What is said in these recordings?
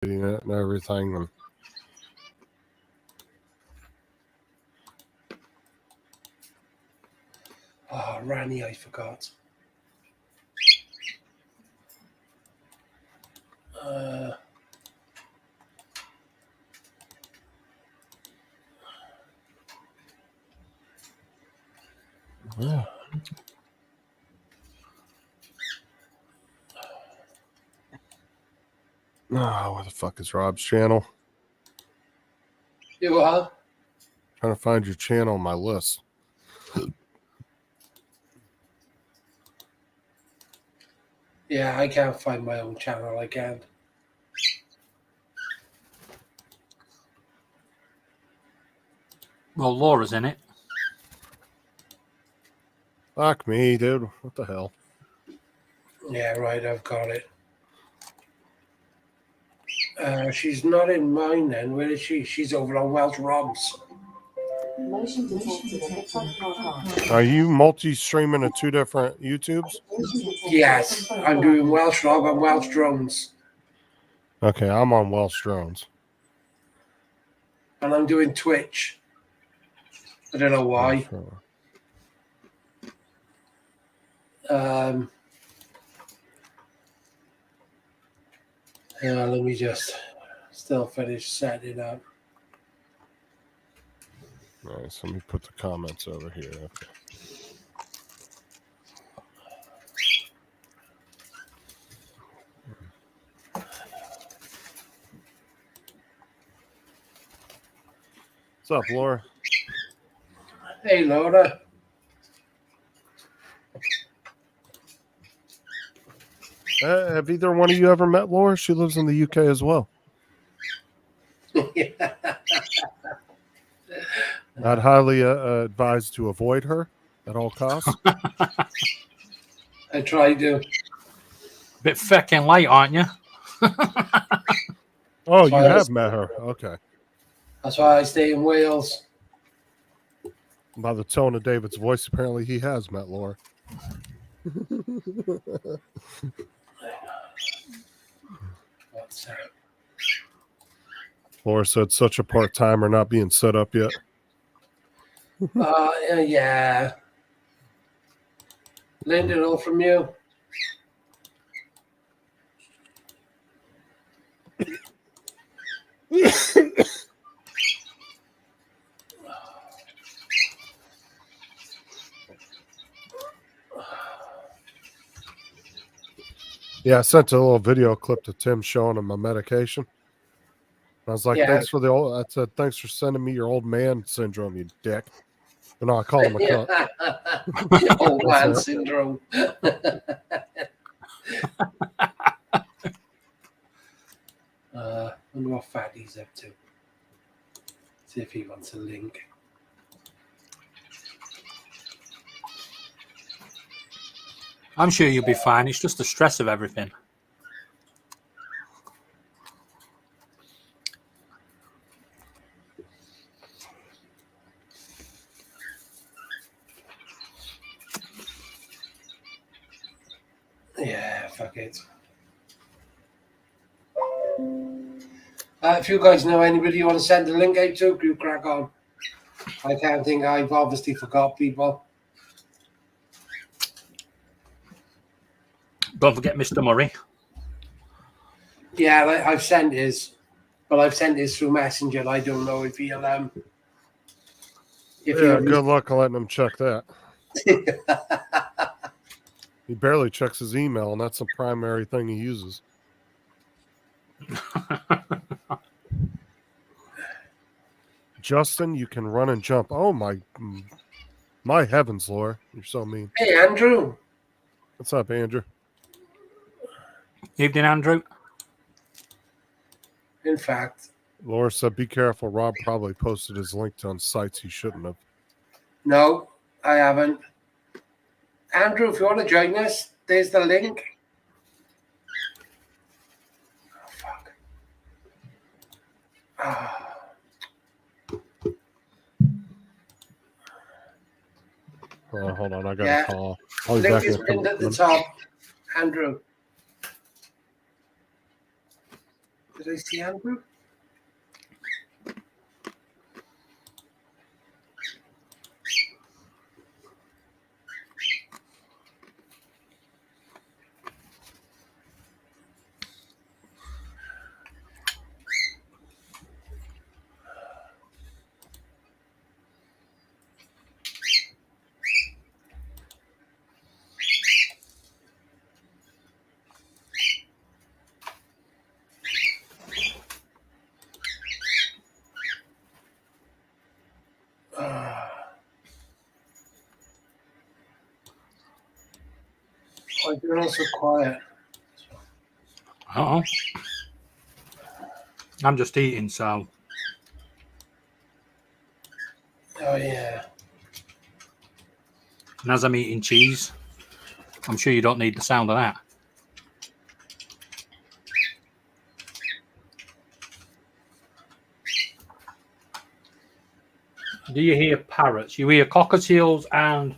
it and everything. And oh, Ranny, I forgot. yeah. Oh, where the fuck is Rob's channel? You are? Trying to find your channel on my list. Yeah, I can't find my own channel. I can't. Well, Laura's in it. Fuck me, dude. What the hell? Yeah, right. I've got it. She's not in mine then. Where is she? She's over on Welsh Rob's. Motion detected. TikTok podcast. Are you multi-streaming to two different YouTubes? Yes, I'm doing Welsh Rob and Welsh Drones. Okay, I'm on Welsh Drones. And I'm doing Twitch. I don't know why. Yeah, let me just still finish setting it up. Nice. Let me put the comments over here. Okay. What's up, Laura? Hey, Laura. Have either one of you ever met Laura? She lives in the UK as well. Yeah. I'd highly advise to avoid her at all costs. I try to. Bit fucking late, aren't you? Oh, you have met her. Okay. That's why I stay in Wales. By the tone of David's voice, apparently he has met Laura. What's that? Laura said, such a part-timer not being set up yet. Yeah. Lyndon, all from you. Yeah, I sent a little video clip to Tim showing him my medication. I was like, Yeah. thanks for the old. I said, thanks for sending me your old man syndrome, you dick. But no, I called him a cunt. Old man syndrome. Wonder what Fatty's up to. See if he wants a link. I'm sure you'll be fine. It's just the stress of everything. Yeah, fuck it. If you guys know anybody you want to send a link out to, you crack on. I can't think. I've obviously forgot people. Don't forget Mr. Murray. Yeah, I've sent his, but I've sent his through Messenger. I don't know if he'll Good luck letting him check that. He barely checks his email, and that's the primary thing he uses. Justin, you can run and jump. Oh my heavens, Laura, you're so mean. Hey, Andrew. What's up, Andrew? Evening, Andrew. In fact, Laura said, be careful. Rob probably posted his link on sites he shouldn't have. no, I haven't. Andrew, if you want to join us, there's the link. Oh, fuck. Oh, hold on, I got a call. Link is pinned at the top, Andrew. Did I see Andrew? Why are you all so quiet? Uh-oh. I'm just eating, so Oh, yeah. and as I'm eating cheese, I'm sure you don't need the sound of that. Do you hear parrots? You hear cockatiels and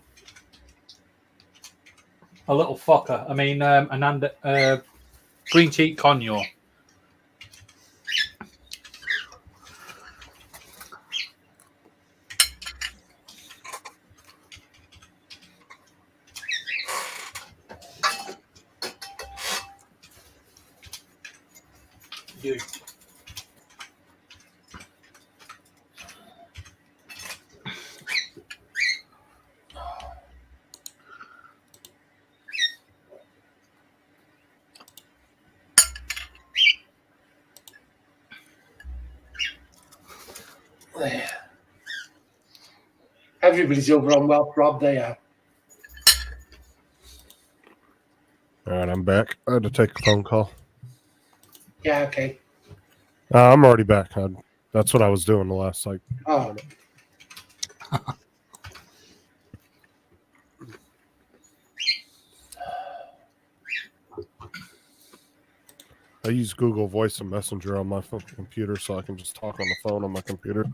a little fucker. I mean, green cheek conure. You. There. Everybody's over on Rob. They are. All right, I'm back. I had to take a phone call. Yeah, okay. I'm already back. That's what I was doing the last Oh, I use Google Voice and Messenger on my computer, so I can just talk on the phone on my computer.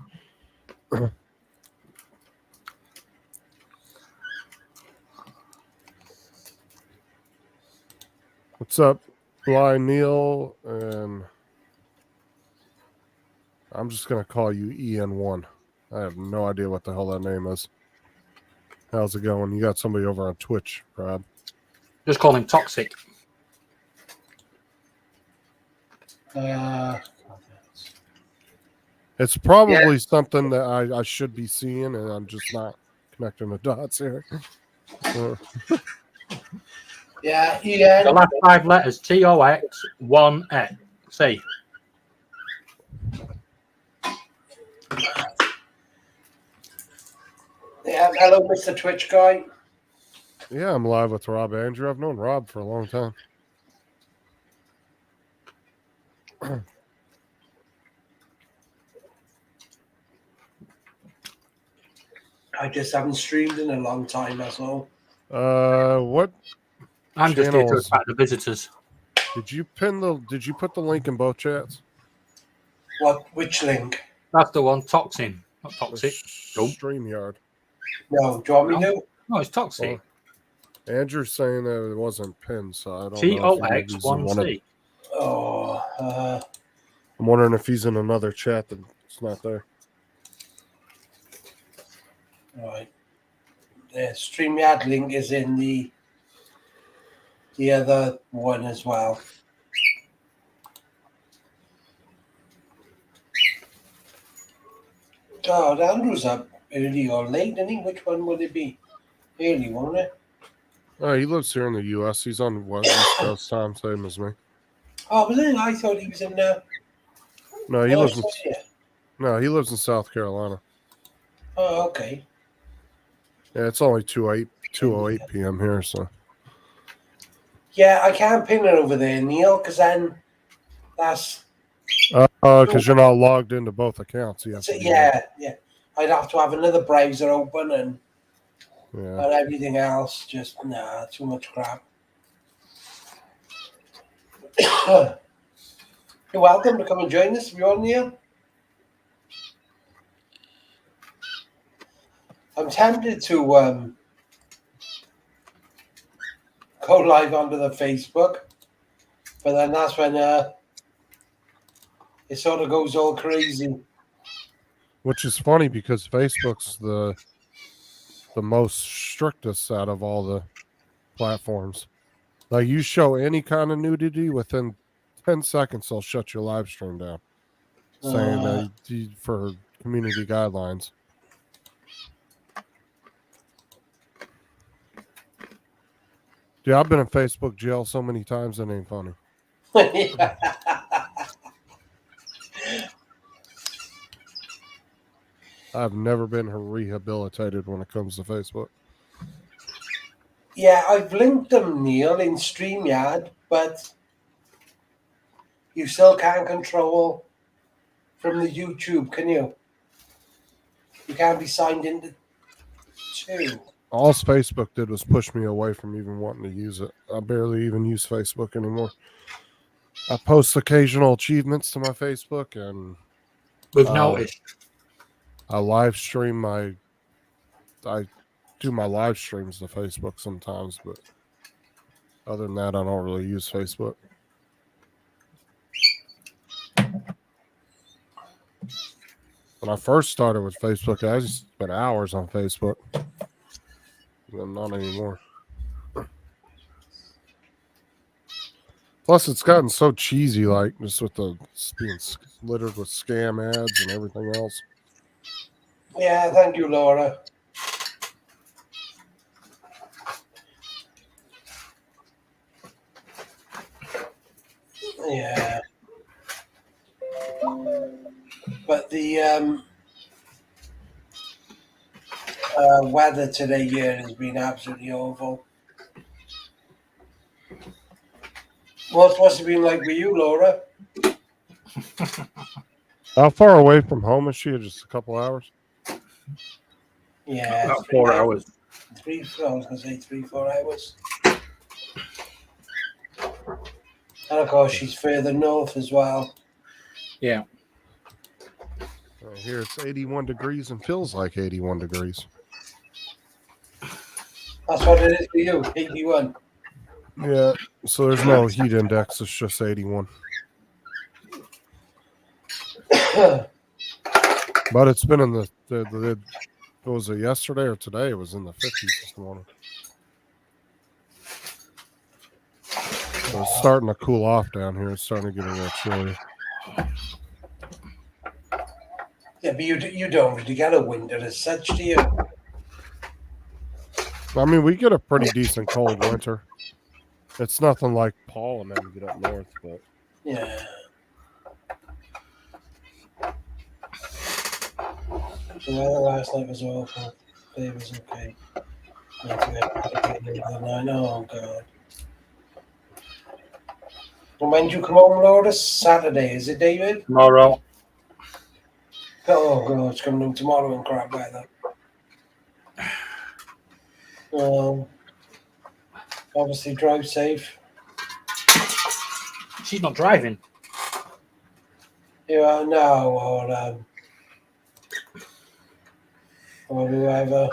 What's up, Bly Neil? And I'm just gonna call you EN1. I have no idea what the hell that name is. How's it going? You got somebody over on Twitch, Rob? Just call him toxic. It's probably something that I should be seeing, and I'm just not connecting the dots here. yeah, The Ian. last 5 letters, TOX1X. See. Yeah, hello, Mr. Twitch guy. Yeah, I'm live with Rob Andrew. I've known Rob for a long time. I just haven't streamed in a long time, that's all. What I'm just here to channels? attract the visitors. Did you put the link in both chats? Which link? That's the one. Toxin. Not The toxic. Nope. StreamYard. No, do you want me to? No, it's toxic. Andrew's saying that it wasn't pinned, so I don't know. If maybe he's in one of- TOX1C. Oh, I'm wondering if he's in another chat that's not there. right. The StreamYard link is in the other one as well. God, Andrew's up early or late, isn't he? Which one would it be? Early, won't it? Oh, he lives here in the U.S. He's on East Coast time, same as me. Oh, was it? I thought he was in there. No, he lives in Yeah. he lives in South Carolina. Oh, okay. Yeah, it's only 2:08 p.m. here, so Yeah, I can't pin it over there, Neil, because then that's because you're not logged into both accounts. You have to be yeah. I'd have to have another browser open and Yeah. everything else. Just too much crap. You're welcome to come and join us if you want, Neil. I'm tempted to go live onto the Facebook, but then that's when it sort of goes all crazy. Which is funny because Facebook's the most strictest out of all the platforms. Like you show any kind of nudity within 10 seconds, they'll shut your live stream down, saying for community guidelines. Dude, I've been in Facebook jail so many times it ain't funny. I've never been rehabilitated when it comes to Facebook. Yeah, I've linked them, Neil, in StreamYard, but you still can't control from the YouTube, can you? You can't be signed into two. All Facebook did was push me away from even wanting to use it. I barely even use Facebook anymore. I post occasional achievements to my Facebook, and We've noticed. I live stream I do my live streams to Facebook sometimes, but other than that, I don't really use Facebook. When I first started with Facebook, I just spent hours on Facebook. Not anymore. Plus, it's gotten so cheesy, like just with the being littered with scam ads and everything else. Yeah, thank you, Laura. Yeah. But the weather today here has been absolutely awful. What's it been like with you, Laura? How far away from home is she? Just a couple hours? Yeah. About 4 hours. I was going to say 3-4 hours. And of course, she's further north as well. Yeah. Here it's 81 degrees and feels like 81 degrees. That's what it is for you, 81. Yeah, so there's no heat index. It's just 81. But it's been in the was it yesterday or today? It was in the 50s this morning. So it's starting to cool off down here. It's starting to get a little chilly. Yeah, but you don't really get a winter as such, do you? I mean, we get a pretty decent cold winter. It's nothing like Paul and them get up north, but Yeah. The weather last night was awful. Today was okay. I know, oh God. And when do you come home, Laura? Saturday, is it, David? Tomorrow. Oh God, it's coming home tomorrow in crap weather. Obviously, drive safe. She's not driving. Yeah, no, or whoever.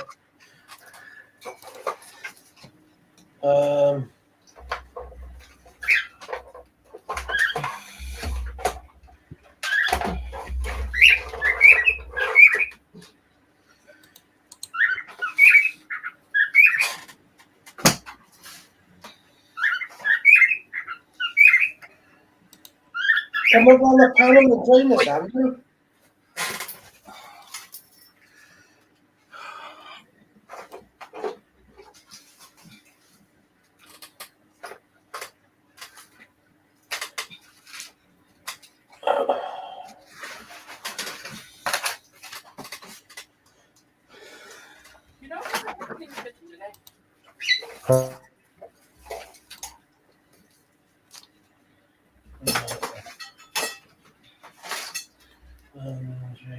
Come up on the panel and join us, Andrew.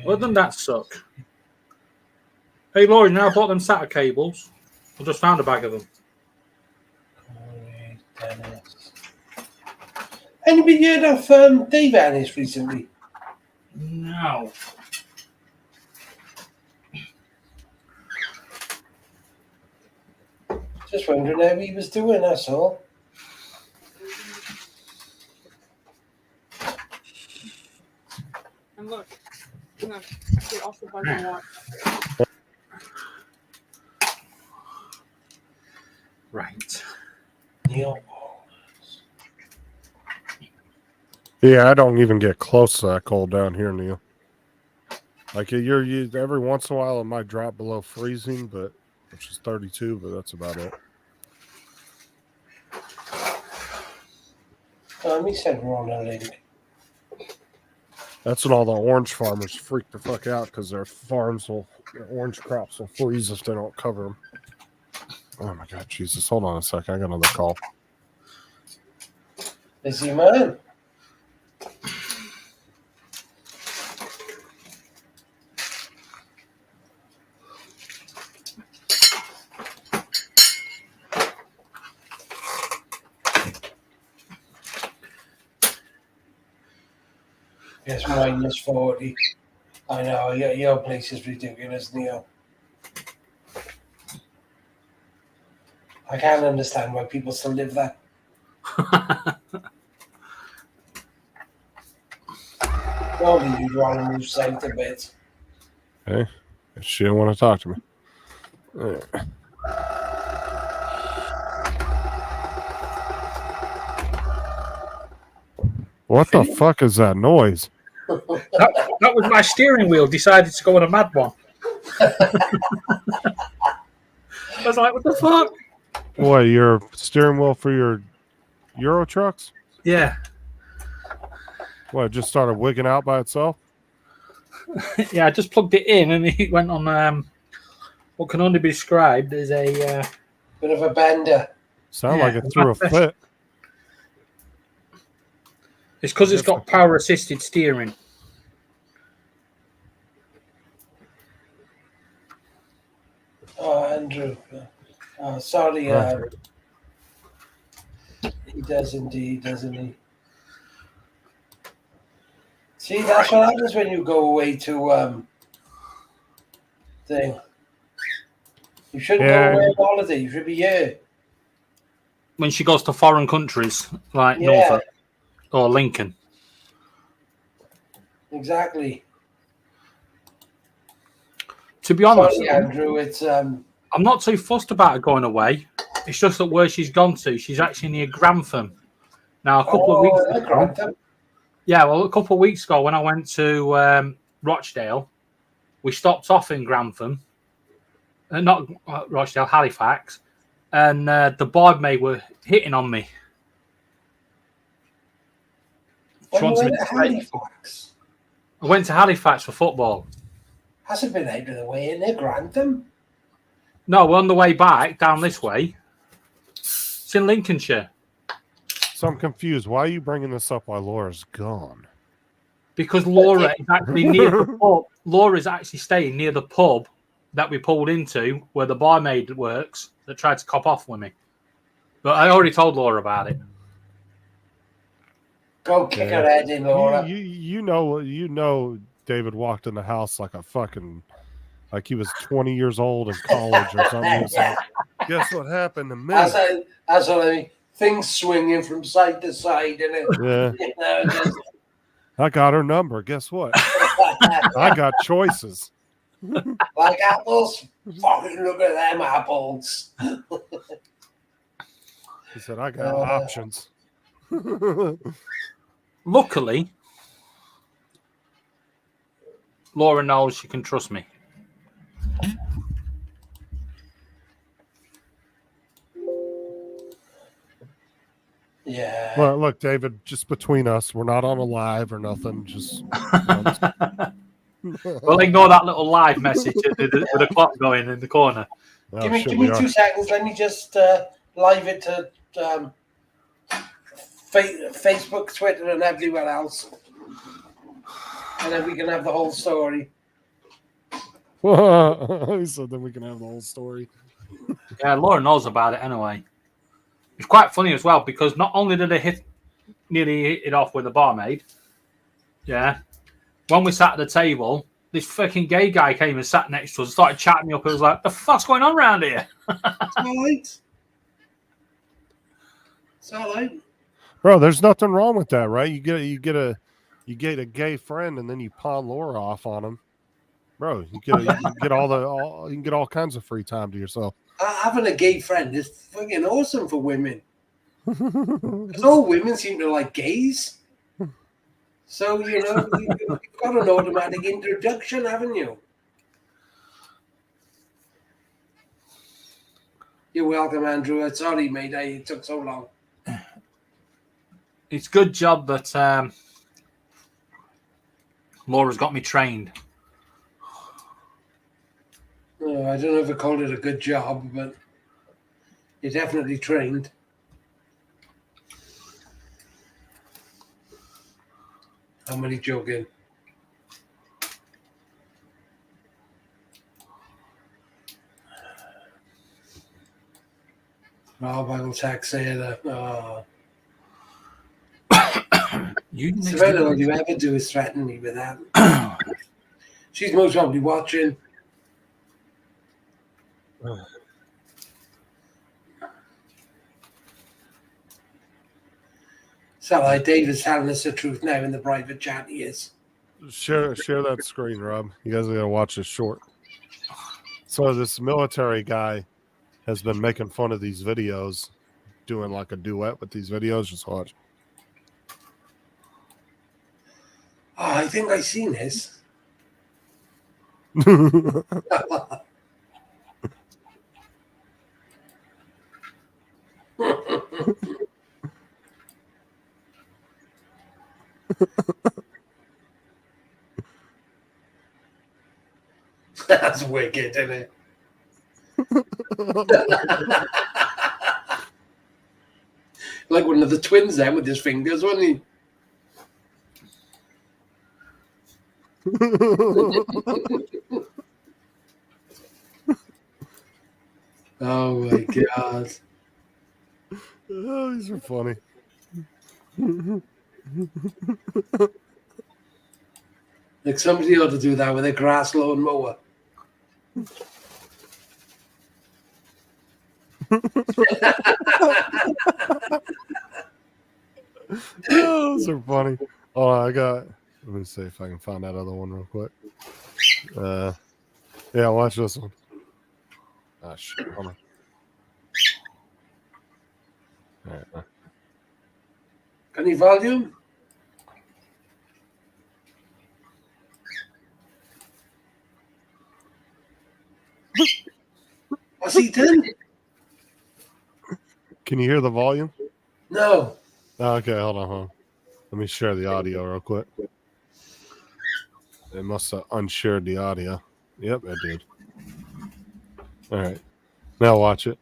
Well, doesn't that suck? Hey, Laurie, now I bought them SATA cables. I just found a bag of them. Anybody heard of Dave Ennis recently? No. Just wondering how he was doing, that's all. And look, it also buzzing watch. Right. Neil. Yeah, I don't even get close to that cold down here, Neil. Like you every once in a while it might drop below freezing, but which is 32, but that's about it. Let me send Ron a link. That's when all the orange farmers freak the fuck out because their orange crops will freeze if they don't cover them. Oh my God, Jesus! Hold on a second, I got another call. Is he man? Yes, minus 40. I know, your place is ridiculous, Neil. I can't understand why people still live there. Normally you'd want to move south a bit. Hey, she didn't want to talk to me. Yeah. What the fuck is that noise? That was my steering wheel decided to go on a mad one. I was like, what the fuck? What, your steering wheel for your Euro trucks? Yeah. What, it just started wigging out by itself? Yeah, I just plugged it in and it went on what can only be described as a... Bit of a bender. Sound like it threw a fit. It's because it's got power-assisted steering. Oh, Andrew. Sorry. He does indeed, doesn't he? See, that's what happens when you go away to thing. You shouldn't go away on holiday. You should be here. When she goes to foreign countries like Norfolk or Lincoln. Exactly. To be honest, Sorry, Andrew, it's I'm not too fussed about her going away. It's just that where she's gone to, she's actually near Grantham. Now, a couple of weeks ago, a couple of weeks ago when I went to Rochdale, we stopped off in Grantham, not Rochdale, Halifax, and the barmaid were hitting on me. When you went to Halifax? I went to Halifax for football. Has it been out of the way in there, Grantham? No, we're on the way back down this way. It's in Lincolnshire. So I'm confused. Why are you bringing this up while Laura's gone? Because Laura is actually near the pub. Laura's actually staying near the pub that we pulled into where the barmaid works that tried to cop off with me. But I already told Laura about it. Go kick her head in, Laura. You know David walked in the house like he was 20 years old in college or something. Like, guess what happened to me? That's what I mean. Things swinging from side to side, innit? Yeah. You know, just... I got her number. Guess what? I got choices. Like apples? Fucking look at them apples. He said, I got options. Luckily, Laura knows she can trust me. Yeah. Well, look, David, just between us, we're not on a live or nothing. Just Well, ignore that little live message with the clock going in the corner. Oh, give me 2 seconds. Let me just live it to Facebook, Twitter, and everywhere else. And then we can have the whole story. So then we can have the whole story. Yeah, Laura knows about it anyway. It's quite funny as well because not only did they nearly hit it off with the barmaid, when we sat at the table, this fucking gay guy came and sat next to us and started chatting me up. It was like, the fuck's going on around here? It's all right. It's all right. Bro, there's nothing wrong with that, right? You get a You get a gay friend and then you pawn Laura off on him, bro. You get all kinds of free time to yourself. Having a gay friend is fucking awesome for women. Because all women seem to like gays. So, you've got an automatic introduction, haven't you? You're welcome, Andrew. Sorry, mate. It took so long. It's a good job that Laura's got me trained. I don't know if I called it a good job, but you're definitely trained. How many joking? Rob, I will text Sarah. Savannah, all you ever do is threaten me with that. She's most probably watching. So, like, David's telling us the truth now in the private chat. He is. Share that screen, Rob. You guys gotta watch this short. So this military guy has been making fun of these videos, doing like a duet with these videos. Just watch. Oh, I think I've seen this. That's wicked, isn't it? Like one of the twins then with his fingers, wasn't he? Oh my god. Oh, these are funny. Like somebody ought to do that with a grass lawn mower. Oh, those are funny. Oh, let me see if I can find that other one real quick. Yeah, watch this one. Ah, shit. Hold on. All right. Any volume? What's he done? Can you hear the volume? No. Oh, okay, hold on. Let me share the audio real quick. It must have unshared the audio. Yep, it did. All right. Now watch it.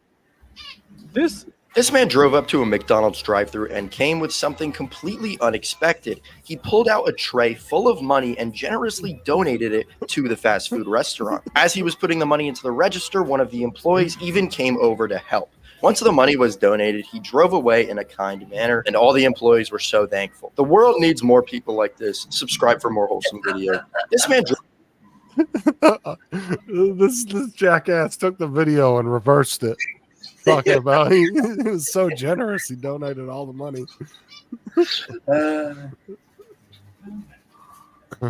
This man drove up to a McDonald's drive-thru and came with something completely unexpected. He pulled out a tray full of money and generously donated it to the fast food restaurant. As he was putting the money into the register, one of the employees even came over to help. Once the money was donated, he drove away in a kind manner, and all the employees were so thankful. The world needs more people like this. Subscribe for more wholesome video. This man this jackass took the video and reversed it. Talking about he was so generous, he donated all the money.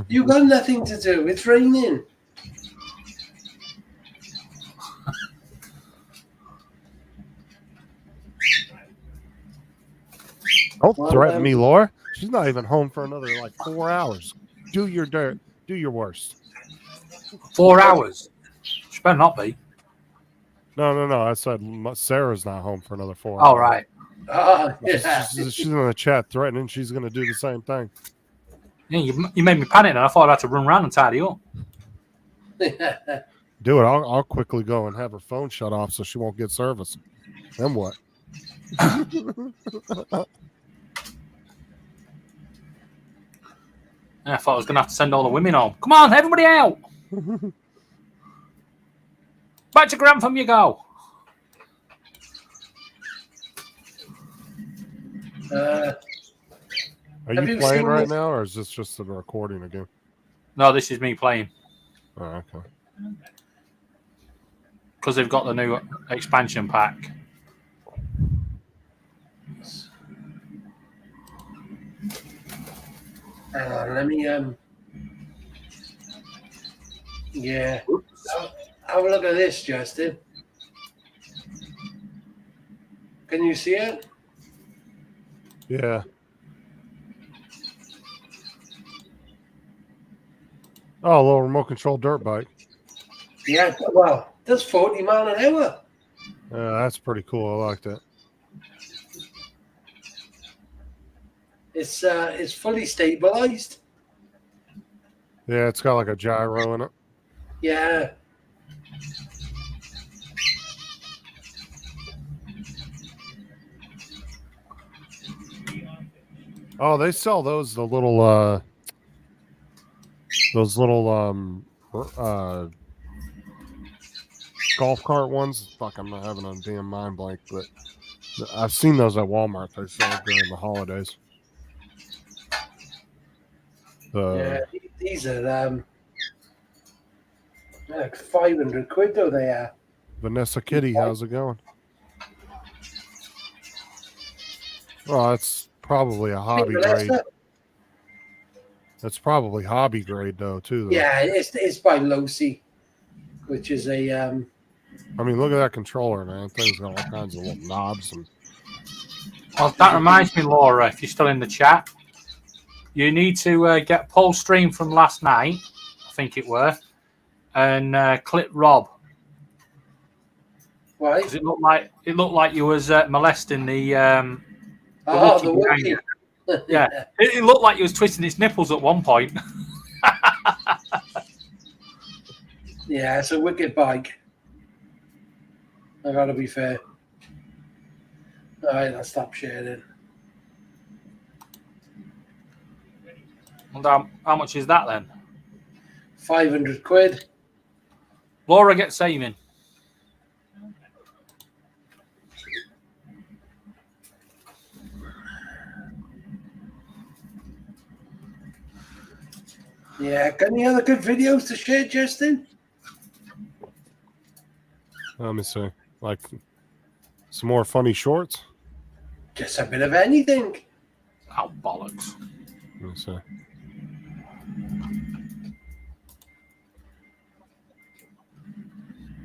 You got nothing to do. It's raining. Don't threaten me, Laura. She's not even home for another 4 hours. Do your dirt. Do your worst. 4 hours? She better not be. No. I said Sarah's not home for another 4 hours. Oh, right. Yeah. She's in the chat threatening she's going to do the same thing. Yeah, you made me panic, and I thought I had to run around and tidy up. Do it. I'll quickly go and have her phone shut off so she won't get service. Then what? I thought I was going to have to send all the women home. Come on, everybody out! Back to Grantham you go. Are you playing right now, or is this just a recording again? No, this is me playing. Oh, okay. Because they've got the new expansion pack. Hang on, let me yeah. Have a look at this, Justin. Can you see it? Yeah. Oh, a little remote control dirt bike. Yeah, well, that's 40 mile an hour. That's pretty cool. I like that. It's fully stabilized. Yeah, it's got like a gyro in it. Yeah. Oh, they sell those the little golf cart ones. Fuck, I'm not having a damn mind blank, but I've seen those at Walmart. They sell during the holidays. Yeah, these are like 500 quid though they are. Vanessa Kitty, how's it going? Well, it's probably a hobby grade. That's probably hobby grade though, too. Though. Yeah, it's by Losi, which is a I mean, look at that controller, man. Thing's got all kinds of little knobs and. Well, that reminds me, Laura, if you're still in the chat, you need to get Paul's stream from last night, I think it were, and clip Rob. Why? Because it looked like you was molesting the the Wookiee. Yeah, it looked like you was twisting its nipples at one point. Yeah, it's a wicked bike. I gotta be fair. All right, I'll stop sharing. Well, how much is that then? 500 quid. Laura gets saving. Yeah, got any other good videos to share, Justin? Let me see. Like some more funny shorts. Just a bit of anything. Oh, bollocks. Let me see.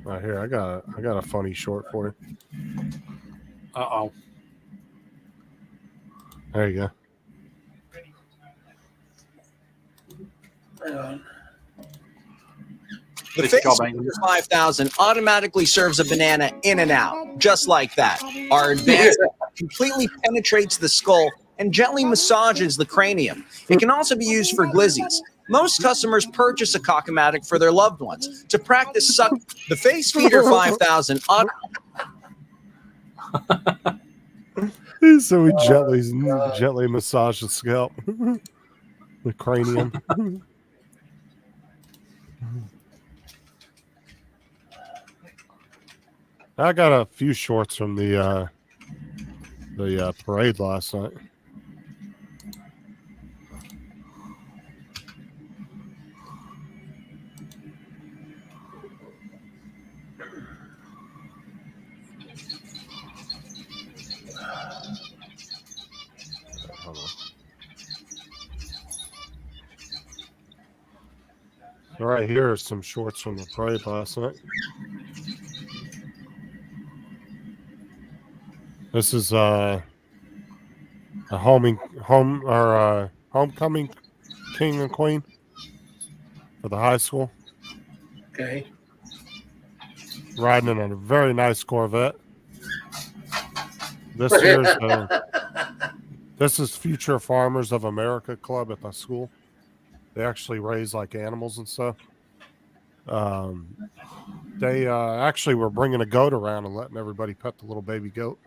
Right here, I got a funny short for you. Uh-oh. There you go. Hang on. The Good Face job, Feeder Angus. 5000 automatically serves a banana in and out, just like that. Our advanced completely penetrates the skull and gently massages the cranium. It can also be used for glizzies. Most customers purchase a Cockomatic for their loved ones. To practice suck, the Face Feeder 5000 So we gently massage the scalp, the cranium. I got a few shorts from the parade last night. Hold on. All right, here are some shorts from the parade last night. This is a homecoming king and queen for the high school. Okay. Riding in a very nice Corvette. This year's this is Future Farmers of America Club at the school. They actually raise like animals and stuff. They actually were bringing a goat around and letting everybody pet the little baby goat.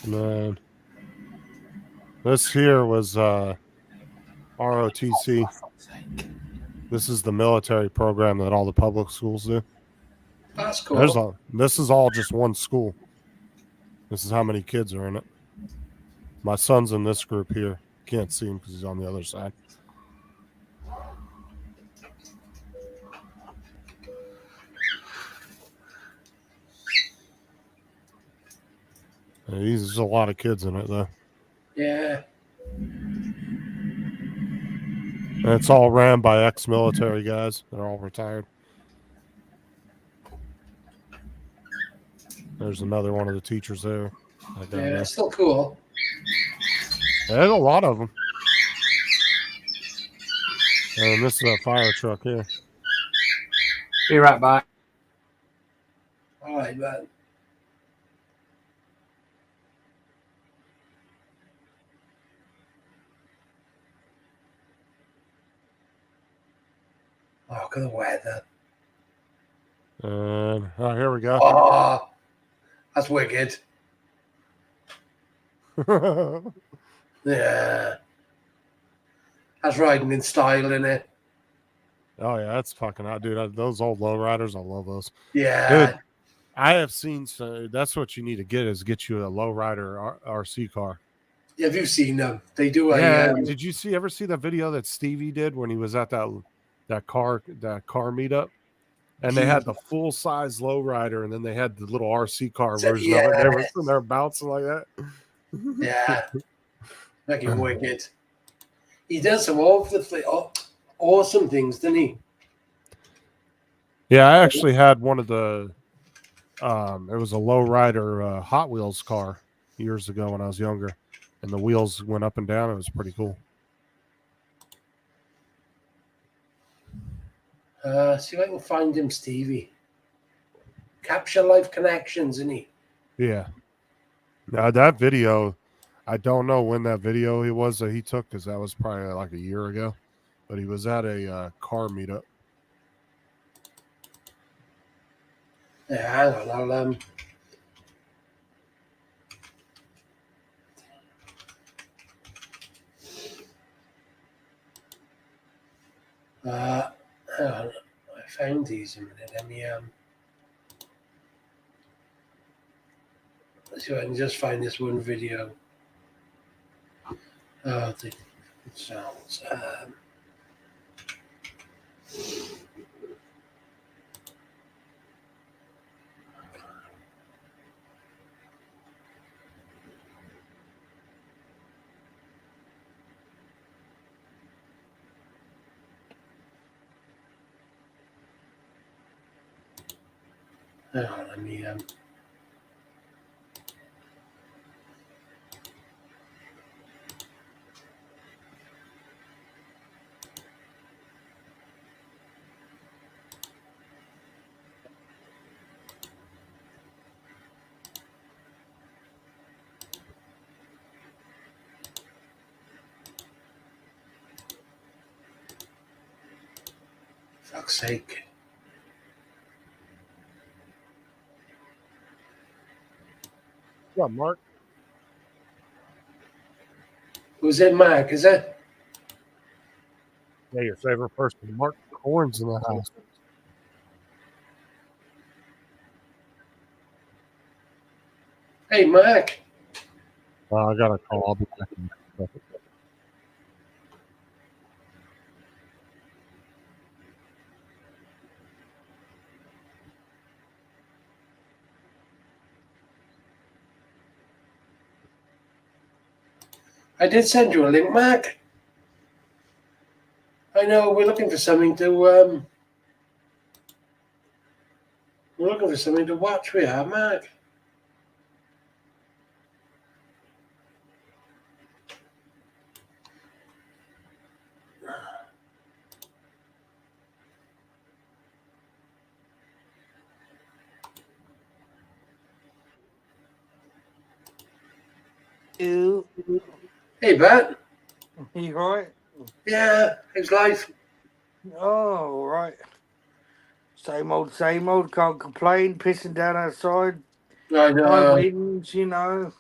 And then this here was ROTC. This is the military program that all the public schools do. That's cool. This is all just one school. This is how many kids are in it. My son's in this group here. Can't see him because he's on the other side. There's a lot of kids in it, though. Yeah. And it's all ran by ex-military guys. They're all retired. There's another one of the teachers there. Yeah, it's still cool. There's a lot of them. And this is a fire truck here. Be right back. All right, man. Oh, look at the weather. And here we go. Oh, that's wicked. Yeah. That's riding in style, isn't it? Oh yeah, that's fucking hot, dude. Those old lowriders, I love those. Yeah. Dude, I have seen. That's what you need to get you a lowrider RC car. Have you seen them? They do. Yeah. Did you ever see that video that Stevie did when he was at that car meetup? And they had the full size lowrider, and then they had the little RC car version of it. They were bouncing like that. Yeah. Fucking wicked. He does some awesome things, doesn't he? Yeah, I actually had one of the. It was a lowrider Hot Wheels car years ago when I was younger, and the wheels went up and down. It was pretty cool. See if I can find him, Stevie. Capture Life Connections, isn't he? Yeah. Now that video, I don't know when that video that he took, because that was probably like a year ago. But he was at a car meetup. Yeah, hang on. Hang on. I found these a minute. Let me let's see if I can just find this one video. Oh, it sounds. Hang on, let me fuck's sake. What's up, Mark? Who's it, Mark? Is it? Yeah, your favorite person, Mark Horns in the house. Hey, Mark. I got a call. I'll be back in a second. I did send you a link, Mark. I know we're looking for something to watch. We are, Mark. You, Hey, Bat. you right? Yeah, how's life? Oh, all right. Same old, same old. Can't complain. Pissing down outside. I High know. winds, you know.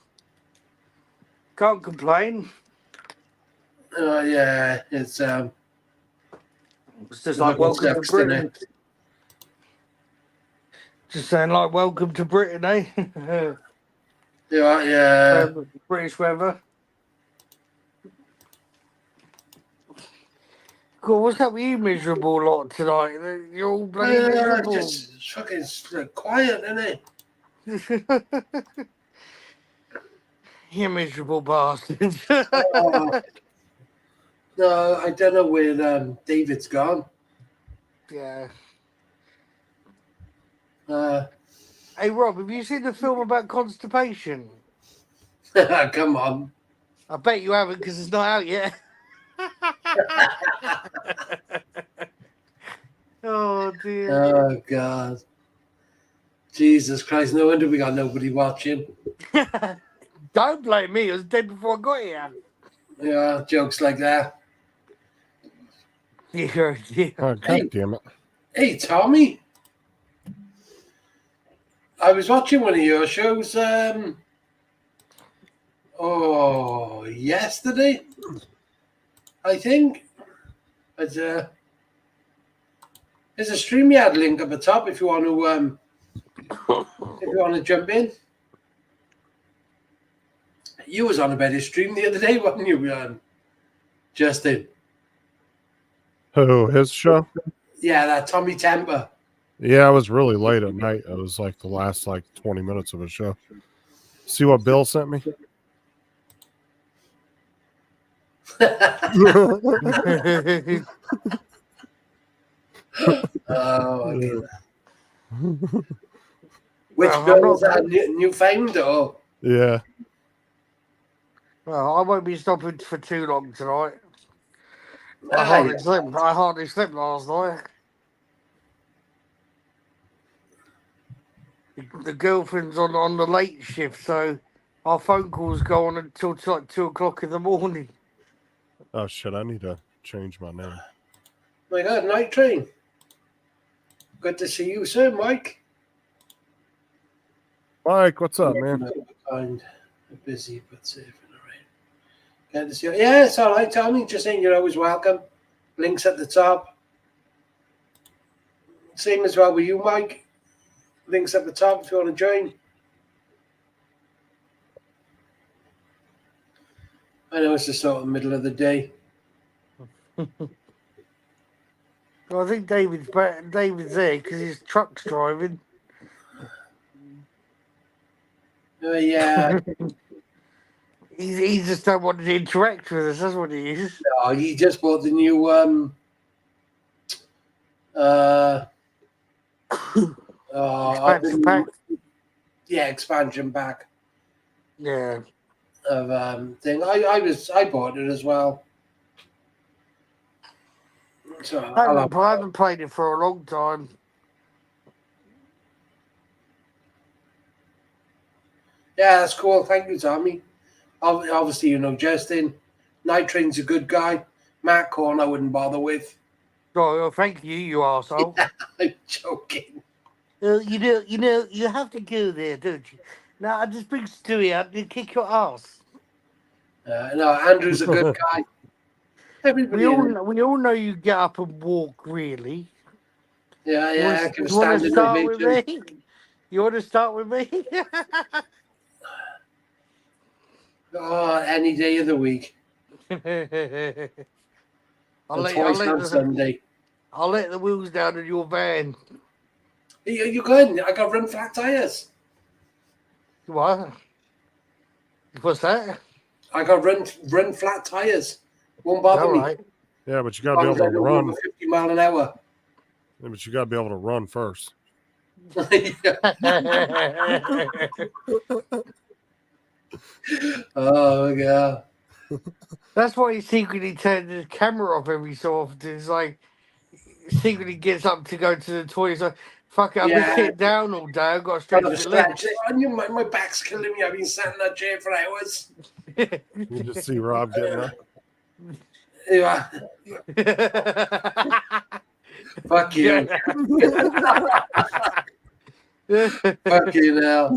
Can't complain. Yeah, it's It's just like Looking welcome to steps, isn't Britain. Just saying like welcome to Britain, eh? yeah. British weather. God, what's up with you miserable lot tonight? You're all bloody miserable. Just fucking quiet, isn't it? You miserable bastards. No, I don't know where David's gone. Yeah. Hey, Rob, have you seen the film about constipation? come on. I bet you haven't because it's not out yet. Oh, dear. Oh, God. Jesus Christ, no wonder we got nobody watching. Don't blame me. I was dead before I got here. Yeah, jokes like that. Yeah. Oh, God damn it. Hey, Tommy. I was watching one of your shows, yesterday, I think. But, there's a StreamYard link up the top if you want to jump in. You was on about his stream the other day, wasn't you, Justin? Who, his show? Yeah, that Tommy Temper. Yeah, I was really late at night. It was like the last 20 minutes of a show. See what Bill sent me? Oh, okay. Which Bill was that? Newfound or? Yeah. Well, I won't be stopping for too long tonight. I hardly slept last night. The girlfriend's on the late shift, so our phone calls go on until 2 o'clock in the morning. Oh, shit. I need to change my name. My God, Night Train. Good to see you, sir, Mike. Mike, what's up, man? Kind of busy, but safe and all right. Good to see you. Yeah, it's all right, Tommy. Just saying you're always welcome. Links at the top. Same as well with you, Mike. Links at the top if you want to join. I know it's the sort of middle of the day. Well, I think David's there because his truck's driving. Yeah. He just don't want to interact with us. That's what he is. No, he just bought the new Expansion pack. Yeah, expansion pack Yeah. of thing. I bought it as well. So I haven't played it for a long time. Yeah, that's cool. Thank you, Tommy. Obviously, you know Justin. Night Train's a good guy. Matt Corn, I wouldn't bother with. Oh, thank you, you arsehole. I'm joking. You have to go there, don't you? Now I just bring Stewie up and kick your ass. No, Andrew's a good guy. Everybody. We all know you get up and walk, really. Yeah. I can You want stand to in start the with vision. me? You want to start with me? Oh, any day of the week. Twice on Sunday. I'll let the wheels down in your van. You good? I got run flat tires. What? What's that? I got run flat tires. Won't bother All me. right. Yeah, but you got to be able to Over run. 50 mile an hour. Yeah, but you got to be able to run first. Oh, God. That's why he secretly turns his camera off every so often. It's like secretly gets up to go to the toilet. He's like, fuck it, I've been sitting down all day. I've got to stretch my legs. My back's killing me. I've been sat in that chair for hours. You just see Rob getting up. Yeah. Fuck you. Fuck you now.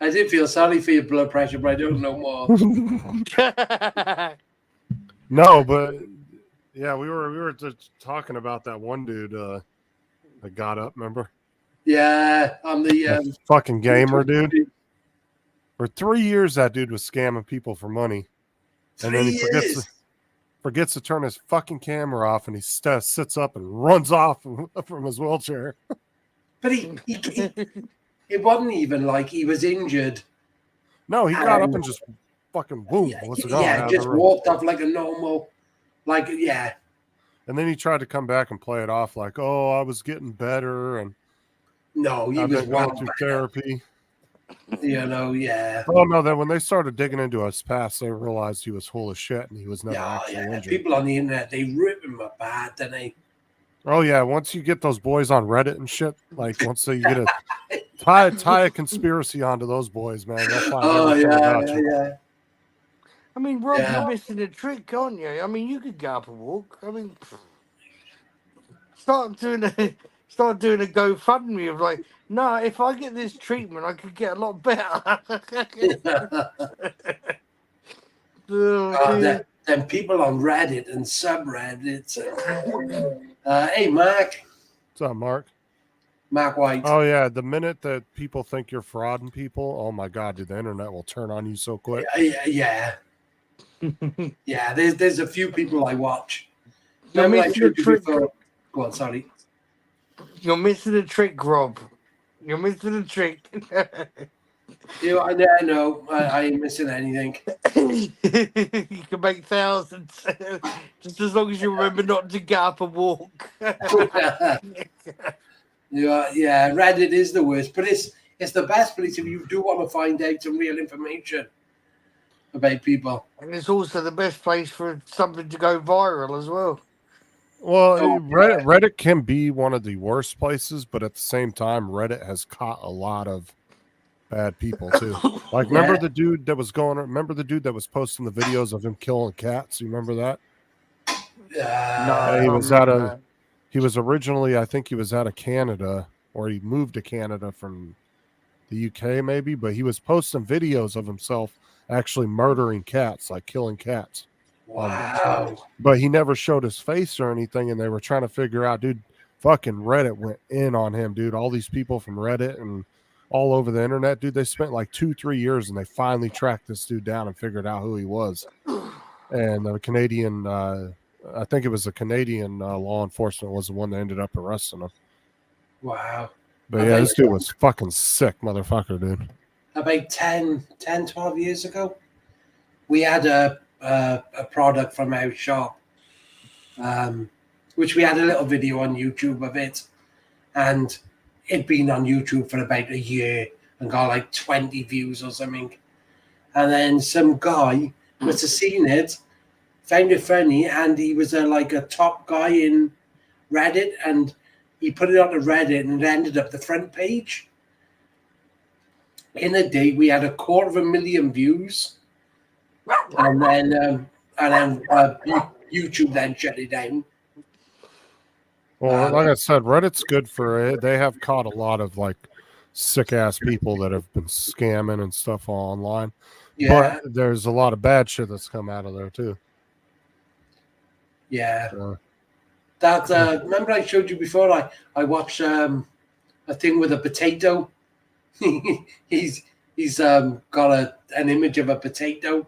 I did feel sorry for your blood pressure, but I don't know more. No, but yeah, we were just talking about that one dude that got up. Remember? Yeah, I'm the That fucking gamer dude. For 3 years, that dude was scamming people for money, and then he forgets to turn his fucking camera off, and he sits up and runs off from his wheelchair. But it wasn't even like he was injured. No, he got up and just fucking boom. Just walked off like a normal, yeah. And then he tried to come back and play it off like, oh, I was getting better, and no, he I've was been going through therapy. Yeah. Oh no! Then when they started digging into his past, they realized he was full of shit and he was never actually injured. People on the internet, they rip him apart, don't they? Oh yeah, once you get those boys on Reddit and shit, like once you get tie a conspiracy onto those boys, man, they'll find everything about you. Yeah. I mean, Rob, you're missing a trick, aren't you? I mean, you could go up and walk. I mean, start doing a GoFundMe of like, no, if I get this treatment, I could get a lot better. Then people on Reddit and subreddits. Hey, Mark. What's up, Mark? Mark White. Oh yeah, the minute that people think you're frauding people, oh my god, dude, the internet will turn on you so quick. Yeah. Yeah, there's a few people I watch. You're missing a trick. Go on, sorry. You're missing a trick, Rob. You're missing a trick. I know. I ain't missing anything. You can make thousands, just as long as you remember not to get up and walk. Yeah, Reddit is the worst, but it's the best place if you do want to find out some real information about people. And it's also the best place for something to go viral as well. Well, Reddit can be one of the worst places, but at the same time, Reddit has caught a lot of bad people too. Like, remember the dude that was posting the videos of him killing cats? You remember that? No, he was originally, I think he was out of Canada, or he moved to Canada from the UK maybe, but he was posting videos of himself actually murdering cats, like killing cats. Wow. But he never showed his face or anything, and they were trying to figure out, dude, fucking Reddit went in on him, dude. All these people from Reddit and all over the internet, dude, they spent like 2-3 years, and they finally tracked this dude down and figured out who he was. And the Canadian, I think it was the Canadian law enforcement was the one that ended up arresting him. Wow. But yeah, this dude was fucking sick, motherfucker, dude. About 12 years ago, we had a product from our shop, which we had a little video on YouTube of it, and it'd been on YouTube for about a year and got like 20 views or something. And then some guy must have seen it, found it funny, and he was a top guy in Reddit, and he put it onto Reddit, and it ended up the front page. In a day, we had 250,000 views, and then YouTube then shut it down. Well, like I said, Reddit's good for it. They have caught a lot of like sick ass people that have been scamming and stuff online. Yeah. But there's a lot of bad shit that's come out of there too. Yeah. Remember I showed you before, I watched a thing with a potato. he's got an image of a potato.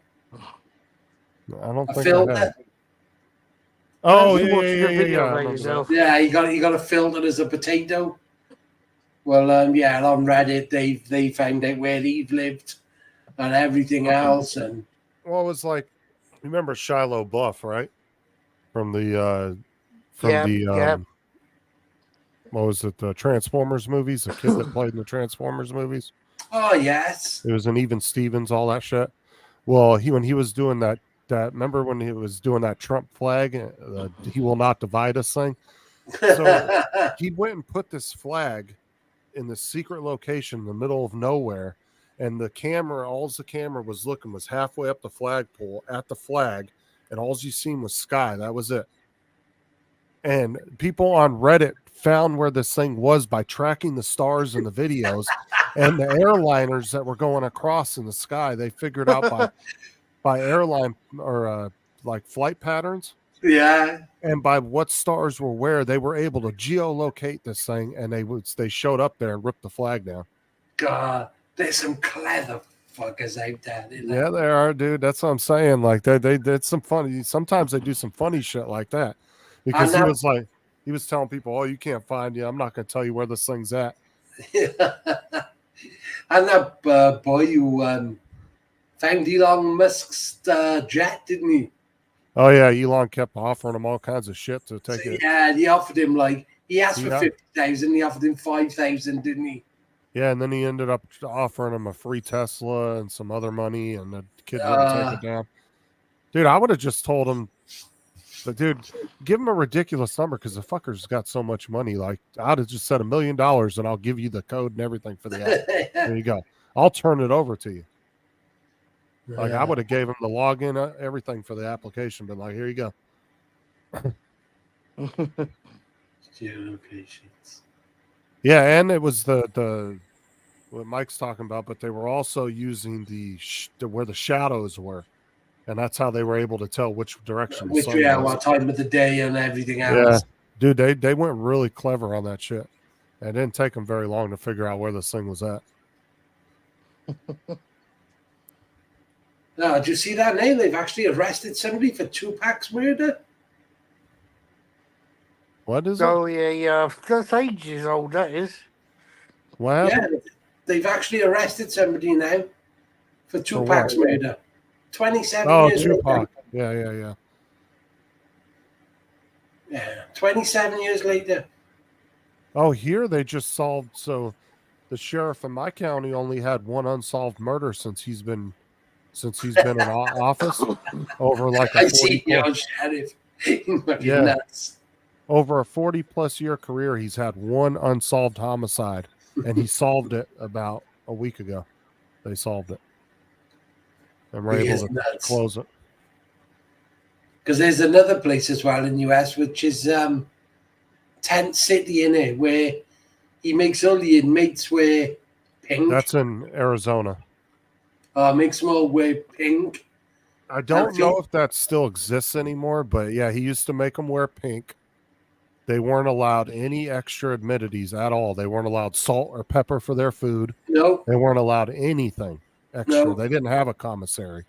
I don't think filter. I have. Oh yeah. Yeah, he got a filter as a potato. Well, on Reddit they found out where he lived and everything else, and well, it was like, remember Shiloh Buff, right? From the what was it? The Transformers movies. The kid that played in the Transformers movies. Oh yes. It was an Even Stevens, all that shit. Well, when he was doing that remember when he was doing that Trump flag, he will not divide us thing. So he went and put this flag in the secret location in the middle of nowhere, and the camera was looking was halfway up the flagpole at the flag, and all you seen was sky. That was it. And people on Reddit found where this thing was by tracking the stars in the videos, and the airliners that were going across in the sky. They figured out by airline or like flight patterns. Yeah. And by what stars were where, they were able to geolocate this thing, and they showed up there and ripped the flag down. God, there's some clever fuckers out there. Yeah, they are, dude. That's what I'm saying. Like they did some funny. Sometimes they do some funny shit like that because And he was telling people, "Oh, you can't find you. I'm not going to tell you where this thing's at." and that boy who found Elon Musk's jet, didn't he? Oh yeah, Elon kept offering him all kinds of shit to take it. Yeah, he offered him he asked for Yeah. 50,000. He offered him 5,000, didn't he? Yeah, and then he ended up offering him a free Tesla and some other money, and the kid wouldn't take it down. Dude, I would have just told him, but dude, give him a ridiculous number because the fucker's got so much money. Like, I'd have just said $1 million and I'll give you the code and everything for the app. There you go. I'll turn it over to you. Like, I would have gave him the login, everything for the application, but like, here you go. Yeah, and it was the what Mike's talking about, but they were also using where the shadows were, and that's how they were able to tell which direction. Which what time of the day and everything else. Yeah, dude, they went really clever on that shit. It didn't take them very long to figure out where this thing was at. No, did you see that now? They've actually arrested somebody for Tupac's murder. What is it? Oh yeah. That's ages old. That is. What happened? Yeah, they've actually arrested somebody now for Tupac's murder. 27 years Tupac. later. Yeah. Yeah, 27 years later. Oh, here they just solved. So the sheriff in my county only had one unsolved murder since he's been in office. Over like a 40 sheriff. Yeah. Nuts. Over a 40+ year career, he's had one unsolved homicide, and he solved it about a week ago. They solved it, and we're able to close it. Because there's another place as well in US, which is Tent City, in it, where he makes all the inmates wear pink. That's in Arizona. Makes them all wear pink. I don't know if that still exists anymore, but yeah, he used to make them wear pink. They weren't allowed any extra amenities at all. They weren't allowed salt or pepper for their food. No. They weren't allowed anything extra. No. They didn't have a commissary.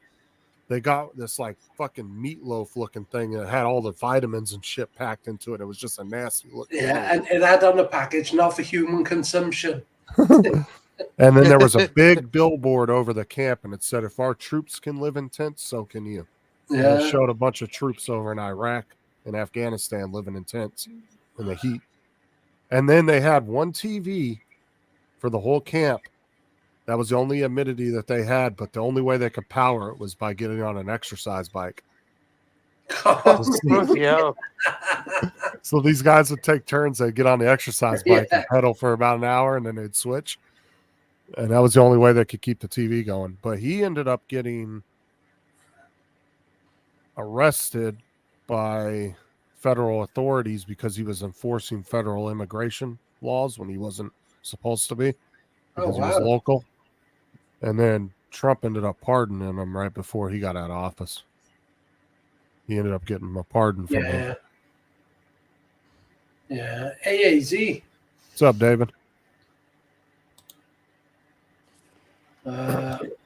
They got this like fucking meatloaf looking thing that had all the vitamins and shit packed into it. It was just a nasty look. Yeah, and it had on the package, not for human consumption. And then there was a big billboard over the camp, and it said, "If our troops can live in tents, so can you." And it showed a bunch of troops over in Iraq and Afghanistan living in tents in the heat. And then they had one TV for the whole camp. That was the only amenity that they had, but the only way they could power it was by getting on an exercise bike. Yeah. So these guys would take turns. They'd get on the exercise bike and pedal for about an hour, and then they'd switch. And that was the only way they could keep the TV going. But he ended up getting arrested by federal authorities because he was enforcing federal immigration laws when he wasn't supposed to be, because he was local. And then Trump ended up pardoning him right before he got out of office. He ended up getting a pardon from him. Yeah. AAZ. What's up, David?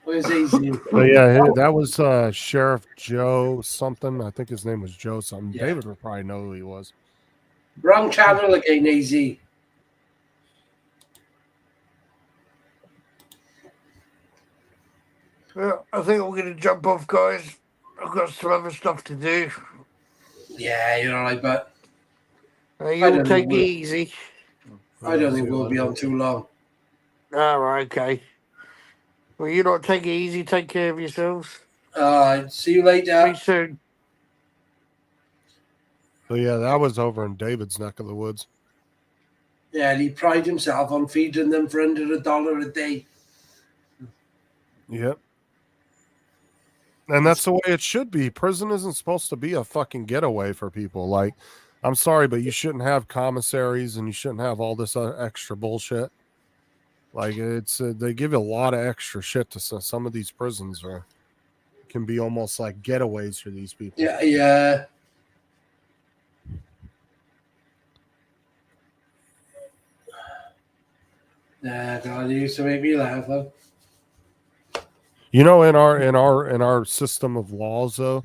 Where's AZ? But yeah, that was Sheriff Joe something. I think his name was Joe something. Yeah. David would probably know who he was. Wrong channel again, AZ. Well, I think we're going to jump off, guys. I've got some other stuff to do. Yeah, you're all right, but you'll take it easy. I don't think we'll be on too long. All right, okay. Well, you not take it easy. Take care of yourselves. See you later. See you soon. So yeah, that was over in David's neck of the woods. Yeah, and he prided himself on feeding them for under $1 a day. Yep. And that's the way it should be. Prison isn't supposed to be a fucking getaway for people. Like, I'm sorry, but you shouldn't have commissaries and you shouldn't have all this extra bullshit. Like, it's they give you a lot of extra shit to some of these prisons, or can be almost like getaways for these people. Yeah. Nah, God, you used to make me laugh, though. You know, in our system of laws, though,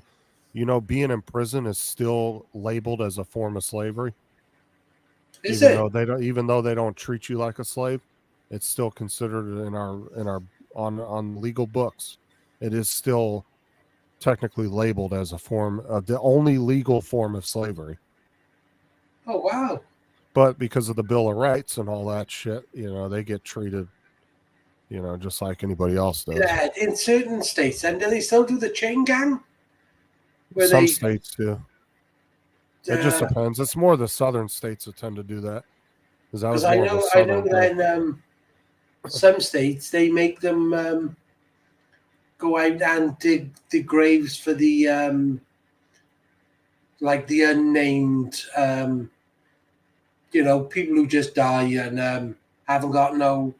you know, being in prison is still labeled as a form of slavery. Is even it? though they don't treat you like a slave, it's still considered in our on legal books. It is still technically labeled as a form of the only legal form of slavery. Oh wow. But because of the Bill of Rights and all that shit, you know, they get treated, you know, just like anybody else does. Yeah, in certain states, and do they still do the chain gang? Where Some they, states do. It just uh, depends. It's more the southern states that tend to do that. because I know that in some states they make them go out and dig the graves for the like the unnamed you know, people who just die and haven't got no.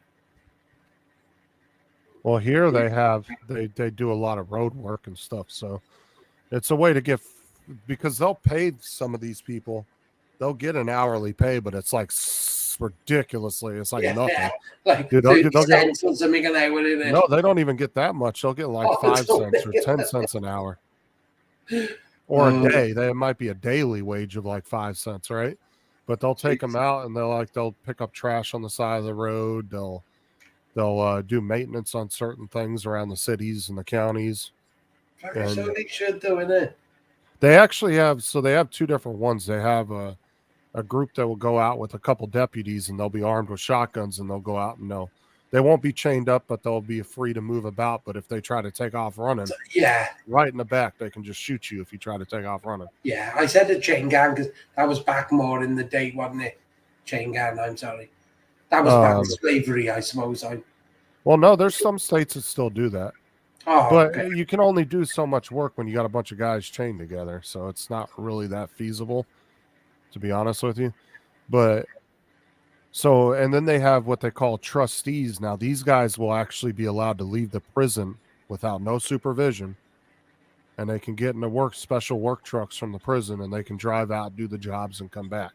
Well, here they do a lot of road work and stuff, so it's a way to get, because they'll pay some of these people, they'll get an hourly pay, but it's like ridiculously, it's like nothing. Like Dude, 30 cents or something an hour in it. No, they don't even get that much. They'll get like 5 cents or 10 cents an hour, or a day. It might be a daily wage of like 5 cents, right? But they'll take them out and they'll pick up trash on the side of the road. They'll do maintenance on certain things around the cities and the counties. And so they should do it. They actually have, so they have two different ones. They have a group that will go out with a couple deputies and they'll be armed with shotguns and they'll go out and they won't be chained up, but they'll be free to move about. But if they try to take off running, right in the back, they can just shoot you if you try to take off running. Yeah, I said the chain gang because that was back more in the day, wasn't it? Chain gang, I'm sorry. That was back in slavery, I suppose. Well, no, there's some states that still do that. Oh, but okay. You can only do so much work when you got a bunch of guys chained together. So it's not really that feasible, to be honest with you. But so, and then they have what they call trustees. Now, these guys will actually be allowed to leave the prison without no supervision. And they can get into special work trucks from the prison and they can drive out, do the jobs, and come back.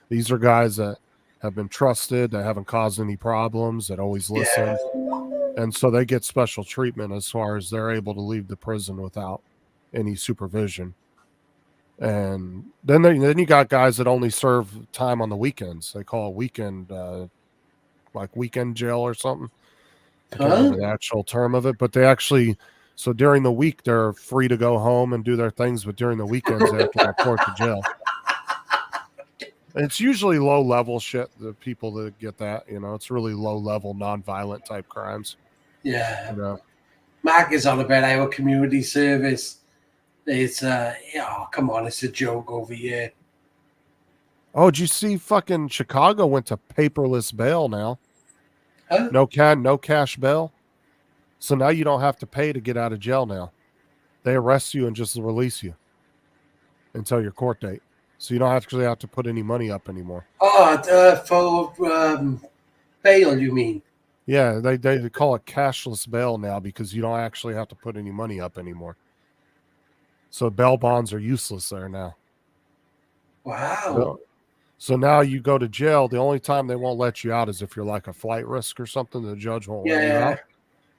These are guys that have been trusted, that haven't caused any problems, that always listen. Yeah. And so they get special treatment as far as they're able to leave the prison without any supervision. And then you got guys that only serve time on the weekends. They call it weekend, like weekend jail or something. I can't remember the actual term of it, but they actually, so during the week, they're free to go home and do their things, but during the weekends, they have to report to jail. And it's usually low-level shit, the people that get that, you know, it's really low-level, non-violent type crimes. Yeah. You know? Mark is on about our community service. It's, oh, come on, it's a joke over here. Oh, did you see fucking Chicago went to paperless bail now? Huh? No cash bail. So now you don't have to pay to get out of jail now. They arrest you and just release you until your court date. So you don't actually have to put any money up anymore. Oh, for bail, you mean? Yeah, they call it cashless bail now because you don't actually have to put any money up anymore. So bail bonds are useless there now. Wow. So now you go to jail. The only time they won't let you out is if you're like a flight risk or something. The judge won't let you out.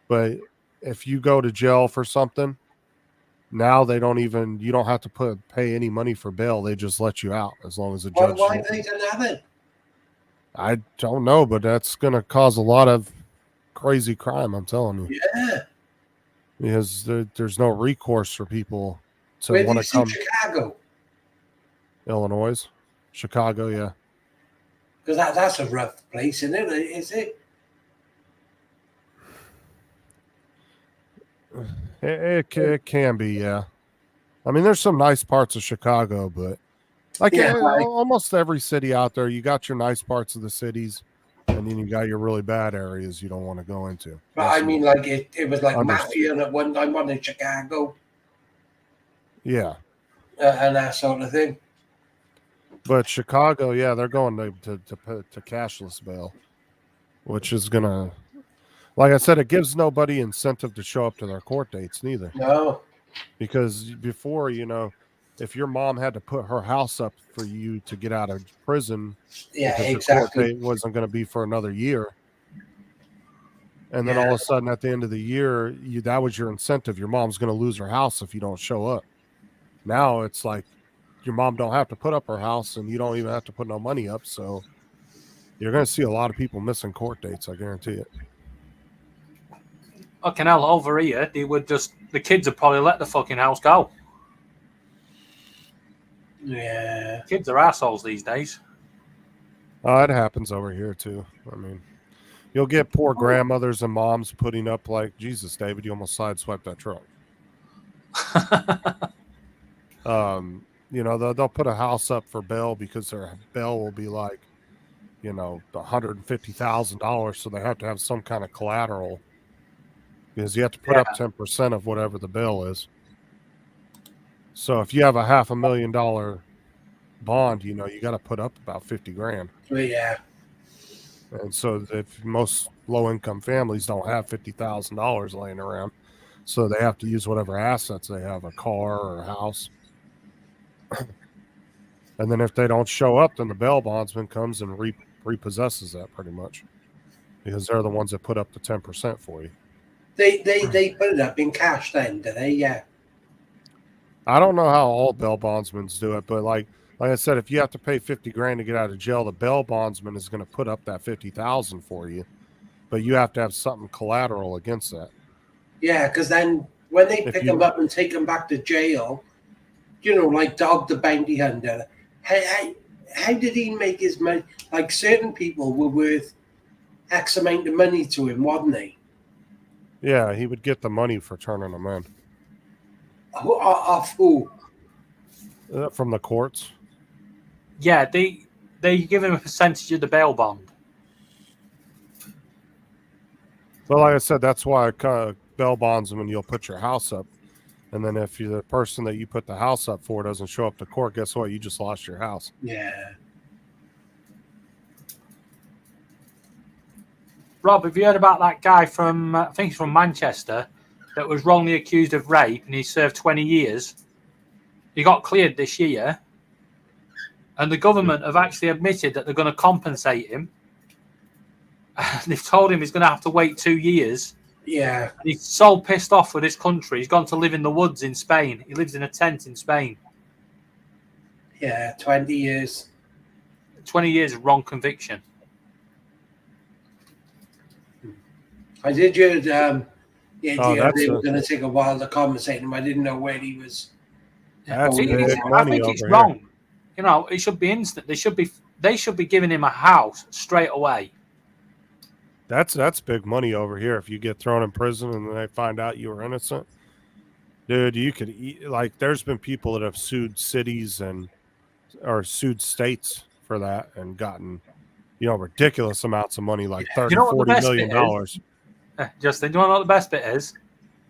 But if you go to jail for something, now you don't have to pay any money for bail. They just let you out as long as the judge. Why do they do that? I don't know, but that's going to cause a lot of crazy crime. I'm telling you. Yeah. Because there's no recourse for people to Where want do to you come. see Chicago? Illinois, Chicago, yeah. Because that's a rough place, isn't it? Is it? It can be, yeah. I mean, there's some nice parts of Chicago, but almost every city out there, you got your nice parts of the cities, and then you got your really bad areas you don't want to go into. But I mean, like it was like mafia at one time, wasn't it, Chicago? Yeah. And that sort of thing. But Chicago, yeah, they're going to cashless bail, which is going to, like I said, it gives nobody incentive to show up to their court dates neither. No. Because before, you know, if your mom had to put her house up for you to get out of prison, yeah, because exactly, the court date wasn't going to be for another year, And then all of a sudden at the end of the year, that was your incentive. Your mom's going to lose her house if you don't show up. Now it's like your mom don't have to put up her house and you don't even have to put no money up. So you're going to see a lot of people missing court dates. I guarantee it. Fucking hell, over here, the kids would probably let the fucking house go. Yeah. Kids are assholes these days. It happens over here too. I mean, you'll get poor grandmothers and moms putting up like, Jesus, David, you almost sideswiped that truck. They'll put a house up for bail because their bail will be like, $150,000. So they have to have some kind of collateral because you have to put up 10% of whatever the bail is. So if you have a $500,000 bond, you got to put up about 50 grand. Yeah. And so if most low income families don't have $50,000 laying around, so they have to use whatever assets they have, a car or a house. And then if they don't show up, then the bail bondsman comes and repossesses that pretty much because they're the ones that put up the 10% for you. They put it up in cash then, do they? Yeah. I don't know how all bail bondsmen do it, but like I said, if you have to pay 50 grand to get out of jail, the bail bondsman is going to put up that 50,000 for you, but you have to have something collateral against that. Yeah, because then when they pick them up and take them back to jail, like Dog the Bounty Hunter, how did he make his money? Like certain people were worth X amount of money to him, wasn't he? Yeah, he would get the money for turning them in. Off who? From the courts. Yeah, they give him a percentage of the bail bond. Well, like I said, that's why bail bondsman, you'll put your house up. And then if the person that you put the house up for doesn't show up to court, guess what? You just lost your house. Yeah. Rob, have you heard about that guy from, I think he's from Manchester, that was wrongly accused of rape and he served 20 years? He got cleared this year. And the government have actually admitted that they're going to compensate him. They've told him he's going to have to wait 2 years. Yeah. And he's so pissed off with this country. He's gone to live in the woods in Spain. He lives in a tent in Spain. Yeah, 20 years. 20 years of wrong conviction. I did hear the idea they were going to take a while to compensate him. I didn't know where he was. I think it's wrong. It should be instant. They should be giving him a house straight away. That's big money over here. If you get thrown in prison and they find out you were innocent, dude, you could there's been people that have sued cities or sued states for that and gotten, ridiculous amounts of money, like $30-40 million. Justin, do you want to know what the best bit is?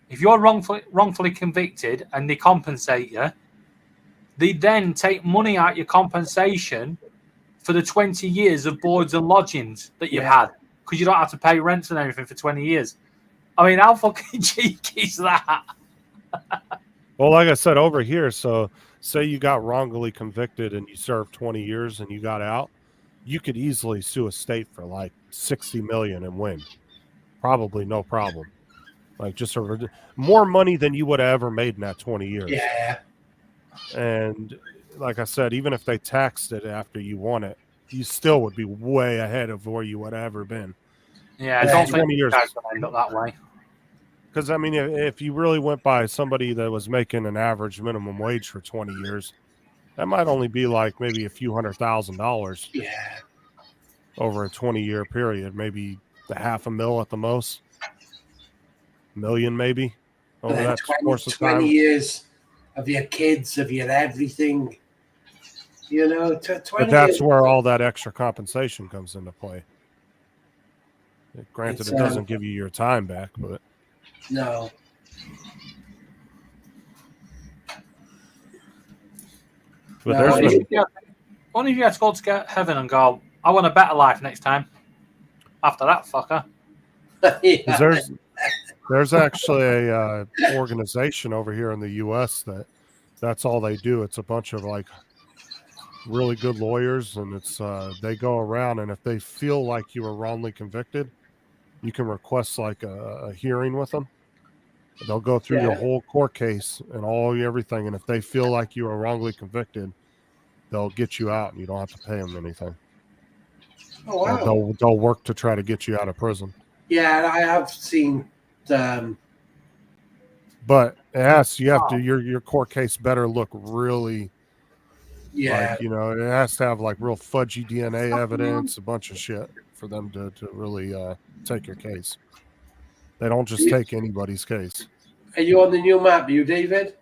If you're wrongfully convicted and they compensate you, they then take money out your compensation for the 20 years of boards and lodgings that you've had, because you don't have to pay rent and everything for 20 years. I mean, how fucking cheeky is that? Well, like I said, over here, so say you got wrongly convicted and you served 20 years and you got out, you could easily sue a state for like $60 million and win. Probably no problem. Like just more money than you would have ever made in that 20 years. Yeah. And like I said, even if they taxed it after you won it, you still would be way ahead of where you would have ever been. Yeah, I don't think you guys would end up that way. Because, I mean, if you really went by somebody that was making an average minimum wage for 20 years, that might only be like maybe a few $100,000. Yeah. Over a 20-year period, maybe $500,000 at the most. $1 million maybe over that course of time. 20 years of your kids, of your everything. 20 but that's where all that extra compensation comes into play. Granted, it doesn't give you your time back, but no. But only if you guys go to heaven and go, I want a better life next time. After that, fucker. Yeah. There's actually a organization over here in the U.S. that's all they do. It's a bunch of like really good lawyers, and it's they go around, and if they feel like you were wrongly convicted, you can request like a hearing with them. They'll go through your whole court case and everything, and if they feel like you are wrongly convicted, they'll get you out, and you don't have to pay them anything. Oh wow! They'll work to try to get you out of prison. Yeah, I have seen. But your court case better look really. Yeah, like, it has to have like real fudgy DNA evidence, a bunch of shit for them to really take your case. They don't just take anybody's case. Are you on the new map, you David?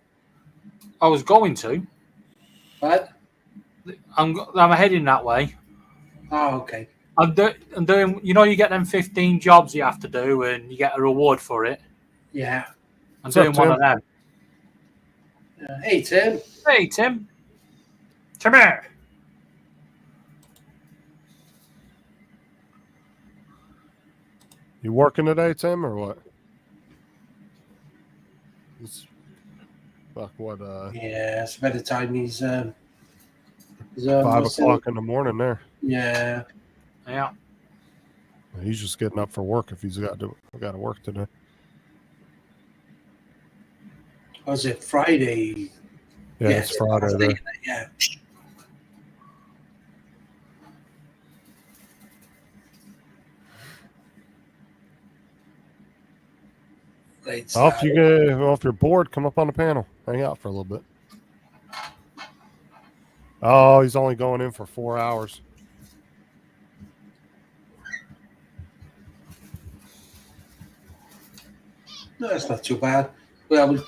I was going to. What? I'm heading that way. Oh, okay. I'm doing. You get them 15 jobs you have to do, and you get a reward for it. Yeah. I'm doing one of them. Hey, Tim. Hey, Tim. Come here. You working today, Tim, or what? What? Yeah, it's about the time he's 5 o'clock in the morning there. Yeah. Yeah. He's just getting up for work if he's got to work today. Was it Friday? Yeah, it's Friday there. Yeah. If you're bored, come up on the panel. Hang out for a little bit. Oh, he's only going in for 4 hours. No, that's not too bad. Well,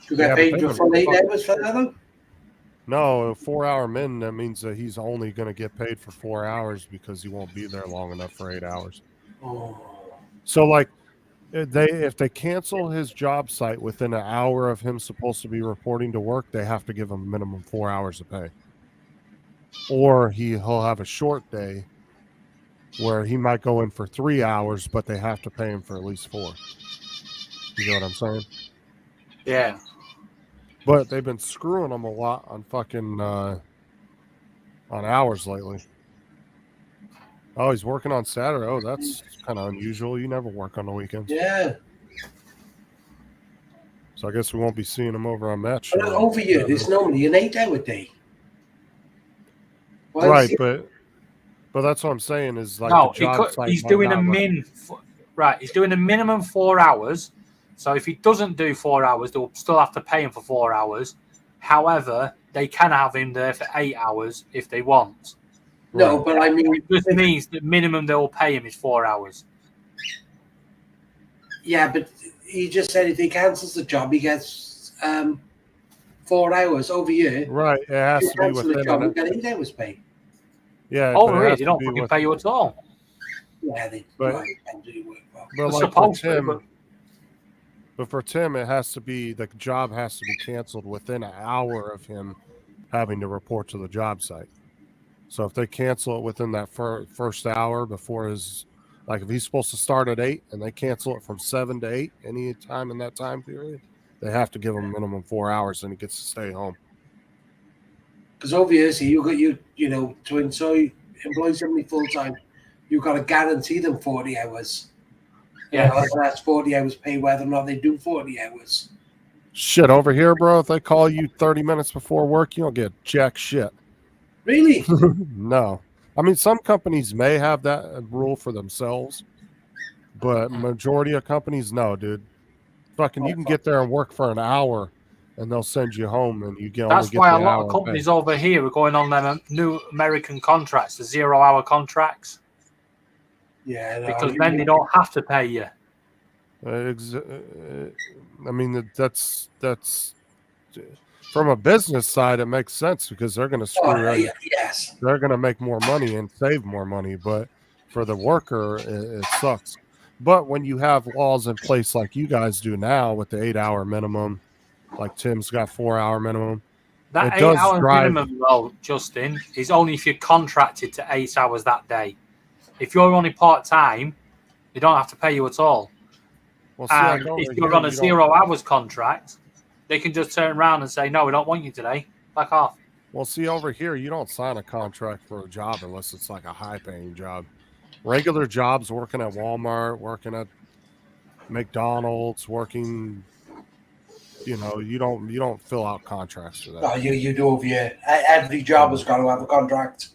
you got paid for full 8 hours for that one? No, a 4 hour min, that means that he's only going to get paid for 4 hours because he won't be there long enough for 8 hours. Oh. So, like, if they cancel his job site within an hour of him supposed to be reporting to work, they have to give him minimum 4 hours of pay. Or he'll have a short day where he might go in for 3 hours, but they have to pay him for at least 4. You know what I'm saying? Yeah. But they've been screwing him a lot on fucking on hours lately. Oh, he's working on Saturday. Oh, that's kind of unusual. You never work on the weekends. Yeah. So I guess we won't be seeing him over on Match. But over here, it's normally an 8 hour day. Right, but that's what I'm saying is like no, the job site he's doing a he's doing a minimum 4 hours. So if he doesn't do 4 hours, they'll still have to pay him for 4 hours. However, they can have him there for 8 hours if they want. No, but I mean, it just means the minimum they will pay him is 4 hours. Yeah, but he just said if he cancels the job, he gets 4 hours over here. Right, it has to be within the job and get 8 hours pay. Yeah, over here, they don't fucking pay you at all. Yeah, they but do work well. But like for Tim, but for Tim, it has to be the job has to be canceled within an hour of him having to report to the job site. So if they cancel it within that first hour before his, like if he's supposed to start at 8 and they cancel it from 7 to 8, any time in that time period, they have to give him minimum 4 hours and he gets to stay home. Because obviously you got to employ somebody full time, you've got to guarantee them 40 hours. Yeah, that's 40 hours pay whether or not they do 40 hours. Shit, over here, bro, if they call you 30 minutes before work, you don't get jack shit. Really? No. I mean, some companies may have that rule for themselves, but majority of companies, no, dude. Fucking, you can get there and work for an hour, and they'll send you home, and you get. That's why a lot of companies over here are going on them new American contracts, the 0 hour contracts. Yeah, because then they don't have to pay you. I mean, that's from a business side, it makes sense because they're going to screw. Yes, they're going to make more money and save more money, but for the worker, it sucks. But when you have laws in place like you guys do now with the 8 hour minimum, like Tim's got 4 hour minimum. That 8 hour minimum, though, Justin, is only if you're contracted to 8 hours that day. If you're only part time, they don't have to pay you at all. Well, and if you're on a 0 hours contract, they can just turn around and say, "No, we don't want you today. Back off." Well, see, over here, you don't sign a contract for a job unless it's like a high paying job. regular jobs, working at Walmart, working at McDonald's, working. You know, you don't fill out contracts for that. No, you do over here. Every job has got to have a contract.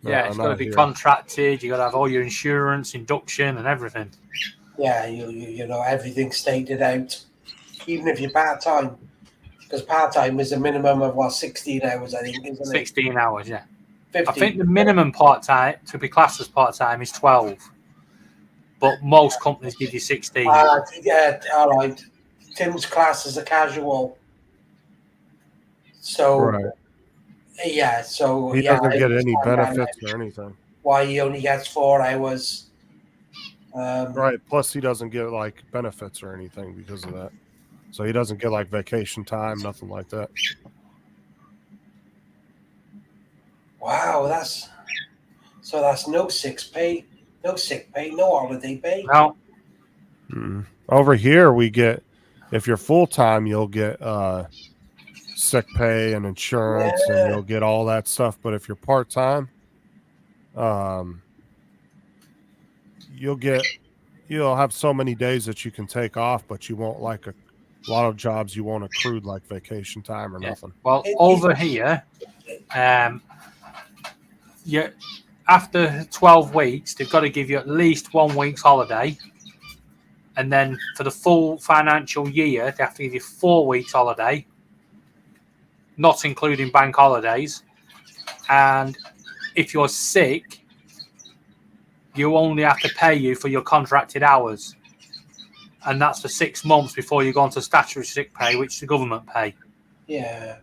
Yeah, it's got to not be here. contracted. You got to have all your insurance, induction, and everything. Yeah, you know everything's stated out, even if you're part time, because part time is a minimum of 16 hours, I think, isn't it? 16 hours, yeah. 15. I think the minimum part time to be classed as part time is 12, but most companies give you 16. Yeah, all right. Tim's class is a casual, so Right. yeah, so He yeah, doesn't I get any understand that. benefits or anything. Why he only gets 4 hours? Right. Plus, he doesn't get like benefits or anything because of that. So he doesn't get like vacation time, nothing like that. Wow, that's no sick pay, no holiday pay. No, Over here, we get, if you're full time, you'll get sick pay and insurance, and you'll get all that stuff. But if you're part time, you'll have so many days that you can take off, but you won't like a lot of jobs. You won't accrue like vacation time or nothing. well, over here, after 12 weeks, they've got to give you at least 1 week's holiday. And then for the full financial year, they have to give you 4 weeks holiday, not including bank holidays. And if you're sick, you only have to pay you for your contracted hours. And that's for 6 months before you go on to statutory sick pay, which the government pay. Yeah.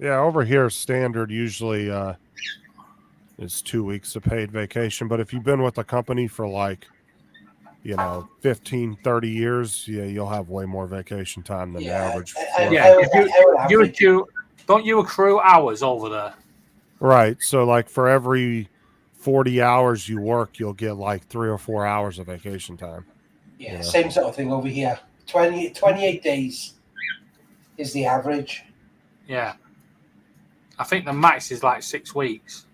Yeah, over here, standard usually is 2 weeks of paid vacation. But if you've been with a company for like, 15, 30 years, yeah, you'll have way more vacation time than the average. Don't you accrue hours over there? Right. So like for every 40 hours you work, you'll get like 3 or 4 hours of vacation time. Yeah, same sort of thing over here. 28 days is the average. Yeah. I think the max is like 6 weeks.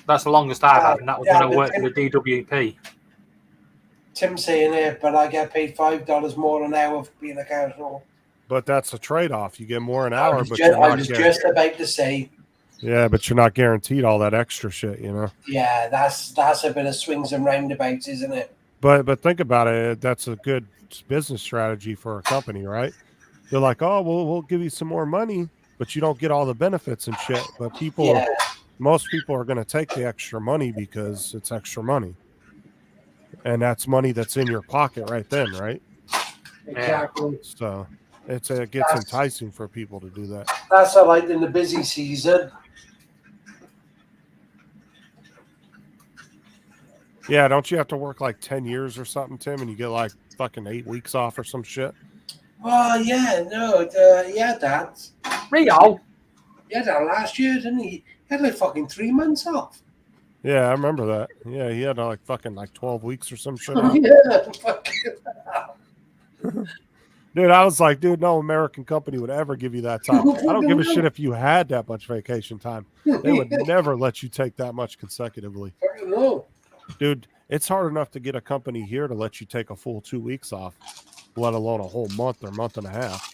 That's the longest I've had, and that was when I worked for the DWP. Tim's saying it, but I get paid $5 more an hour for being a casual. But that's a trade-off. You get more an I hour, was but just about to say. Yeah, but you're not guaranteed all that extra shit, Yeah, that's a bit of swings and roundabouts, isn't it? But think about it. That's a good business strategy for a company, right? They're like, oh, we'll give you some more money, but you don't get all the benefits and shit. But most people are going to take the extra money because it's extra money. And that's money that's in your pocket right then, right? Exactly. So it gets enticing for people to do that. That's all right in the busy season. Yeah, don't you have to work like 10 years or something, Tim, and you get like fucking 8 weeks off or some shit? Oh, yeah, no, yeah, that. Rio? Yeah, that last year, didn't he? He had like fucking 3 months off. Yeah, I remember that. Yeah, he had like fucking like 12 weeks or some shit. Yeah, fucking. Dude, I was like, no American company would ever give you that time. I don't give a shit if you had that much vacation time. They would never let you take that much consecutively. I don't know. Dude, it's hard enough to get a company here to let you take a full 2 weeks off, let alone a whole month or month and a half.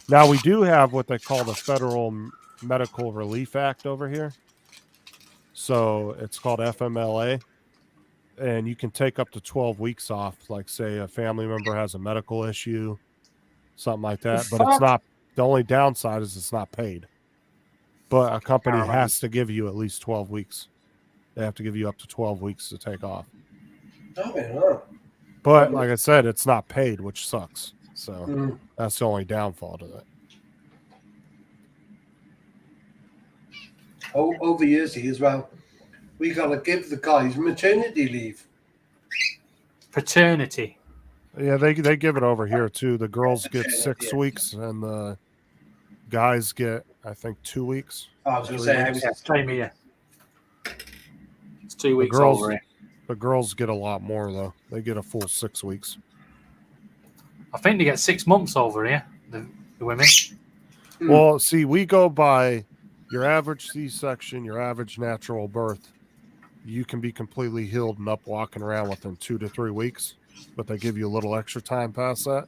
Now, we do have what they call the Federal Medical Relief Act over here. So it's called FMLA. And you can take up to 12 weeks off, like say a family member has a medical issue, something like that. But it's not, the only downside is it's not paid. But a company has to give you at least 12 weeks. They have to give you up to 12 weeks to take off. But like I said, it's not paid, which sucks. So that's the only downfall to that. Over years as well, we got to give the guys maternity leave. Paternity. Yeah, they give it over here too. The girls get 6 weeks and the guys get, I think, 2 weeks. I was going to say, same here. It's 2 weeks girls, over here. The girls get a lot more though. They get a full 6 weeks. I think they get 6 months over here, the women. Well, see, we go by your average C-section, your average natural birth, you can be completely healed and up walking around within 2 to 3 weeks, but they give you a little extra time past that.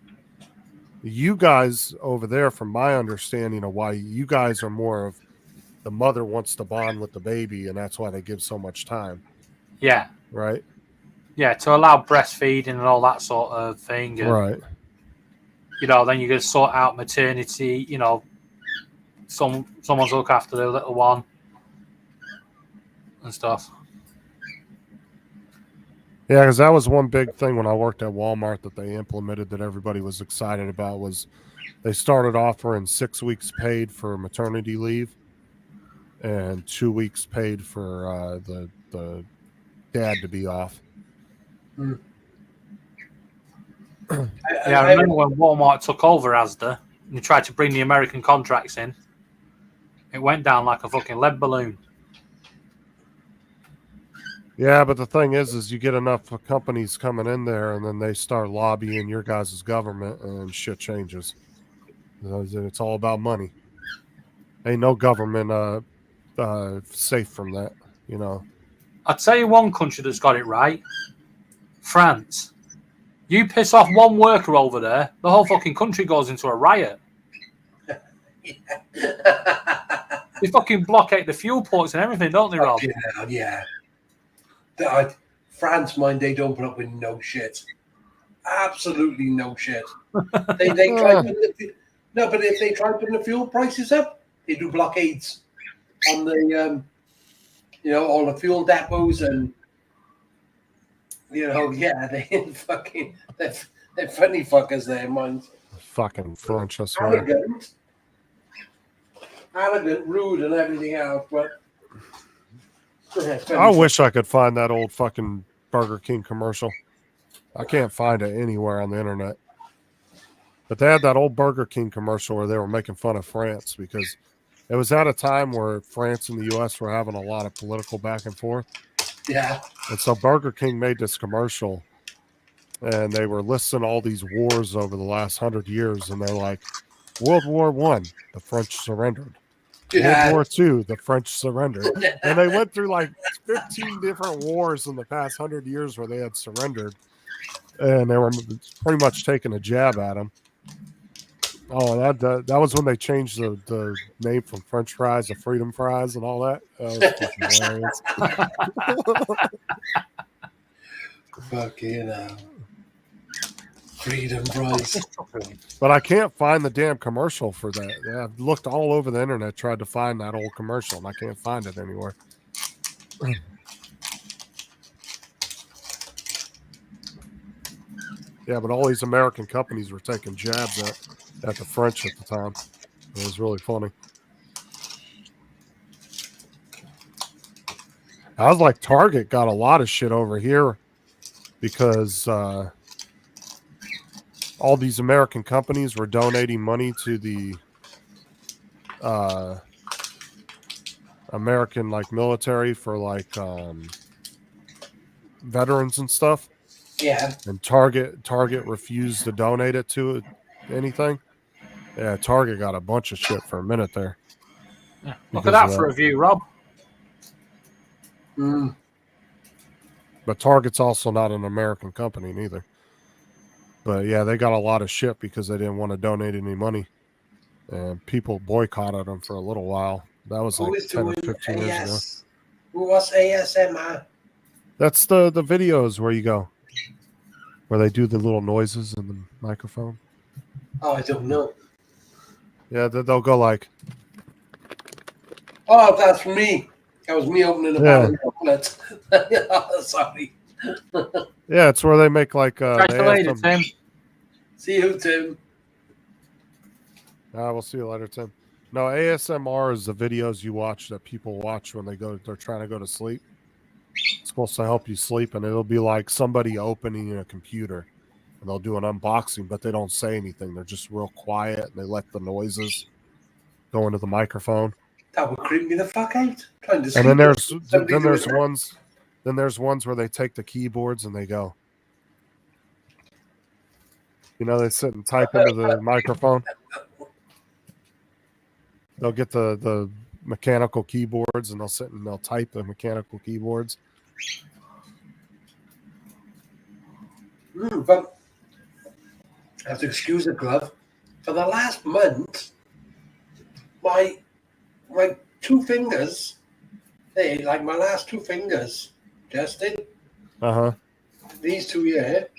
You guys over there, from my understanding of why you guys are more of the mother wants to bond with the baby, and that's why they give so much time, Yeah. right? Yeah, to allow breastfeeding and all that sort of thing. And, Right. you know, then you're going to sort out maternity, you know, someone's look after the little one and stuff. Yeah, because that was one big thing when I worked at Walmart that they implemented that everybody was excited about was they started offering 6 weeks paid for maternity leave and 2 weeks paid for the dad to be off. Yeah, I remember when Walmart took over Asda and they tried to bring the American contracts in. It went down like a fucking lead balloon. Yeah, but the thing is you get enough companies coming in there and then they start lobbying your guys' government and shit changes. It's all about money. Ain't no government safe from that, you know. I'll tell you one country that's got it right. France. You piss off one worker over there, the whole fucking country goes into a riot. They fucking blockade the fuel ports and everything, don't they, Rob? Yeah. France, mind, they don't put up with no shit. Absolutely no shit. They try but if they try putting the fuel prices up, they do blockades on the all the fuel depots and they fucking they're funny fuckers there, mind. Fucking French, I swear. Arrogant, rude, and everything else, but I wish I could find that old fucking Burger King commercial. I can't find it anywhere on the internet. But they had that old Burger King commercial where they were making fun of France because it was at a time where France and the U.S. were having a lot of political back and forth. Yeah. And so Burger King made this commercial and they were listing all these wars over the last 100 years. And they're like, World War I, the French surrendered. Yeah. World War II, the French surrendered. And they went through like 15 different wars in the past 100 years where they had surrendered. And they were pretty much taking a jab at them. Oh, that was when they changed the name from French fries to freedom fries and all that. That was fucking hilarious. Fucking freedom fries. But I can't find the damn commercial for that. I've looked all over the internet, tried to find that old commercial, and I can't find it anywhere. Yeah, but all these American companies were taking jabs at the French at the time. It was really funny. I was like, Target got a lot of shit over here because all these American companies were donating money to the American military for veterans and stuff. Yeah. And Target refused to donate it to anything. Yeah, Target got a bunch of shit for a minute there. Yeah. Look at that for a view, Rob. But Target's also not an American company neither. But yeah, they got a lot of shit because they didn't want to donate any money. And people boycotted them for a little while. That was like 10 or 15 years ago. What's ASMR? That's the videos where you go. Where they do the little noises in the microphone. Oh, I don't know. Yeah, they'll go like... Oh, that's me. That was me opening a bottle of chocolate. Sorry. Yeah, it's where they make like... Catch you later, Tim. See you, Tim. We'll see you later, Tim. No, ASMR is the videos you watch that people watch when they're trying to go to sleep. It's supposed to help you sleep, and it'll be like somebody opening a computer, and they'll do an unboxing, but they don't say anything. They're just real quiet, and they let the noises go into the microphone. That would creep me the fuck out. And then there's ones where they take the keyboards and they go. They sit and type into the microphone. They'll get the mechanical keyboards, and they'll sit and they'll type the mechanical keyboards. But I have to excuse the glove. For the last month, my two fingers, like my last two fingers, Justin, these two here,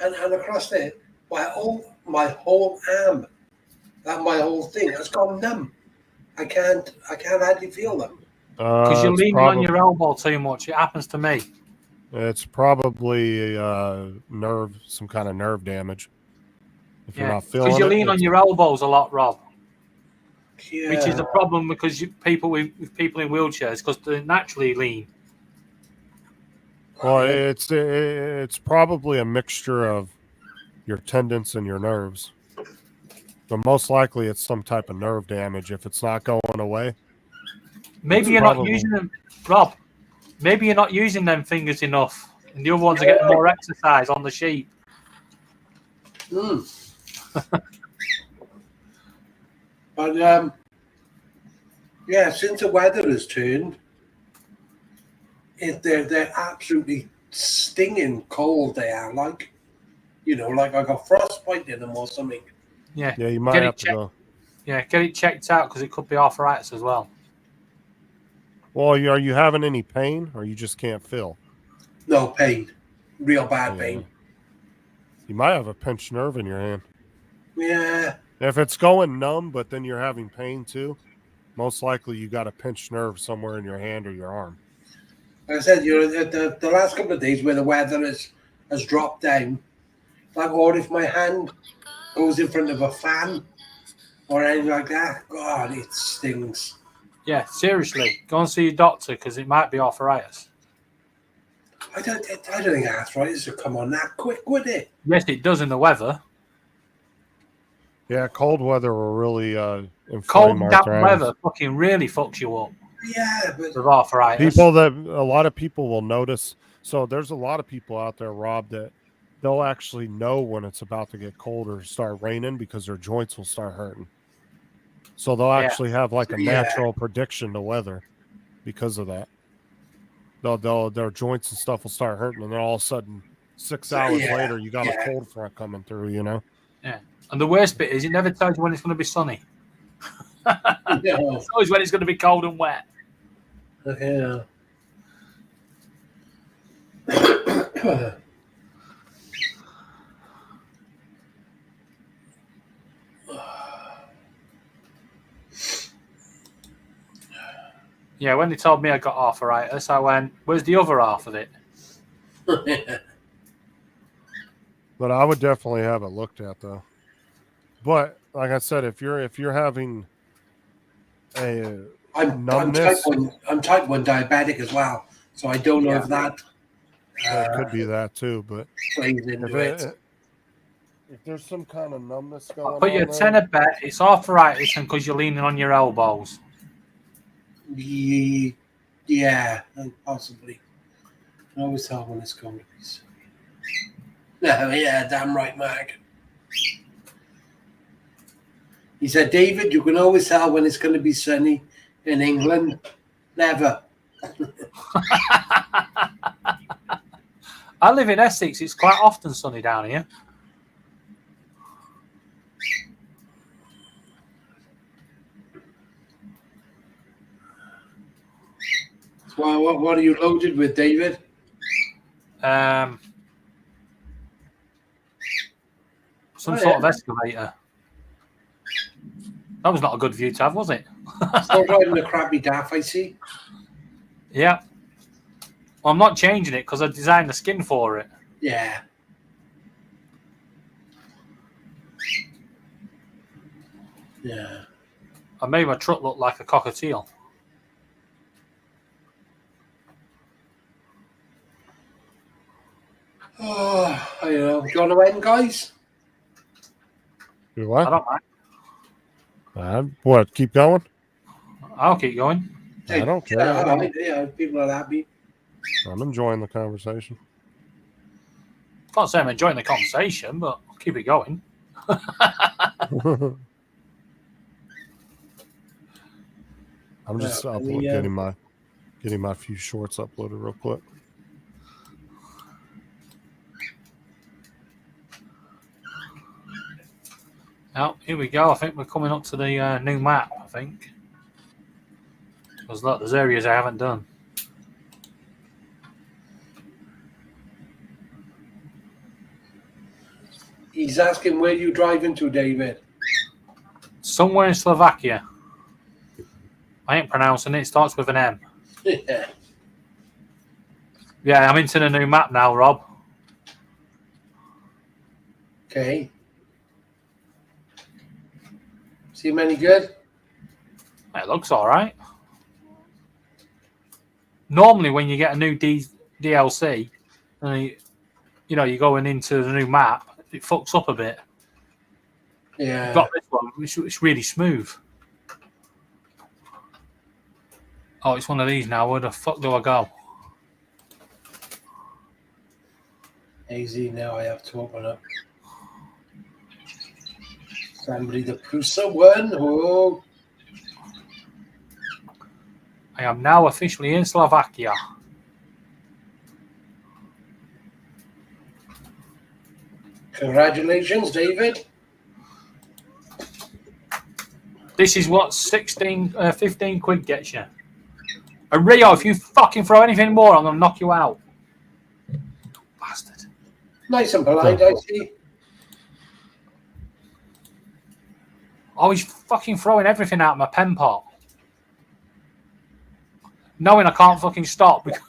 and across there, my whole arm, and my whole thing has gone numb. I can't hardly feel them. Because you're leaning on your elbow too much. It happens to me. It's probably some kind of nerve damage. If you're not feeling it. Because you lean on your elbows a lot, Rob. Yeah. Which is a problem because people in wheelchairs, because they naturally lean. Well, it's probably a mixture of your tendons and your nerves. But most likely it's some type of nerve damage if it's not going away. Maybe you're not using them, Rob. Maybe you're not using them fingers enough. And the other ones are getting more exercise on the sheep. But since the weather has turned, they're absolutely stinging cold. They are like I got frostbite in them or something. Yeah, you might have to go. Yeah, get it checked out because it could be arthritis as well. Well, are you having any pain, or you just can't feel? No pain, real bad pain. You might have a pinched nerve in your hand. Yeah. If it's going numb, but then you're having pain too, most likely you got a pinched nerve somewhere in your hand or your arm. Like I said, the last couple of days where the weather has dropped down, or if my hand goes in front of a fan or anything like that, God, it stings. Yeah, seriously, go and see your doctor because it might be arthritis. I don't think arthritis would come on that quick, would it? Yes, it does in the weather. Yeah, cold weather will really inflame cold and damp arthritis. weather fucking really fucks you up. Yeah, but with arthritis. A lot of people will notice. So there's a lot of people out there, Rob, that they'll actually know when it's about to get cold or start raining because their joints will start hurting. So they'll actually have like a natural prediction to weather because of that. Their joints and stuff will start hurting, and then all of a sudden, 6 hours later, you got a cold front coming through. Yeah, and the worst bit is it never tells you when it's going to be sunny. It's always when it's going to be cold and wet. Yeah. Yeah, when they told me I got arthritis, I went, "Where's the other half of it?" But I would definitely have it looked at, though. But like I said, if you're having a numbness, I'm type 1 diabetic as well, so I don't know if that could be that too. But plays into it. If there's some kind of numbness going on, put your 10 a bet it's arthritis and because you're leaning on your elbows. Yeah, possibly. I always tell when it's going to be. No, yeah, damn right, Mark. He said, David, you can always tell when it's going to be sunny in England. Never. I live in Essex. It's quite often sunny down here. Well, what are you loaded with, David? Some sort of excavator. That was not a good view to have, was it? Still driving a crappy DAF, I see. Yeah. Well, I'm not changing it because I designed the skin for it. Yeah. Yeah. I made my truck look like a cockatiel. Oh, I know. Do you want to end, guys? Do what? I don't mind. What? Keep going? I'll keep going. I don't care. Yeah, people are happy. I'm enjoying the conversation. Can't say I'm enjoying the conversation, but I'll keep it going. I'm just getting my few shorts uploaded real quick. Oh, here we go. I think we're coming up to the new map, I think. Because look, there's areas I haven't done. He's asking where you driving to, David. Somewhere in Slovakia. I ain't pronouncing it. It starts with an M. Yeah. Yeah, I'm into the new map now, Rob. Okay. Seem any good? It looks all right. Normally, when you get a new DLC, and you're going into the new map, it fucks up a bit. Yeah. You've got this one, it's really smooth. Oh, it's one of these now. Where the fuck do I go? AZ now I have to open up. Somebody the Prusa one. Oh. I am now officially in Slovakia. Congratulations, David. This is what 15 quid gets you. And Rio, if you fucking throw anything more, I'm going to knock you out. Bastard. Nice and polite, I see. Oh, he's fucking throwing everything out of my pen pot. Knowing I can't fucking stop. Because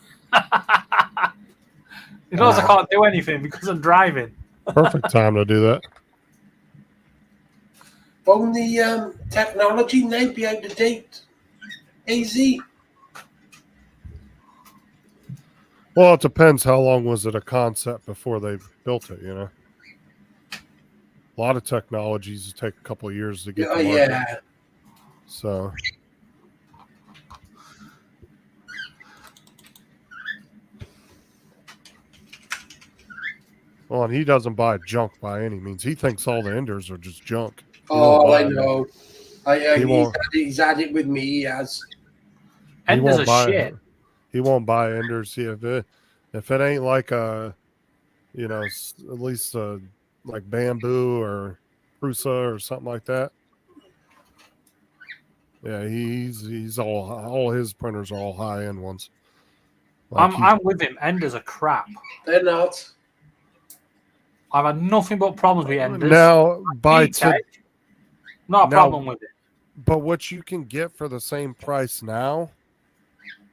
he knows I can't do anything because I'm driving. Perfect time to do that. Won't the technology now be out of date? AZ? Well, it depends how long was it a concept before they built it, you know? A lot of technologies take a couple of years to get to market. Yeah. So well, and he doesn't buy junk by any means. He thinks all the Enders are just junk. Oh, I know. He's had it with me. He has. Enders are shit. He won't buy Enders. If it ain't like at least like Bamboo or Prusa or something like that. Yeah, he's all his printers are all high end ones. Like I'm with him. Enders are crap. They're not. I've had nothing but problems with Enders. Now not a problem with it. But what you can get for the same price now,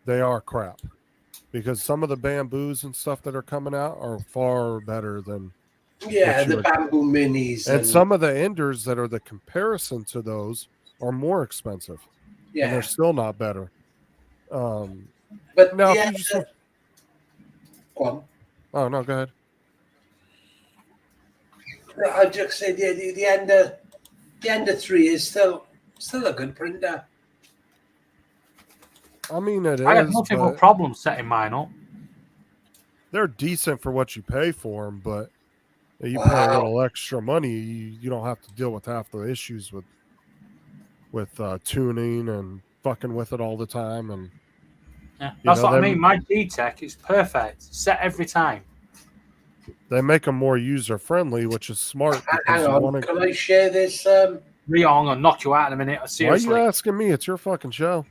they are crap. Because some of the Bamboos and stuff that are coming out are far better than the Bamboo Minis. And some of the Enders that are the comparison to those are more expensive. Yeah. And they're still not better. But now, go on. Oh, no, go ahead. I just say the Ender 3 is still a good printer. I mean, it is. I have nothing but problems setting mine up. They're decent for what you pay for them, but you pay a little extra money, you don't have to deal with half the issues with tuning and fucking with it all the time. And yeah, that's what I mean. My D-Tech is perfect, set every time. They make them more user friendly, which is smart. Hang on, can I share this? Rio, I'm gonna knock you out in a minute. Seriously. Why are you asking me? It's your fucking show.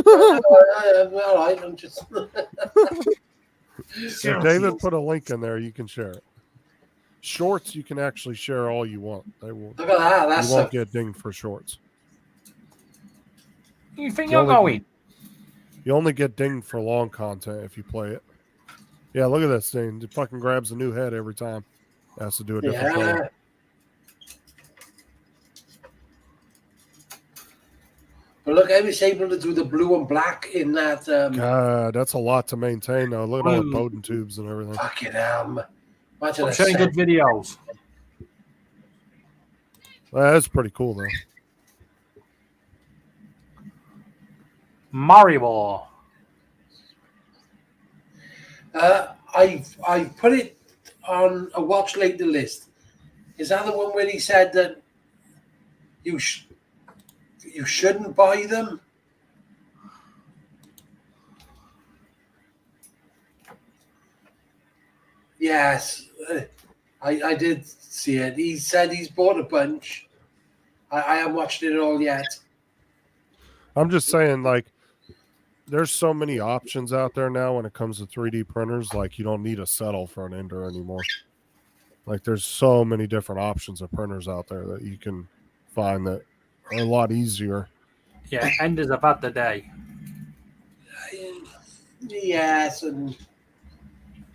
All right, I'm just. If David put a link in there, you can share it. Shorts, you can actually share all you want. They won't. Look at that. You won't get dinged for shorts. You think you're going? You only get dinged for long content if you play it. Yeah, look at this thing. It fucking grabs a new head every time. It has to do a different color. But look, I was able to do the blue and black in that. God, that's a lot to maintain, though. Look at all the Bowden tubes and everything. Fucking hell. I'm showing good videos. That's pretty cool, though. Maribor. I put it on a watch later list. Is that the one where he said that you shouldn't buy them? Yes, I did see it. He said he's bought a bunch. I haven't watched it all yet. I'm just saying, like, there's so many options out there now when it comes to 3D printers. Like, you don't need to settle for an Ender anymore. Like, there's so many different options of printers out there that you can find that are a lot easier. Yeah, Enders have had the day. Yes, and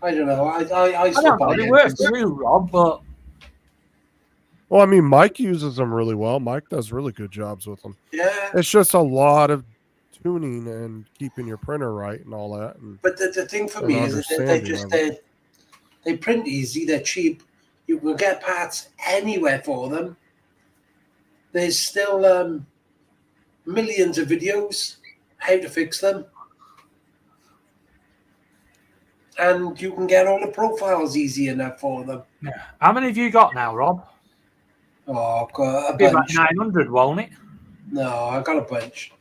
I don't know. I I still don't know. buy It it. works for you, Rob, but Well, I mean, Mike uses them really well. Mike does really good jobs with them. Yeah, It's just a lot of tuning and keeping your printer right and all that. And but the thing for An me is that they understanding just of they print easy. They're cheap. You can get parts anywhere for them. There's still millions of videos how to fix them, and you can get all the profiles easy enough for them. yeah. How many have you got now, Rob? Oh, I've got a Be about bunch. 900, won't it? No, I got a bunch.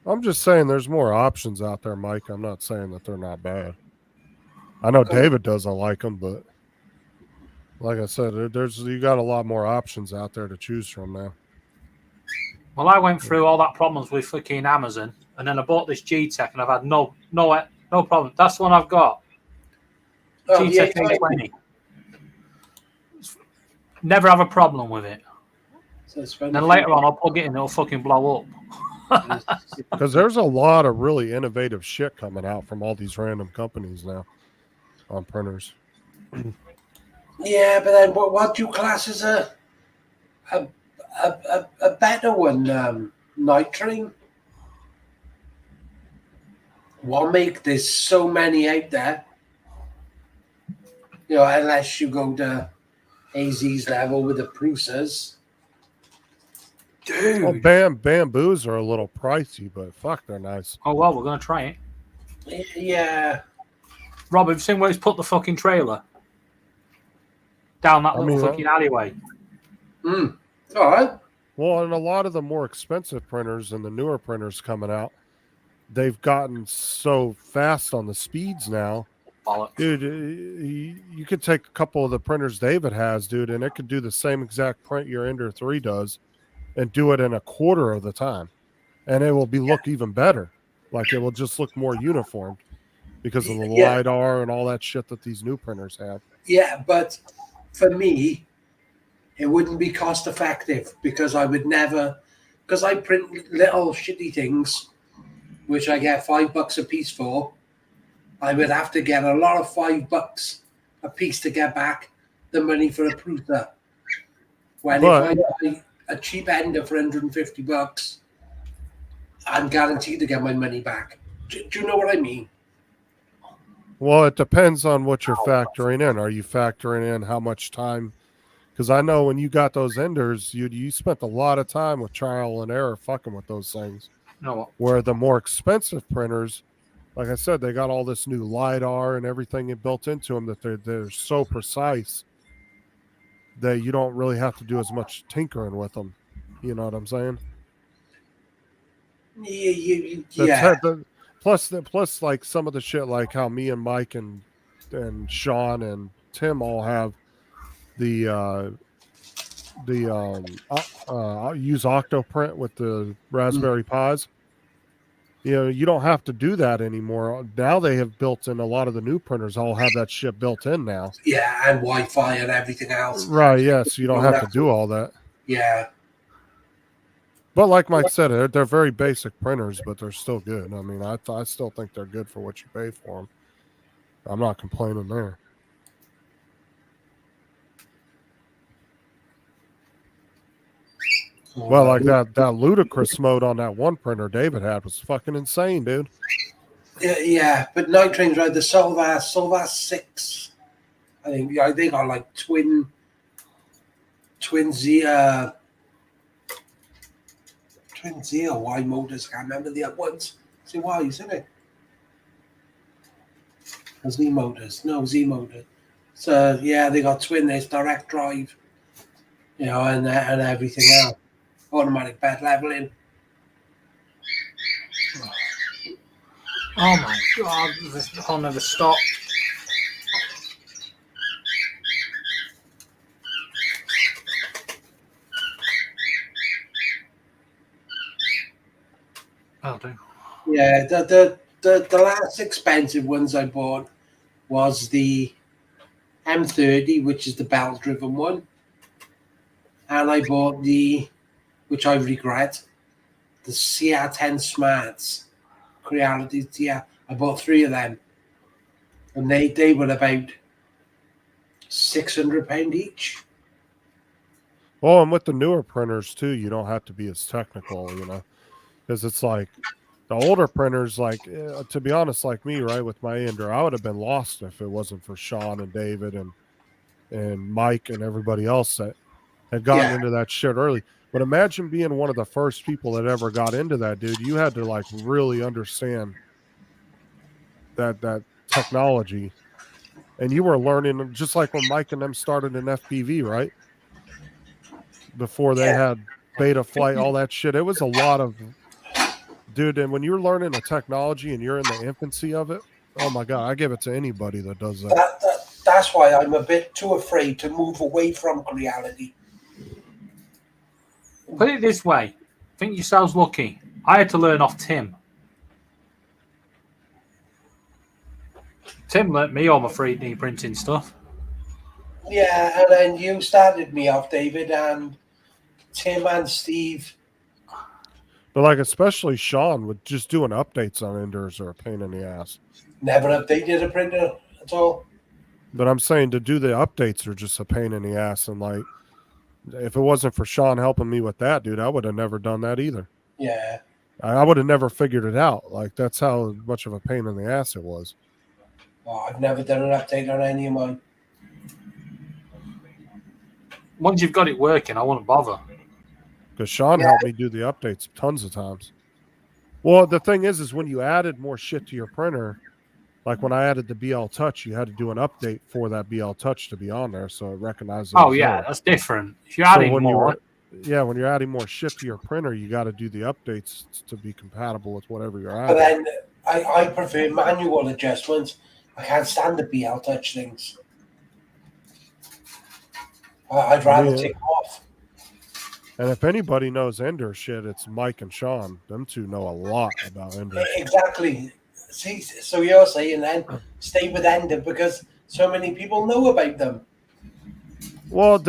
I'm just saying there's more options out there, Mike. I'm not saying that they're not bad. I know David doesn't like them, but like I said, you got a lot more options out there to choose from now. Well, I went through all that problems with fucking Amazon, and then I bought this G-Tech, and I've had no problem. That's the one I've got. Oh, G-Tech yeah, 820. Never have a problem with it. so it's Then later on, I'll plug it in, it'll fucking blow up. Because there's a lot of really innovative shit coming out from all these random companies now on printers. Yeah, but then what do you class as a better one? Night Train. What make there's so many out there? You know, unless you go to AZ's level with the Prusas. Dude. Well, bamboos are a little pricey, but fuck, they're nice. Oh, well, we're going to try it. Yeah. Rob, have you seen where he's put the fucking trailer? Down that little mean, fucking alleyway. All right. Well, and a lot of the more expensive printers and the newer printers coming out, they've gotten so fast on the speeds now. Bollocks. Dude, you could take a couple of the printers David has, dude, and it could do the same exact print your Ender 3 does and do it in a quarter of the time. And it will look even better. Like, it will just look more uniform because of the LiDAR and all that shit that these new printers have. Yeah, but for me, it wouldn't be cost effective because I would never, because I print little shitty things, which I get $5 a piece for. I would have to get a lot of $5 a piece to get back the money for a printer. If I buy a cheap Ender for $150, I'm guaranteed to get my money back. Do you know what I mean? Well, it depends on what you're factoring in. Are you factoring in how much time? Because I know when you got those Enders, you spent a lot of time with trial and error fucking with those things. No. Where the more expensive printers, like I said, they got all this new LiDAR and everything built into them that they're so precise that you don't really have to do as much tinkering with them. You know what I'm saying? Yeah. Plus, like some of the shit, like how me and Mike and Sean and Tim all have the I'll use Octoprint with the Raspberry Pis. You know, you don't have to do that anymore. Now they have built in a lot of the new printers all have that shit built in now. Yeah, and Wi-Fi and everything else. Right, yes, you don't have to do all that. Yeah. But like Mike said, they're very basic printers, but they're still good. I mean, I still think they're good for what you pay for them. I'm not complaining there. Well, like that ludicrous mode on that one printer David had was fucking insane, dude. Yeah, but Night Train's right. The Solvas 6, I think. Yeah, they got like twin Z or Y motors. I can't remember the other ones. Z Y, isn't it? Z motors. No, Z motor. So yeah, they got twin. There's direct drive, you know, and everything else. Automatic bed leveling. Oh my god, I'll never stop. I'll do. Yeah, the last expensive ones I bought was the M30, which is the belt-driven one, and I bought which I regret, the CR10 Smarts, Creality. Yeah, I bought 3 of them, and they were about £600 each. Well, and with the newer printers too, you don't have to be as technical, because it's like the older printers, like to be honest, like me, right, with my Ender, I would have been lost if it wasn't for Sean and David and Mike and everybody else that had gotten Yeah. into that shit early. But imagine being one of the first people that ever got into that, dude. You had to like really understand that technology, and you were learning just like when Mike and them started in FPV, right? Before they had beta flight, all that shit. It was a lot of, dude. And when you're learning a technology and you're in the infancy of it, oh my god, I give it to anybody that does that. That's why I'm a bit too afraid to move away from Creality. Put it this way. Think yourselves lucky. I had to learn off Tim. Tim learnt me all my 3D printing stuff. Yeah, and then you started me off, David, and Tim and Steve. But like especially Sean with just doing updates on Enders are a pain in the ass. Never updated a printer at all. But I'm saying to do the updates are just a pain in the ass. And like, if it wasn't for Sean helping me with that, dude, I would have never done that either. Yeah. I would have never figured it out. Like, that's how much of a pain in the ass it was. Oh, I've never done an update on any of mine. Once you've got it working, I wouldn't bother. Because Sean helped me do the updates tons of times. Well, the thing is when you added more shit to your printer, like when I added the BL Touch, you had to do an update for that BL Touch to be on there, so it recognizes. Oh yeah, that's different. If you're adding more, when you're adding more shit to your printer, you got to do the updates to be compatible with whatever you're But adding. then I prefer manual adjustments. I can't stand the BL Touch things. I'd rather take them off. And if anybody knows Ender shit, it's Mike and Sean. Them two know a lot about Ender. Exactly. See, so you're saying then stay with Ender because so many people know about them. Well,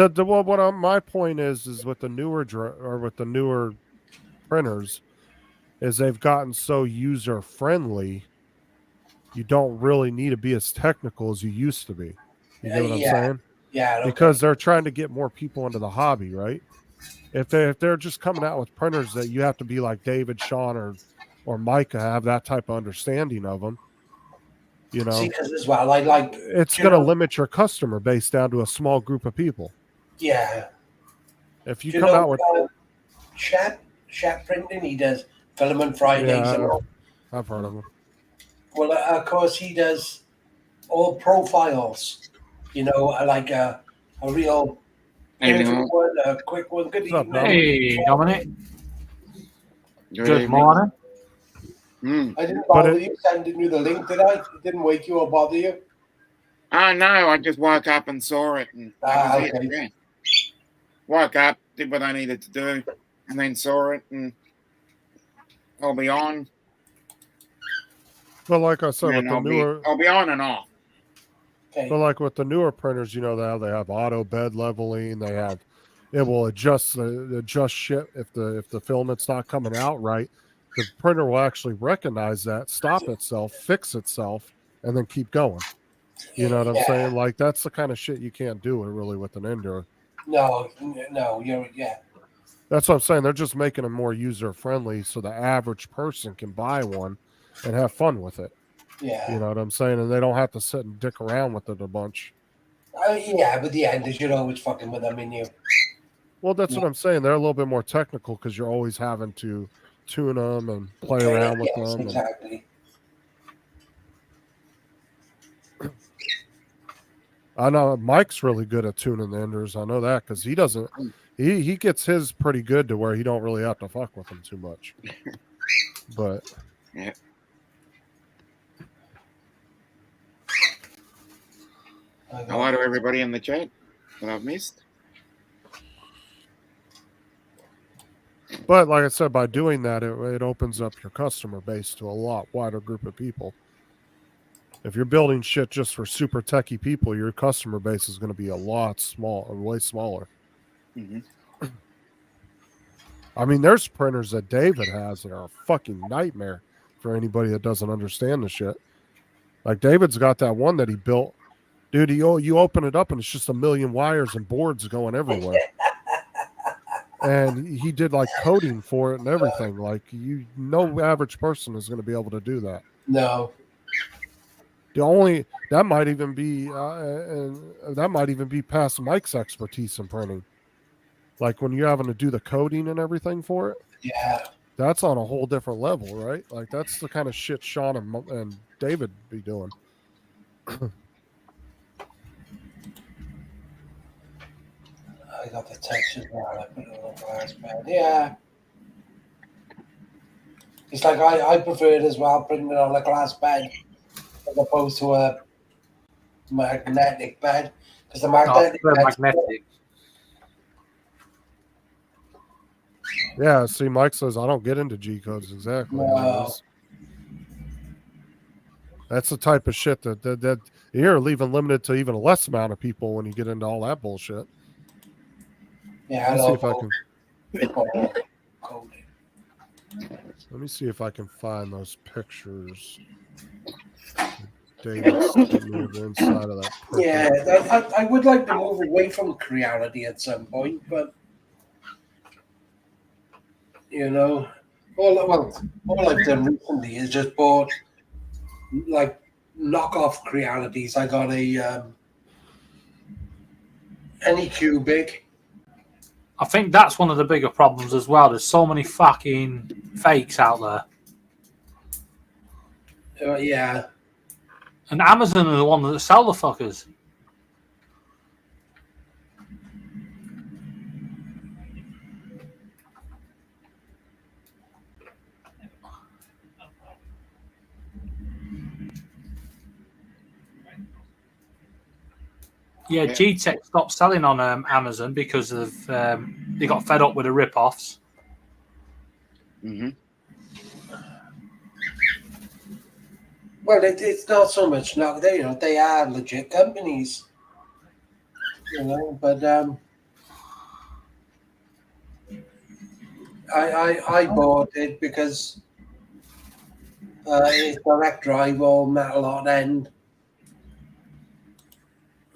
my point is with the newer printers, is they've gotten so user friendly. You don't really need to be as technical as you used to be. You know what I'm saying? Yeah. Okay. Because they're trying to get more people into the hobby, right? If they're just coming out with printers that you have to be like David, Sean, or Mike to have that type of understanding of them, See, because as well, I like it's going to limit your customer base down to a small group of people. Yeah. If you come out with Shep Printing, he does Filament Fridays and all. I've heard of him. Well, of course, he does all profiles. Like a real one, a quick one. Good evening. Hey, Dominic. Good morning. I didn't bother you sending you the link, did I? It didn't wake you or bother you? No, I just woke up and saw it. And okay. Woke up, did what I needed to do, and then saw it, and I'll be on. But like I said, with I'll be on and off. Okay. But like with the newer printers, they have auto bed leveling. It will adjust shit if the filament's not coming out right. The printer will actually recognize that, stop itself, fix itself, and then keep going. You know what I'm saying? Like that's the kind of shit you can't do it really with an Ender. No, That's what I'm saying. They're just making them more user friendly so the average person can buy one and have fun with it. Yeah. You know what I'm saying? And they don't have to sit and dick around with it a bunch. But the Enders, you're always fucking with them, in you. Well, that's what I'm saying. They're a little bit more technical because you're always having to tune them and play around with them. Exactly. I know Mike's really good at tuning the Enders. I know that because he doesn't. He gets his pretty good to where he don't really have to fuck with them too much. But yeah. Hello to everybody in the chat that I've missed. But like I said, by doing that, it opens up your customer base to a lot wider group of people. If you're building shit just for super techie people, your customer base is going to be a lot way smaller. Mm-hmm. I mean, there's printers that David has that are a fucking nightmare for anybody that doesn't understand the shit. Like David's got that one that he built. Dude, you open it up and it's just a million wires and boards going everywhere. And he did like coding for it and everything. Like no average person is going to be able to do that. No. That might even be past Mike's expertise in printing. Like when you're having to do the coding and everything for it. Yeah. That's on a whole different level, right? Like that's the kind of shit Sean and David be doing. I got the textures right. I put it on the glass bed. Yeah. It's like I prefer it as well, putting it on a glass bed as opposed to a magnetic bed. Because the magnetic magnetic. Yeah, see, Mike says I don't get into G codes exactly. No. That's the type of shit that you're leaving limited to even a less amount of people when you get into all that bullshit. Yeah, Let me see if I can find those pictures. David's the inside of that. Yeah, I would like to move away from Creality at some point, but you know, all I've done recently is just bought like knockoff Crealities. I got a Anycubic. I think that's one of the bigger problems as well. There's so many fucking fakes out there. Yeah. And Amazon are the one that sell the fuckers. Yeah, G-Tech stopped selling on Amazon because of they got fed up with the rip-offs. Mm-hmm. Well, it's not so much now. They are legit companies, But I bought it because it's direct drive, all metal on end.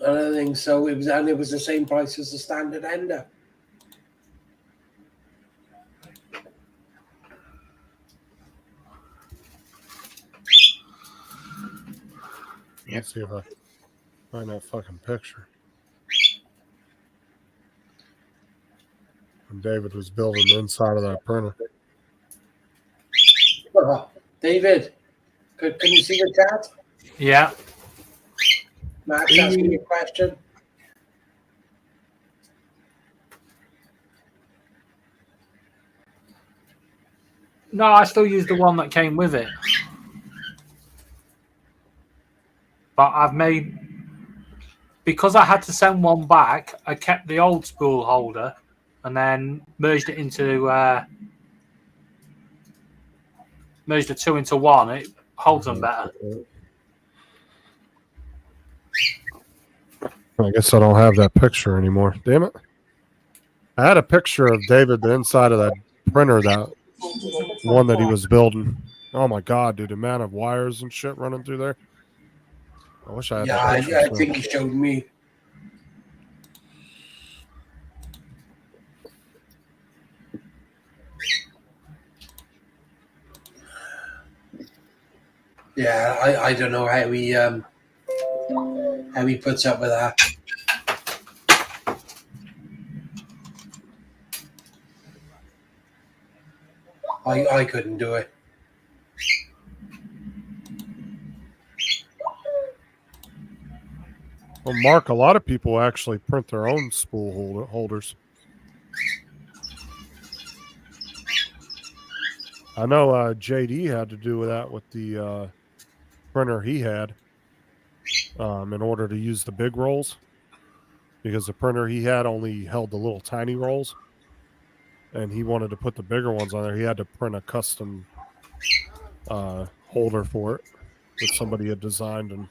And I think so. It was the same price as the standard Ender. Let's see if I find that fucking picture. When David was building the inside of that printer. David, can you see the chat? Yeah. Max asking you a question. No, I still use the one that came with it. But I've made, because I had to send one back, I kept the old spool holder and then merged it into, merged the two into one. It holds them better. I guess I don't have that picture anymore. Damn it. I had a picture of David, the inside of that printer, that one that he was building. Oh my God, dude, the amount of wires and shit running through there. I wish I had that picture. I think he showed me. Yeah, I don't know how he puts up with that. I couldn't do it. Well, Mark, a lot of people actually print their own spool holders. I know JD had to do that with the printer he had in order to use the big rolls, because the printer he had only held the little tiny rolls. and he wanted to put the bigger ones on there. He had to print a custom holder for it that somebody had designed and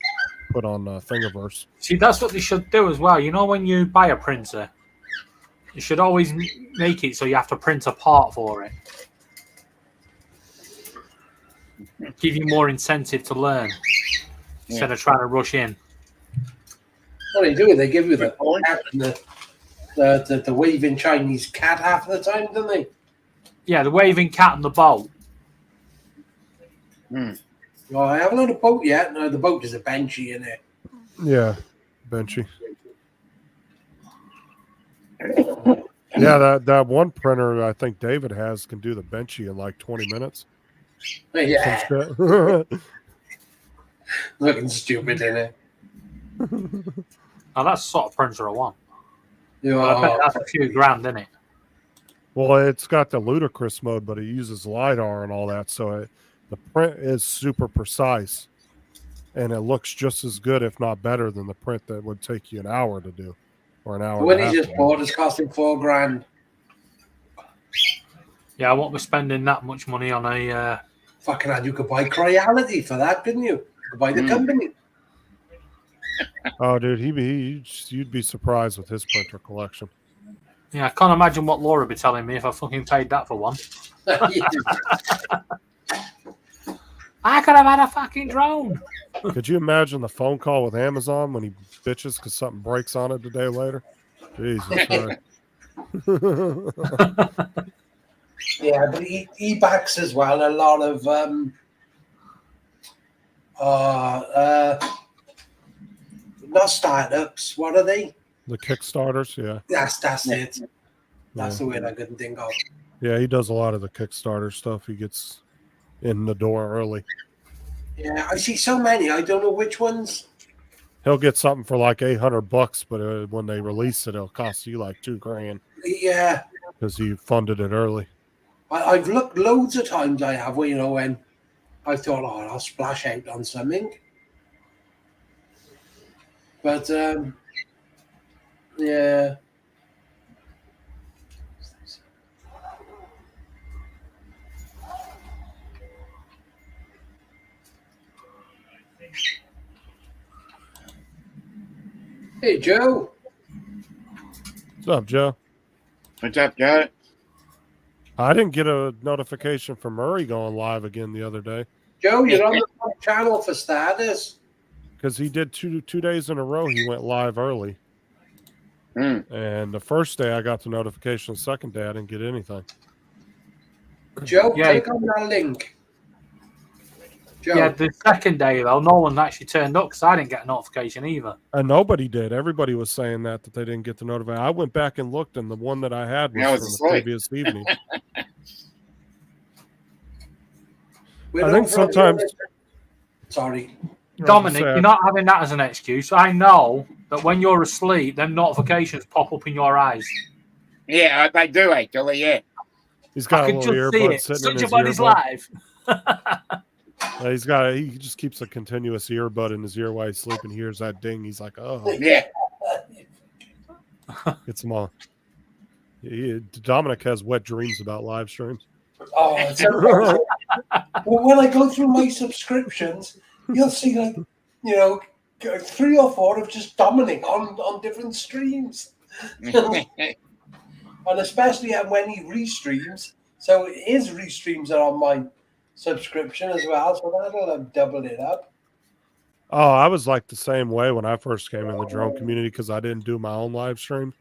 put on Thingiverse. See, that's what they should do as well. You know, when you buy a printer, you should always make it so you have to print a part for it. Give you more incentive to learn instead of trying to rush in. What do they do? They give you the cat and the waving Chinese cat half the time, don't they? Yeah, the waving cat and the boat. Well, I haven't had a boat yet. No, the boat is a benchy in it. Yeah, Benchy. Yeah, that one printer I think David has can do the Benchy in like 20 minutes. Yeah, Some shit. looking stupid in it. Now that's the sort of printer I want. You I bet know, that's a few grand, isn't it? Well, it's got the ludicrous mode, but it uses LiDAR and all that, so the print is super precise, and it looks just as good, if not better, than the print that would take you an hour to do, or an hour. when and a he half just to do. bought, it's costing $4,000. Yeah, I won't be spending that much money on a. Fucking hell, you could buy Creality for that, couldn't you? You could buy the company. Oh, dude, you'd be surprised with his printer collection. Yeah, I can't imagine what Laura would be telling me if I fucking paid that for one. I could have had a fucking drone. Could you imagine the phone call with Amazon when he bitches because something breaks on it a day later? Jesus Christ. Yeah, but he backs as well a lot of not startups. What are they? The Kickstarters, yeah. That's it. That's the word I couldn't think of. Yeah, he does a lot of the Kickstarter stuff. He gets in the door early. Yeah, I see so many. I don't know which ones. He'll get something for like $800, but when they release it, it'll cost you like $2,000 Yeah, because he funded it early. I've looked loads of times. I have, when I thought, oh, I'll splash out on something. But yeah. Hey, Joe. What's up, Joe? What's up, Joe? I didn't get a notification from Murray going live again the other day Joe, you're on the wrong channel for status. because he did two days in a row. He went live early. And the first day I got the notification. The second day I didn't get anything. Joe, Yeah. click on that link. Joe. Yeah, the second day though, no one actually turned up because I didn't get a notification either. And nobody did. Everybody was saying that they didn't get the notification. I went back and looked, and the one that I had was Yeah, I was from the asleep. previous evening. We're I think over- sometimes- Sorry. Dominic, sad. you're not having that as an excuse. I know that when you're asleep, them notifications pop up in your eyes. Yeah, they do actually. Yeah. He's got I a can little just see earbud it. sitting Such in a his body's earbud. live. He just keeps a continuous earbud in his ear while he's sleeping. He hears that ding. He's like, oh, Yeah. it's him on. Dominic has wet dreams about live streams. Oh, it's so well, when I go through my subscriptions, you'll see like, 3 or 4 of just Dominic on different streams. And especially when he restreams. So his restreams are on my subscription as well. So that'll have doubled it up. Oh, I was like the same way when I first came in the drone community because I didn't do my own live stream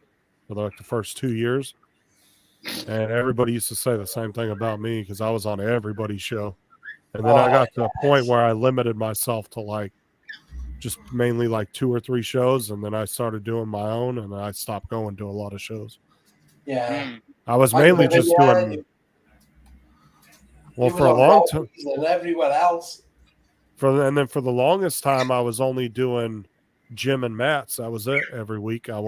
for like the first 2 years. And everybody used to say the same thing about me because I was on everybody's show. And then I got to a point where I limited myself to like just mainly like 2 or 3 shows. And then I started doing my own and I stopped going to a lot of shows. Yeah. I was mainly just doing, well, for a long time. And everyone else. And then for the longest time, I was only doing Jim and Matt's. That was it every week. I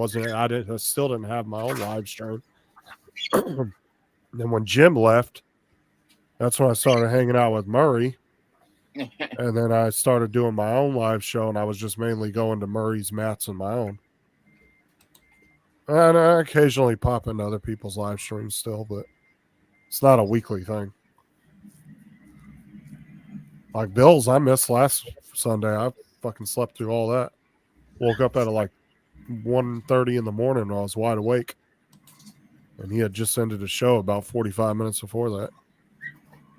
still didn't have my own live stream. Then when Jim left, that's when I started hanging out with Murray. And then I started doing my own live show, and I was just mainly going to Murray's, Matt's, and my own. And I occasionally pop into other people's live streams still, but It's not a weekly thing. Like Bills, I missed last Sunday. I fucking slept through all that. Woke up at like 1:30 in the morning and I was wide awake. And he had just ended a show about 45 minutes before that.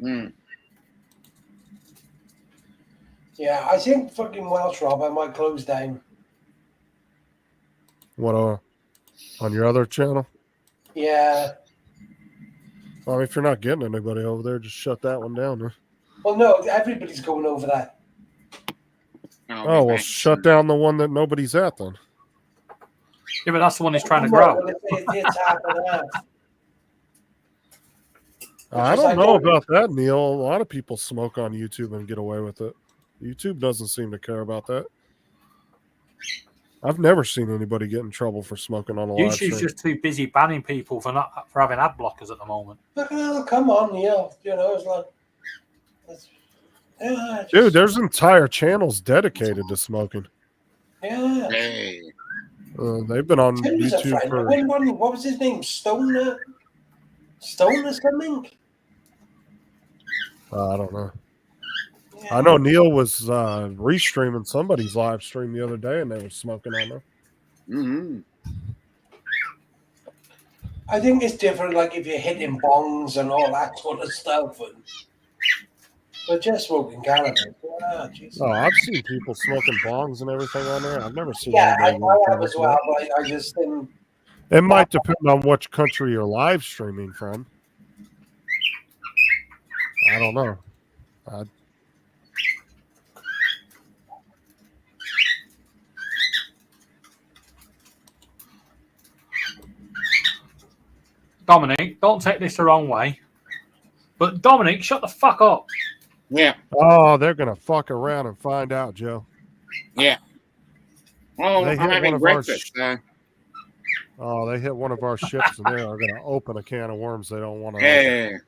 Mm. Yeah, I think fucking Welsh Rob, I might close down. What on your other channel? Yeah. Well, if you're not getting anybody over there, just shut that one down. Huh? Well, no, everybody's going over that. Oh, well, shut down the one that nobody's at then. Yeah, but that's the one he's trying to No, grow. well, it's half and half. I don't know about that, Neil. A lot of people smoke on YouTube and get away with it. YouTube doesn't seem to care about that. I've never seen anybody get in trouble for smoking on a live stream. YouTube's just too busy banning people for having ad blockers at the moment. Fucking hell, come on, Neil. You know, it's like... Dude, there's entire channels dedicated to smoking. Yeah. Hey. They've been on Tim's a YouTube friend. for... What was his name? Stone or something? I don't know. Yeah. I know Neil was restreaming somebody's live stream the other day and they were smoking on there. Mm-hmm. I think it's different, like if you're hitting bongs and all that sort of stuff. But just smoking cannabis. Oh, I've seen people smoking bongs and everything on there. I've never seen anybody. Yeah, I have as well, but I just didn't. It might depend on which country you're live streaming from. I don't know. Dominic, don't take this the wrong way. But Dominic, shut the fuck up. Yeah. Oh, they're going to fuck around and find out, Joe. Yeah. Oh, I'm having breakfast. Oh, they hit one of our ships and they are going to open a can of worms they don't want to. Yeah.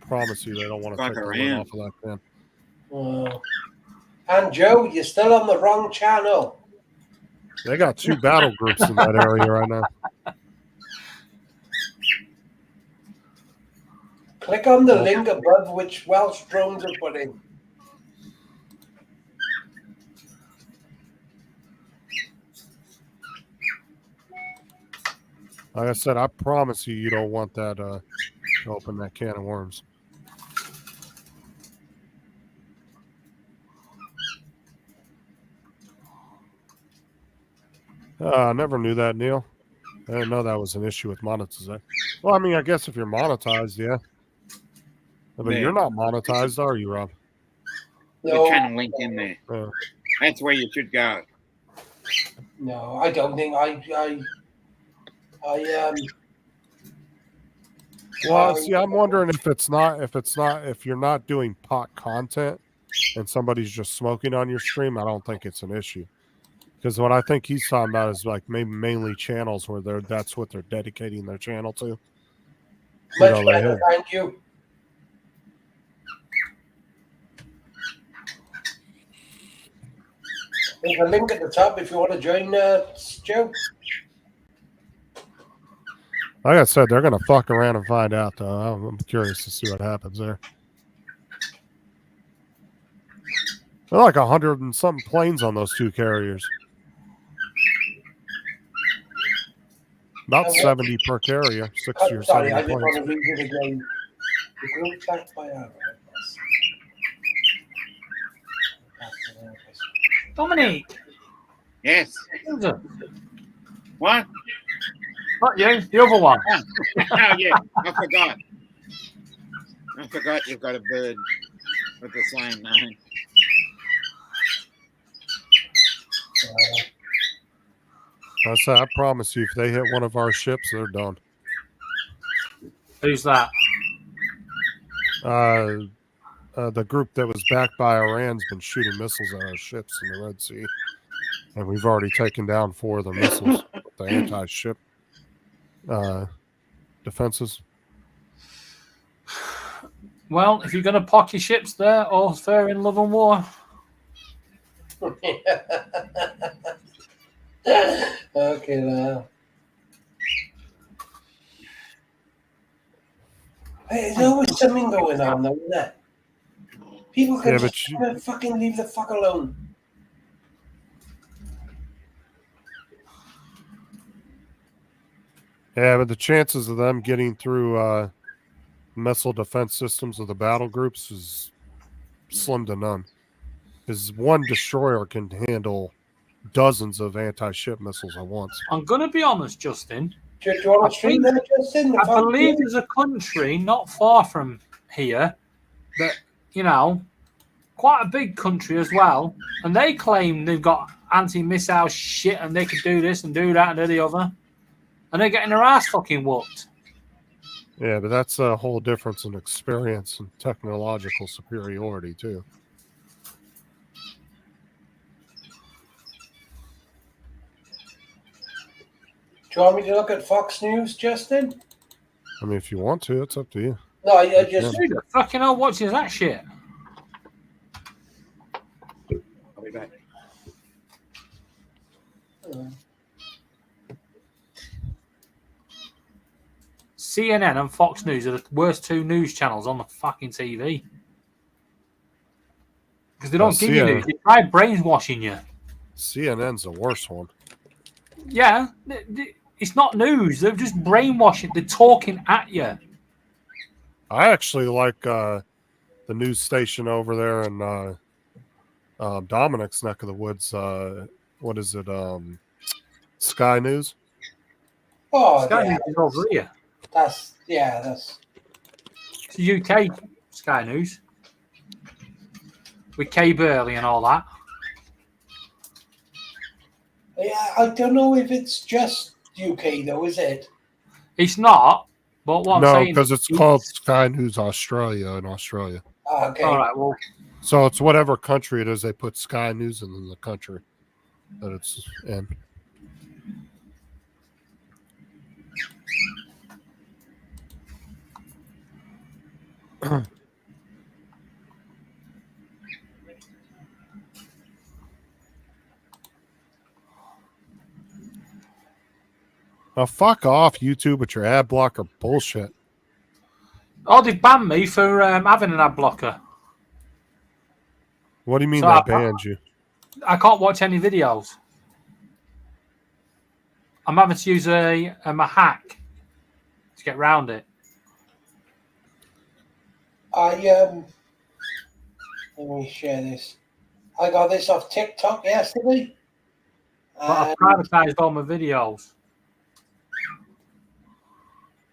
Promise you they don't want to take the lid off of that can. And Joe, you're still on the wrong channel. They got 2 battle groups in that area right now. Click on the link above which Welsh drones are putting. Like I said, I promise you don't want that to open that can of worms. I never knew that, Neil. I didn't know that was an issue with monetization. Well, I mean, I guess if you're monetized, yeah. But you're not monetized, are you, Rob? No. The channel link in there. That's where you should go. No, I don't think Well, see, I'm wondering if you're not doing pot content and somebody's just smoking on your stream, I don't think it's an issue. Because what I think he's talking about is like maybe mainly channels where that's what they're dedicating their channel to. Much better, thank you. There's a link at the top if you want to join, Joe. Like I said, they're going to fuck around and find out, though. I'm curious to see what happens there. They're like 100 and something planes on those 2 carriers. About 70 per carrier, 60 or 70 sorry, I planes. didn't want to read it again. The group backed by our Dominic. Yes. What? Not you, the other one. Oh, yeah, I forgot. I forgot you've got a bird with the same name. I promise you, if they hit one of our ships, they're done. Who's that? The group that was backed by Iran's been shooting missiles at our ships in the Red Sea. And we've already taken down 4 of their missiles, the anti-ship defenses. Well, if you're going to park your ships there, all fair in love and war. Okay, now. There's always something going on, though, isn't there? People can Yeah, just but fucking leave the fuck alone. yeah, but the chances of them getting through missile defense systems of the battle groups is slim to none. Because one destroyer can handle dozens of anti-ship missiles at once. I'm going to be honest, Justin. Do you want to stream that, Justin? I believe there's a country not far from here that, you know, quite a big country as well, and they claim they've got anti-missile shit and they can do this and do that and do the other, and they're getting their ass fucking whooped. Yeah, but that's a whole difference in experience and technological superiority, too. Do you want me to look at Fox News, Justin? I mean, if you want to, it's up to you. No, I just... Who the fucking hell watches that shit? I'll be back. CNN and Fox News are the worst two news channels on the fucking TV. Because they don't give you news. They try brainwashing you. CNN's the worst one. Yeah, it's not news. They're just brainwashing. They're talking at you. I actually like the news station over there in Dominic's neck of the woods. What is it? Sky News? Oh, Sky yeah. News is over here. That's... It's the UK Sky News. With Kay Burley and all that. Yeah, I don't know if it's just UK, though, is it? It's not, but what I'm No, saying... because it's called Sky News Australia in Australia. Oh, okay. All right, well... So it's whatever country it is, they put Sky News in the country that it's in. Now, fuck off, YouTube, with your ad blocker bullshit. Oh, they banned me for having an ad blocker. What do you mean So they I- banned you? I can't watch any videos. I'm having to use a hack to get round it. Let me share this. I got this off TikTok yesterday. But I've privatized all my videos.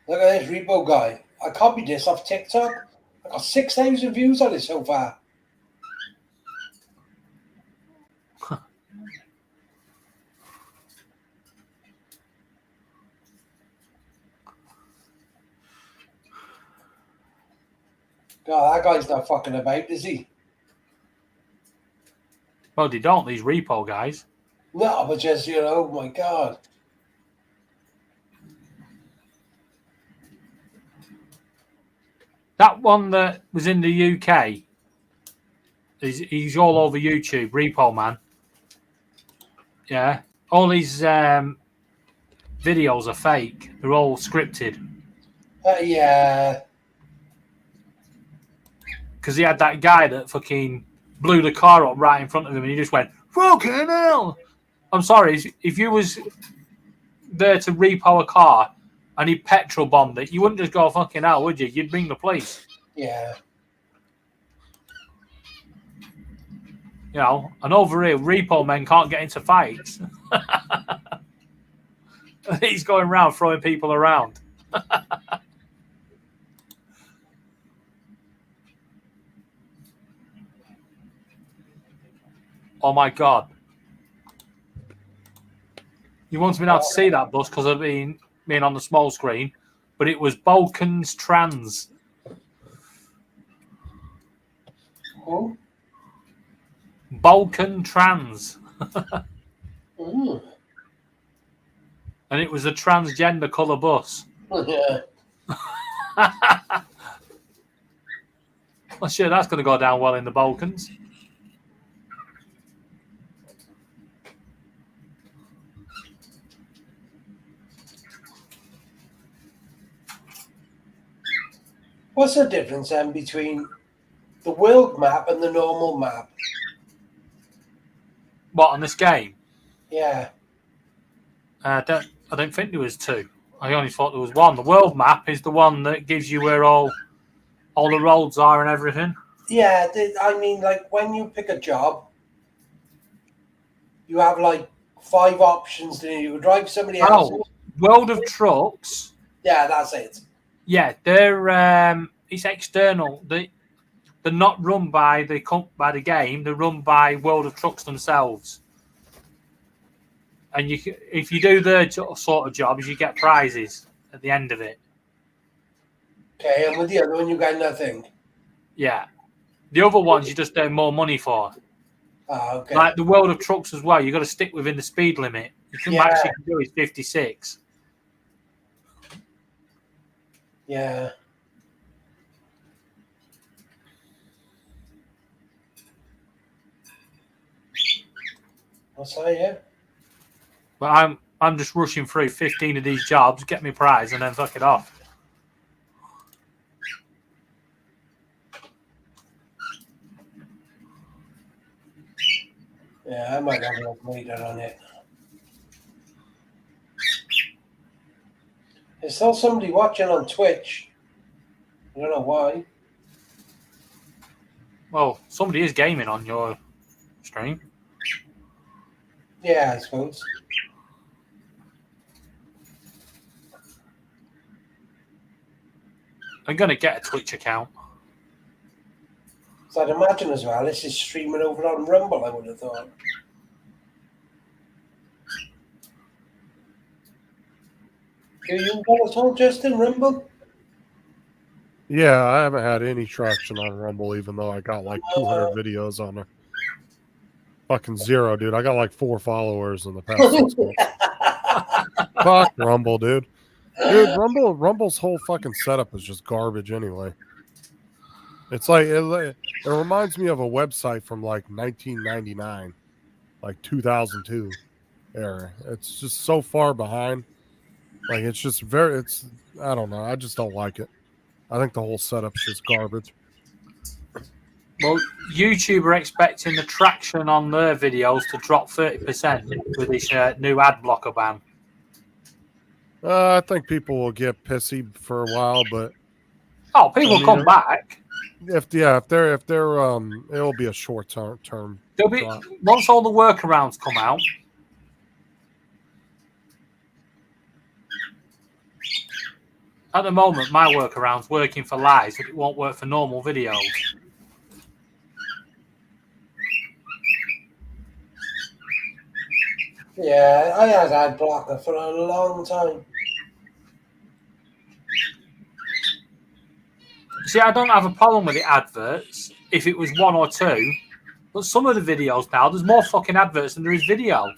Look at this repo guy. I copied this off TikTok. I got 6,000 views on it so far. God, that guy's not fucking about, is he? Well, they don't, these repo guys. No, but just, oh my God. That one that was in the UK, he's all over YouTube, Repo Man. Yeah. All his videos are fake. They're all scripted. Yeah. Because he had that guy that fucking blew the car up right in front of him and he just went, fucking hell. I'm sorry, if you was there to repo a car and he petrol bombed it, you wouldn't just go fucking hell, would you? You'd bring the police. Yeah. You know, and over here, repo men can't get into fights. He's going around throwing people around. Oh my God. You wanted me now to see that bus because I've been on the small screen, but it was Balkans Trans. Who? Balkan Trans. Mm. And it was a transgender colour bus. Yeah. Well, sure, that's going to go down well in the Balkans. what's the difference then between the world map and the normal map? What, on this game? Yeah. I don't think there was two. I only thought there was one. The world map is the one that gives you where all the roads are and everything. Yeah, I mean, like when you pick a job, you have like 5 options. You drive somebody else. Oh, World of Trucks. Yeah, that's it. Yeah, they're it's external. They're not run by the game. They're run by World of Trucks themselves. And if you do their sort of jobs, you get prizes at the end of it. Okay, and with the other one, you got nothing. Yeah. The other ones you just earn more money for. Oh, okay. Like the World of Trucks as well, you've got to stick within the speed limit. The max you can do is 56. Yeah. What's that, yeah? But I'm just rushing through 15 of these jobs, get me prize, and then fuck it off. Yeah, I might have enough meter on it. There's still somebody watching on Twitch. I don't know why. Well, somebody is gaming on your stream. Yeah, I suppose. I'm going to get a Twitch account. So I'd imagine as well, this is streaming over on Rumble, I would have thought. Do you got us all just in Rumble? Yeah, I haven't had any traction on Rumble, even though I got like 200 videos on there. Fucking zero, dude. I got like 4 followers in the past 6 months. Fuck Rumble, dude. Dude, Rumble's whole fucking setup is just garbage anyway. It's like it reminds me of a website from like 1999, like 2002 era. It's just so far behind. Like it's just I don't know. I just don't like it. I think the whole setup's just garbage. Well, YouTube are expecting the traction on their videos to drop 30% with this new ad blocker ban. I think people will get pissy for a while, but people come back. If they're it'll be a short term. There'll be once all the workarounds come out. At the moment, my workaround's working for lives, but it won't work for normal videos. Yeah, I had ad blocker for a long time. See, I don't have a problem with the adverts if it was 1 or 2, but some of the videos now, there's more fucking adverts than there is video.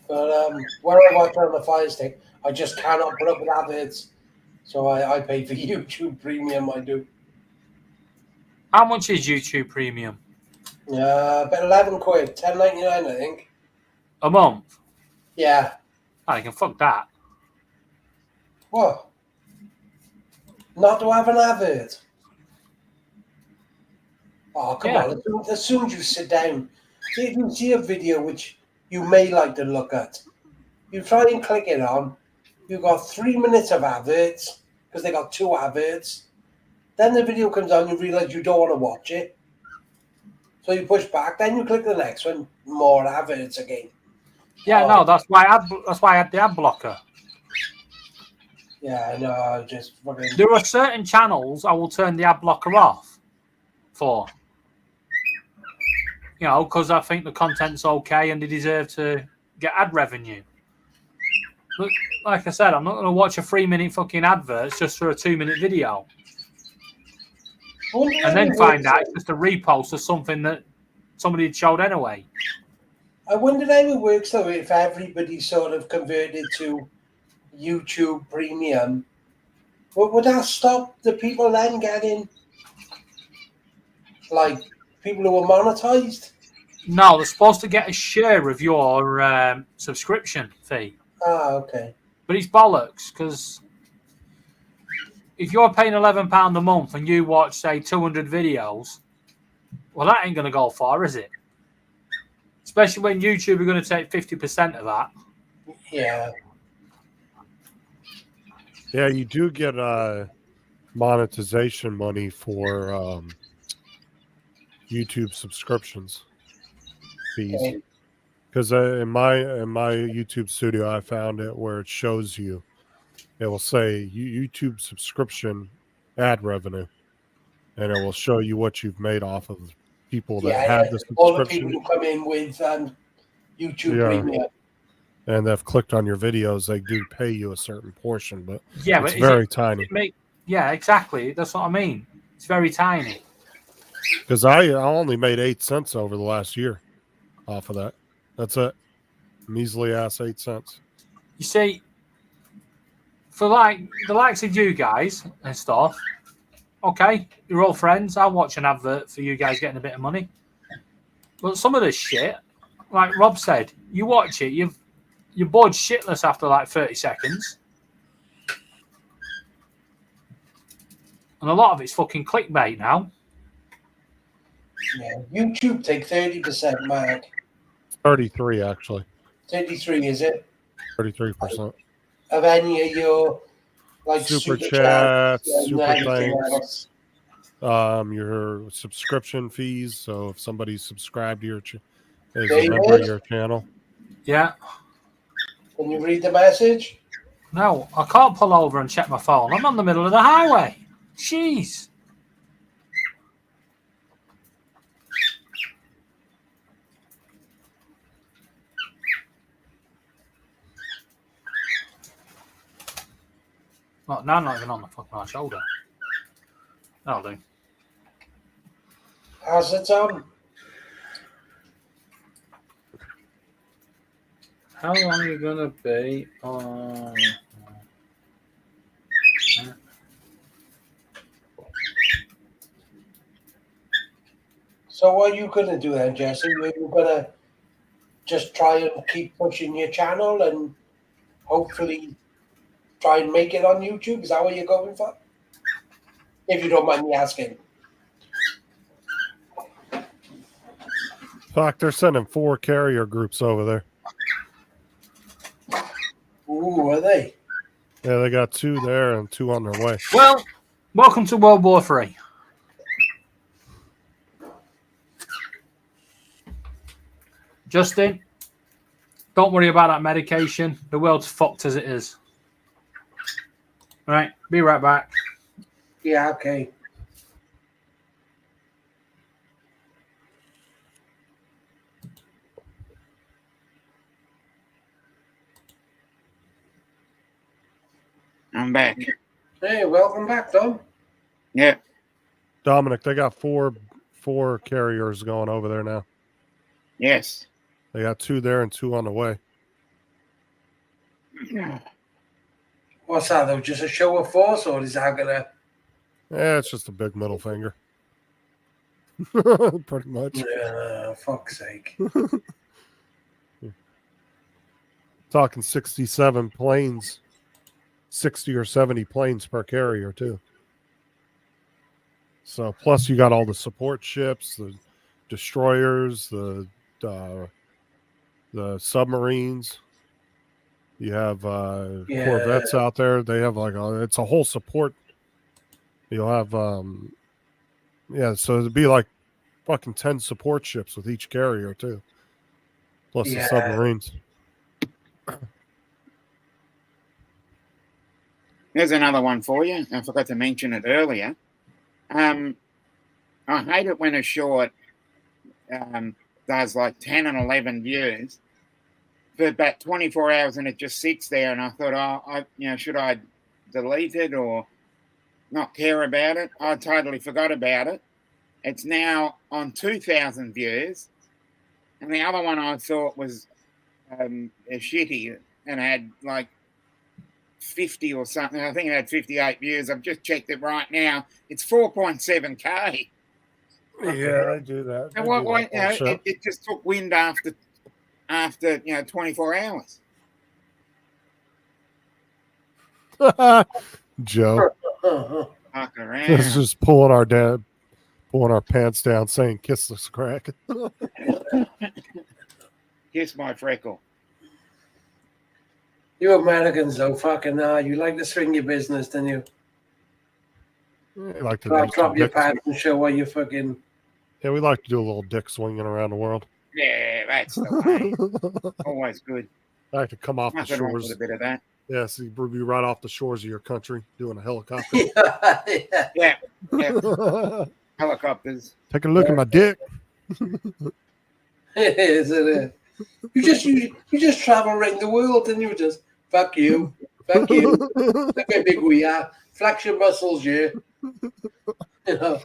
But when I watch on the Fire Stick, I just cannot put up with adverts. So I pay for YouTube Premium, I do. How much is YouTube Premium? About 11 quid, $10.99, I think. A month? Yeah. I can fuck that. What? Not to have an advert? Oh, come on. As soon as you sit down, see if you see a video which you may like to look at, you try and click it on, you've got 3 minutes of adverts, because they got 2 adverts. Then the video comes on, you realise you don't want to watch it. So you push back, then you click the next one, more adverts again. Yeah, no, that's why I had the ad blocker. Yeah, no, just fucking... There are certain channels I will turn the ad blocker off for. You know, because I think the content's okay and they deserve to get ad revenue. But like I said, I'm not going to watch a 3-minute fucking advert just for a 2-minute video. And then find out it's just a repost of something that somebody had showed anyway. I wonder how it works though if everybody sort of converted to YouTube Premium. Would that stop the people then getting like people who are monetized? No, they're supposed to get a share of your subscription fee. Ah, okay. But it's bollocks because if you're paying £11 a month and you watch, say, 200 videos, well, that ain't going to go far, is it? Especially when YouTube are going to take 50% of that. Yeah. Yeah, you do get monetization money for YouTube subscriptions fees. Okay. Because in my YouTube studio, I found it where it shows you. It will say YouTube subscription ad revenue, and it will show you what you've made off of people that had the all the people subscription. who come in with YouTube Yeah. Premium. And they've clicked on your videos, they do pay you a certain portion, but Yeah, it's but very tiny. Yeah, exactly. That's what I mean. It's very tiny. Because I only made 8 cents over the last year off of that. That's it. Measly ass 8 cents. You see, for like the likes of you guys and stuff, okay, you're all friends. I'll watch an advert for you guys getting a bit of money. But some of this shit, like Rob said, you watch it, you're bored shitless after like 30 seconds. And a lot of it's fucking clickbait now. Yeah. YouTube take 30%, Mark. 33 actually. 33, is it? 33%. Of any of your like Super chats chats, and super everything thanks. else. Your subscription fees. So if somebody subscribed to your is a David? member of your channel. Yeah. Can you read the message? No, I can't pull over and check my phone. I'm on the middle of the highway. Jeez. Oh, now I'm not even on the fucking right shoulder. That'll do. How's it on? How long are you gonna be on? So what are you gonna do then, Jesse? Are you gonna just try and keep pushing your channel and hopefully try and make it on YouTube? Is that what you're going for? If you don't mind me asking. Fuck, they're sending 4 carrier groups over there. Ooh, are they? Yeah, they got 2 there and 2 on their way. Well, welcome to World War III. Justin, don't worry about that medication. The world's fucked as it is. All right, be right back. Yeah, okay. I'm back. Hey, welcome back, Dom. Yeah. Dominic, they got 4 carriers going over there now. Yes. They got 2 there and 2 on the way. What's that though? Just a show of force, or is that gonna? Yeah, it's just a big middle finger. Pretty much. Fuck's sake. Talking 67 planes, 60 or 70 planes per carrier too. So plus you got all the support ships, the destroyers, the submarines. You have Corvettes out there. They have it's a whole support. You'll have so it'd be like fucking 10 support ships with each carrier too. Plus the submarines. There's another one for you. I forgot to mention it earlier. I hate it when a short does like 10 and 11 views for about 24 hours and it just sits there. And I thought, should I delete it or not care about it? I totally forgot about it. It's now on 2,000 views. And the other one I thought was shitty and had like 50 or something. I think it had 58 views. I've just checked it right now. It's 4.7K. Yeah, I do that. And it just took wind after 24 hours. Joe. Fuck around. It's just pulling our pants down, saying "kiss this crack." Kiss my freckle. You Americans, though, fucking you like to string your business, don't you? We like to Drop your pants and show why you fucking. Yeah, we like to do a little dick swinging around the world. Yeah, that's the way. Always good. I like to come off the Nothing wrong shores. with a bit of that. Yeah, so you be right off the shores of your country doing a helicopter. Yeah. Helicopters. Take a look at my dick. It is, it is. You just travel around the world and you just fuck you. Look how big we are. Flex your muscles, yeah. You know.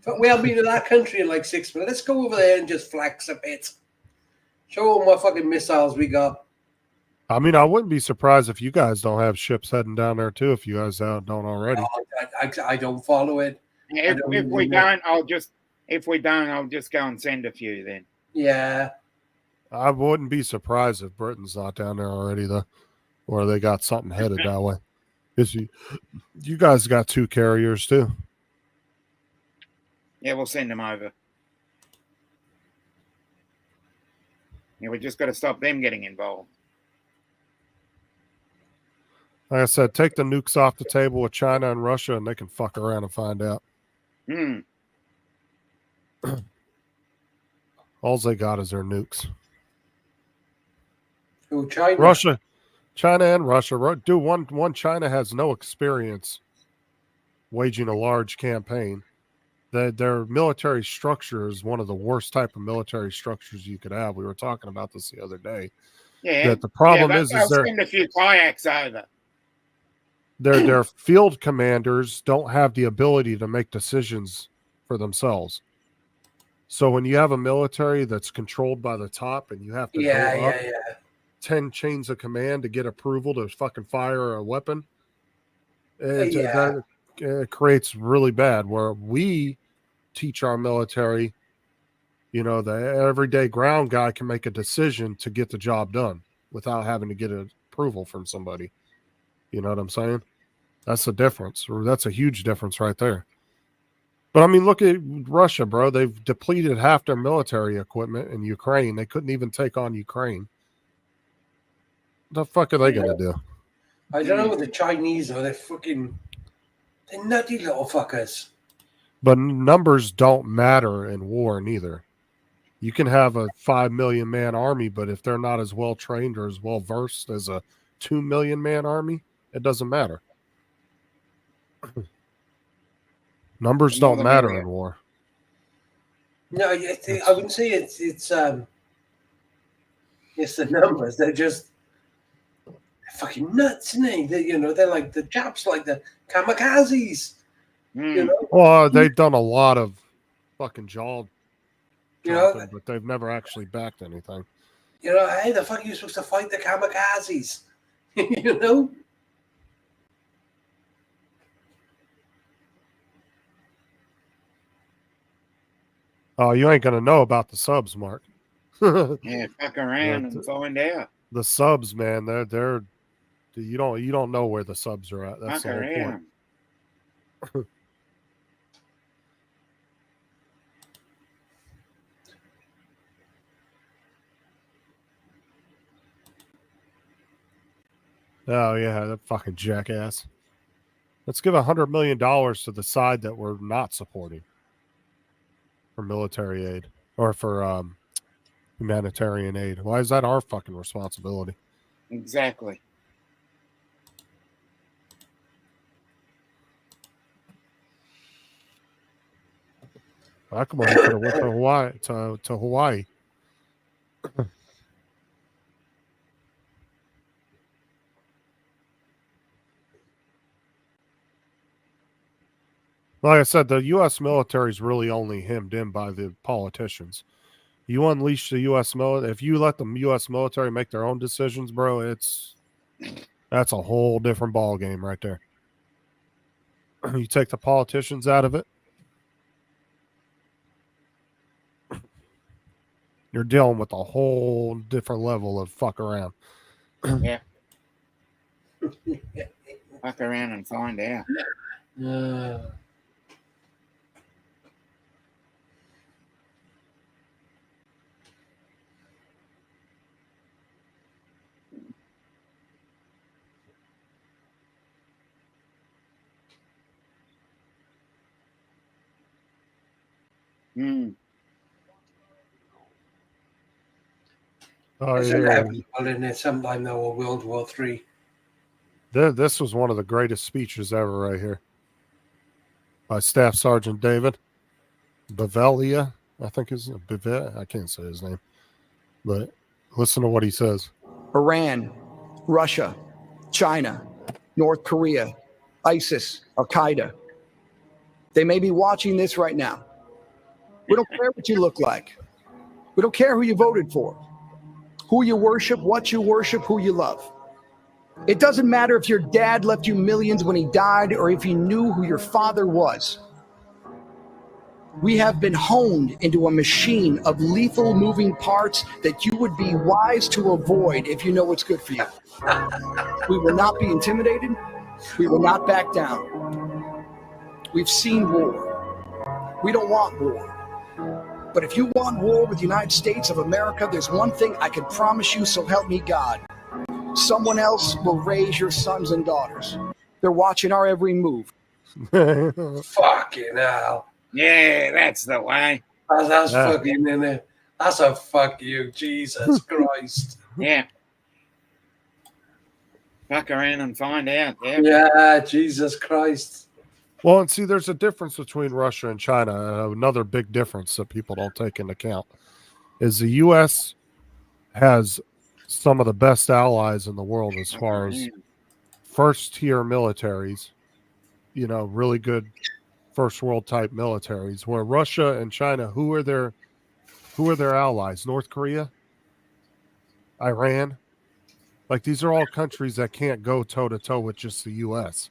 But we haven't been in that country in like 6 minutes. Let's go over there and just flex a bit. Show all my fucking missiles we got. I mean, I wouldn't be surprised if you guys don't have ships heading down there too. If you guys don't already. I don't follow it. Yeah, if we don't, I'll just go and send a few then. Yeah. I wouldn't be surprised if Britain's not down there already, though, or they got something headed that way. Because you guys got 2 carriers too. Yeah, we'll send them over. Yeah, we just got to stop them getting involved. Like I said, take the nukes off the table with China and Russia, and they can fuck around and find out. All they got is their nukes. Who, China? Russia, China and Russia. Dude, one China has no experience waging a large campaign. Their military structure is one of the worst type of military structures you could have. We were talking about this the other day. Yeah. That the problem is they'll send a few kayaks over. Their field commanders don't have the ability to make decisions for themselves. So when you have a military that's controlled by the top and you have to go up 10 chains of command to get approval to fucking fire a weapon, it creates really bad. Where we teach our military, the everyday ground guy can make a decision to get the job done without having to get an approval from somebody. You know what I'm saying? That's the difference. Or that's a huge difference right there. But I mean, look at Russia, bro. They've depleted half their military equipment in Ukraine. They couldn't even take on Ukraine. What the fuck are they going to do? I don't know what the Chinese are. They're nutty little fuckers. But numbers don't matter in war neither. You can have a 5 million man army, but if they're not as well trained or as well versed as a 2 million man army, it doesn't matter. Numbers don't matter in war. No, I wouldn't say it's the numbers. They're just fucking nuts, isn't they? They're like the Japs, like the kamikazes. Well, they've done a lot of fucking jaw dropping, but they've never actually backed anything. Hey, the fuck are you supposed to fight the kamikazes? Oh, you ain't gonna know about the subs, Mark. Yeah, fuck around and find out. The subs, man, they're you don't know where the subs are at. That's fuck the whole point. Oh yeah, that fucking jackass. Let's give $100 million to the side that we're not supporting for military aid or for humanitarian aid. Why is that our fucking responsibility? Exactly. How come I could have went to Hawaii? Like I said, the U.S. military is really only hemmed in by the politicians. You unleash the U.S. military, if you let the U.S. military make their own decisions, bro, that's a whole different ball game right there. You take the politicians out of it, you're dealing with a whole different level of fuck around. Yeah. Fuck around and find out. Hmm. Oh, There's yeah. 11 people in it sometime though, of World War III. This was one of the greatest speeches ever, right here, by Staff Sergeant David Bavelia. I think is I can't say his name, but listen to what he says. Iran, Russia, China, North Korea, ISIS, Al Qaeda. They may be watching this right now. We don't care what you look like. We don't care who you voted for, who you worship, what you worship, who you love. It doesn't matter if your dad left you millions when he died or if you knew who your father was. We have been honed into a machine of lethal moving parts that you would be wise to avoid if you know what's good for you. We will not be intimidated. We will not back down. We've seen war. We don't want war. But if you want war with the United States of America, there's one thing I can promise you, so help me God. Someone else will raise your sons and daughters. They're watching our every move. Fucking hell. Yeah, that's the way. That's fucking in it. That's a fuck you, Jesus Christ. Yeah. Fuck around and find out. Yeah. Yeah, Jesus Christ. Well, and see, there's a difference between Russia and China. Another big difference that people don't take into account is the U.S. has some of the best allies in the world as far as first-tier militaries, you know, really good first world type militaries. Where Russia and China, who are their allies? North Korea, Iran. Like, these are all countries that can't go toe to toe with just the U.S.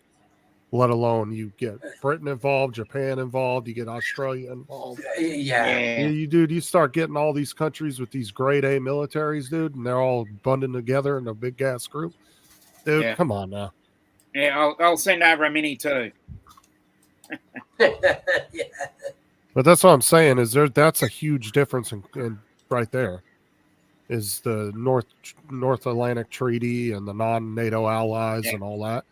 Let alone you get Britain involved, Japan involved, you get Australia involved. Yeah. You start getting all these countries with these grade A militaries, dude, and they're all bundling together in a big gas group. Dude, come on now. Yeah, I'll send over a mini too. Yeah. But that's what I'm saying is that's a huge difference in right there is the North Atlantic Treaty and the non-NATO allies and all that.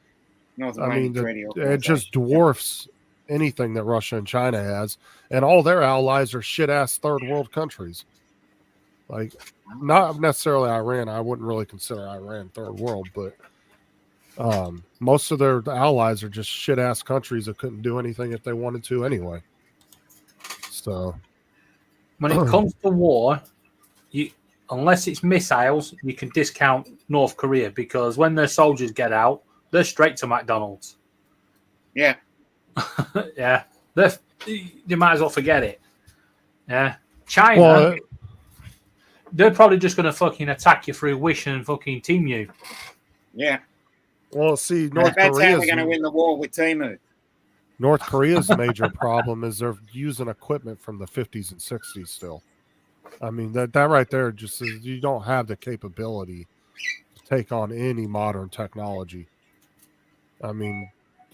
It just dwarfs anything that Russia and China has, and all their allies are shit-ass third world countries. Like, not necessarily Iran. I wouldn't really consider Iran third world, but most of their allies are just shit-ass countries that couldn't do anything if they wanted to anyway. So, when it comes to war, unless it's missiles, you can discount North Korea because when their soldiers get out, they're straight to McDonald's. Yeah. Yeah. You might as well forget it. Yeah. China, they're probably just going to fucking attack you through Wish and fucking Team You. Yeah. Well, see, that's how we're going to win the war with Timu. North Korea's major problem is they're using equipment from the 50s and 60s still. I mean, that right there just is, you don't have the capability to take on any modern technology. I mean,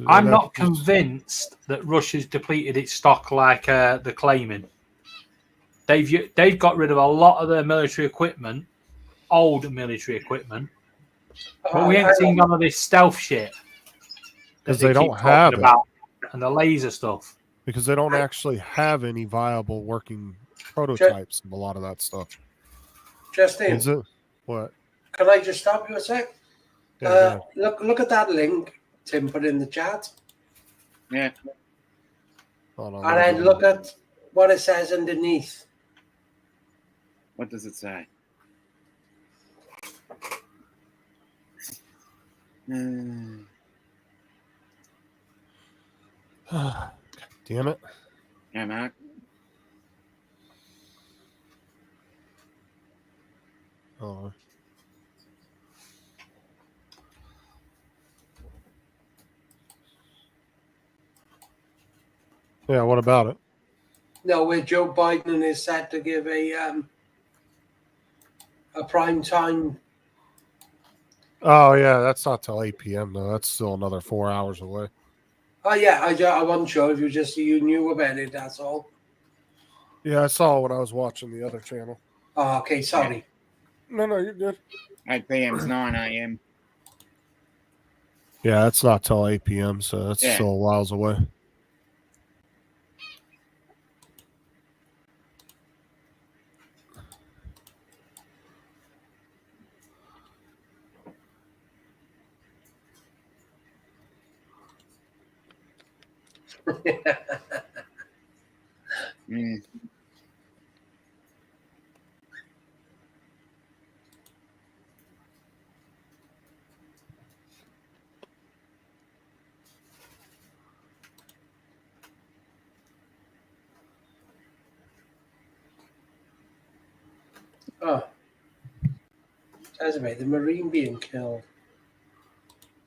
I'm not convinced that Russia's depleted its stock like they're claiming. They've got rid of a lot of their military equipment, old military equipment, but we ain't seen none of this stealth shit because they don't have it, and the laser stuff. Because they don't actually have any viable working prototypes of a lot of that stuff. Justin, is it what? Can I just stop you a sec? Yeah, look at that link Tim put in the chat. Yeah. Hold on, and then look at what it says underneath. What does it say? Damn it. Yeah, Mark. Oh. Yeah, what about it? No, where Joe Biden is set to give a prime time Oh yeah, that's not till 8 p.m. though. That's still another 4 hours away. Oh yeah, I wasn't sure if you knew about it. That's all. Yeah, I saw it when I was watching the other channel. Oh, okay, sorry. No, you're good. 8 p.m. is 9 a.m. Yeah, it's not till 8 p.m., so that's Yeah. still a whiles away. Mm. Oh, says about the Marine being killed.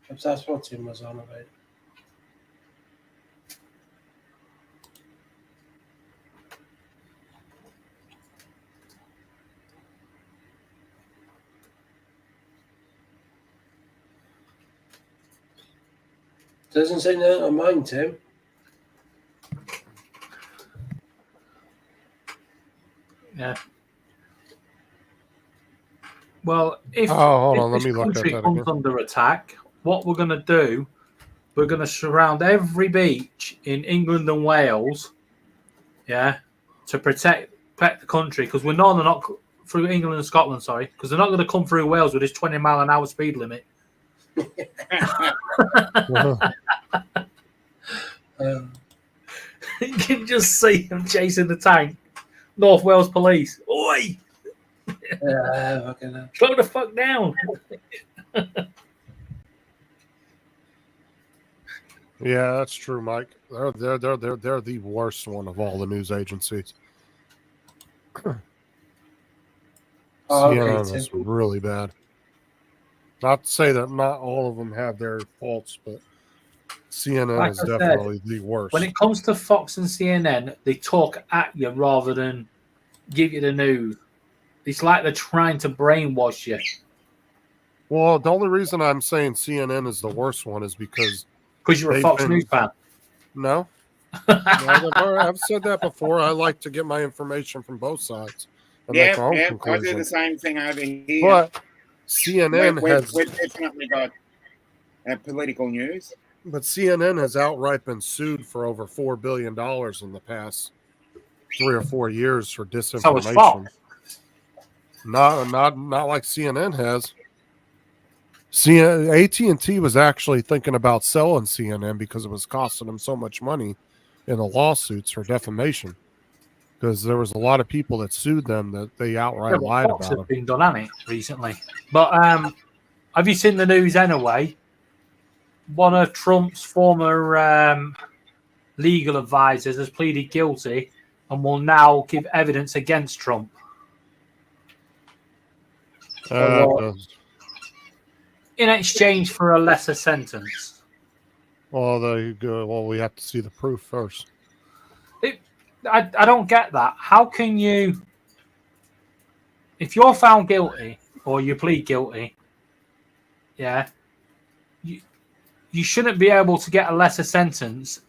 Perhaps that's what Tim was on about. Doesn't say that on mine, Tim. Yeah. Well, if, hold if on, let this me look at country that comes again. under attack, what we're going to do, we're going to surround every beach in England and Wales, yeah, to protect the country, because we're not through England and Scotland, sorry, because they're not going to come through Wales with this 20-mile-an-hour speed limit. You can just see him chasing the tank. North Wales police. Oi! Slow the fuck down. Yeah, that's true, Mike. They're the worst one of all the news agencies. CNN is really bad. Not to say that not all of them have their faults, but CNN Like is I said, definitely the worst. when it comes to Fox and CNN, they talk at you rather than give you the news. It's like they're trying to brainwash you. Well, the only reason I'm saying CNN is the worst one is because you're a Fox News fan. No. I've said that before. I like to get my information from both sides and make my own I conclusions. do the same thing over here. But CNN we've definitely got political news. But CNN has outright been sued for over $4 billion in the past 3 or 4 years for disinformation. So it's Fox. Not like CNN has. AT&T was actually thinking about selling CNN because it was costing them so much money in the lawsuits for defamation. Because there was a lot of people that sued them that they outright lied Fox about has them. been done, hasn't it, recently? But have you seen the news anyway? One of Trump's former legal advisors has pleaded guilty and will now give evidence against Trump. In exchange for a lesser sentence. Well, we have to see the proof first. I don't get that. How can you, if you're found guilty or you plead guilty, yeah, you shouldn't be able to get a lesser sentence.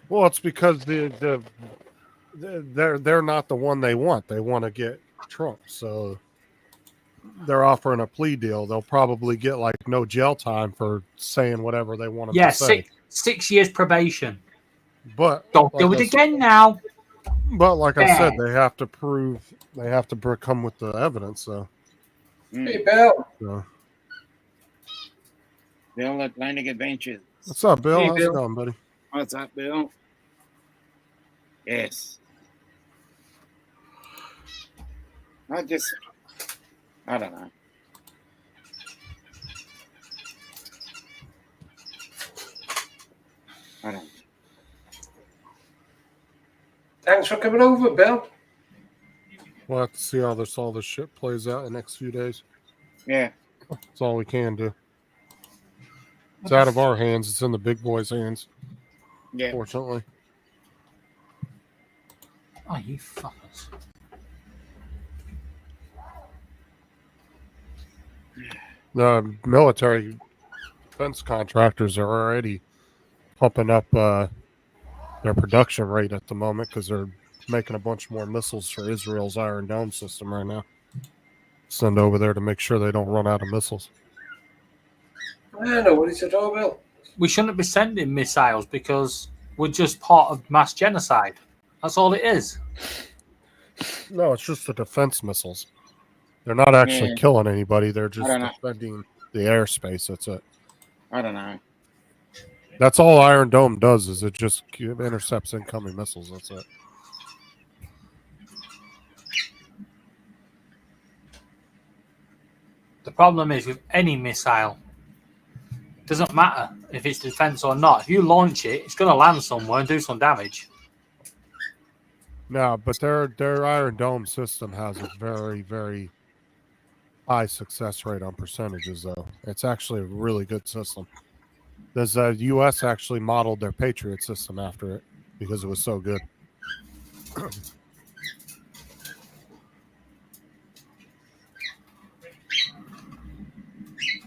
Well, it's because they're not the one they want. They want to get Trump, so they're offering a plea deal. They'll probably get like no jail time for saying whatever they want them to say. 6 years probation. But don't do it again now. But like I said, they have to come with the evidence. So, hey, Bill. So. Bill Atlantic Adventures. What's up, Bill? Hey, How's it going, buddy? What's up, Bill? Yes. I don't know. I don't know. Thanks for coming over, Bill. We'll have to see how all this shit plays out in the next few days. Yeah. That's all we can do. It's out of our hands. It's in the big boys' hands. Yeah. Fortunately. Oh, you fuckers. The military defense contractors are already pumping up their production rate at the moment because they're making a bunch more missiles for Israel's Iron Dome system right now. Send over there to make sure they don't run out of missiles. I don't know what he's talking about. We shouldn't be sending missiles because we're just part of mass genocide. That's all it is. No, it's just the defense missiles. They're not actually killing anybody. They're just don't know. defending the airspace. That's it. I don't know. That's all Iron Dome does is it just intercepts incoming missiles. That's it. The problem is with any missile, it doesn't matter if it's defense or not. If you launch it, it's going to land somewhere and do some damage. No, but their Iron Dome system has a very, very high success rate on percentages, though. It's actually a really good system. The U.S. actually modeled their Patriot system after it because it was so good.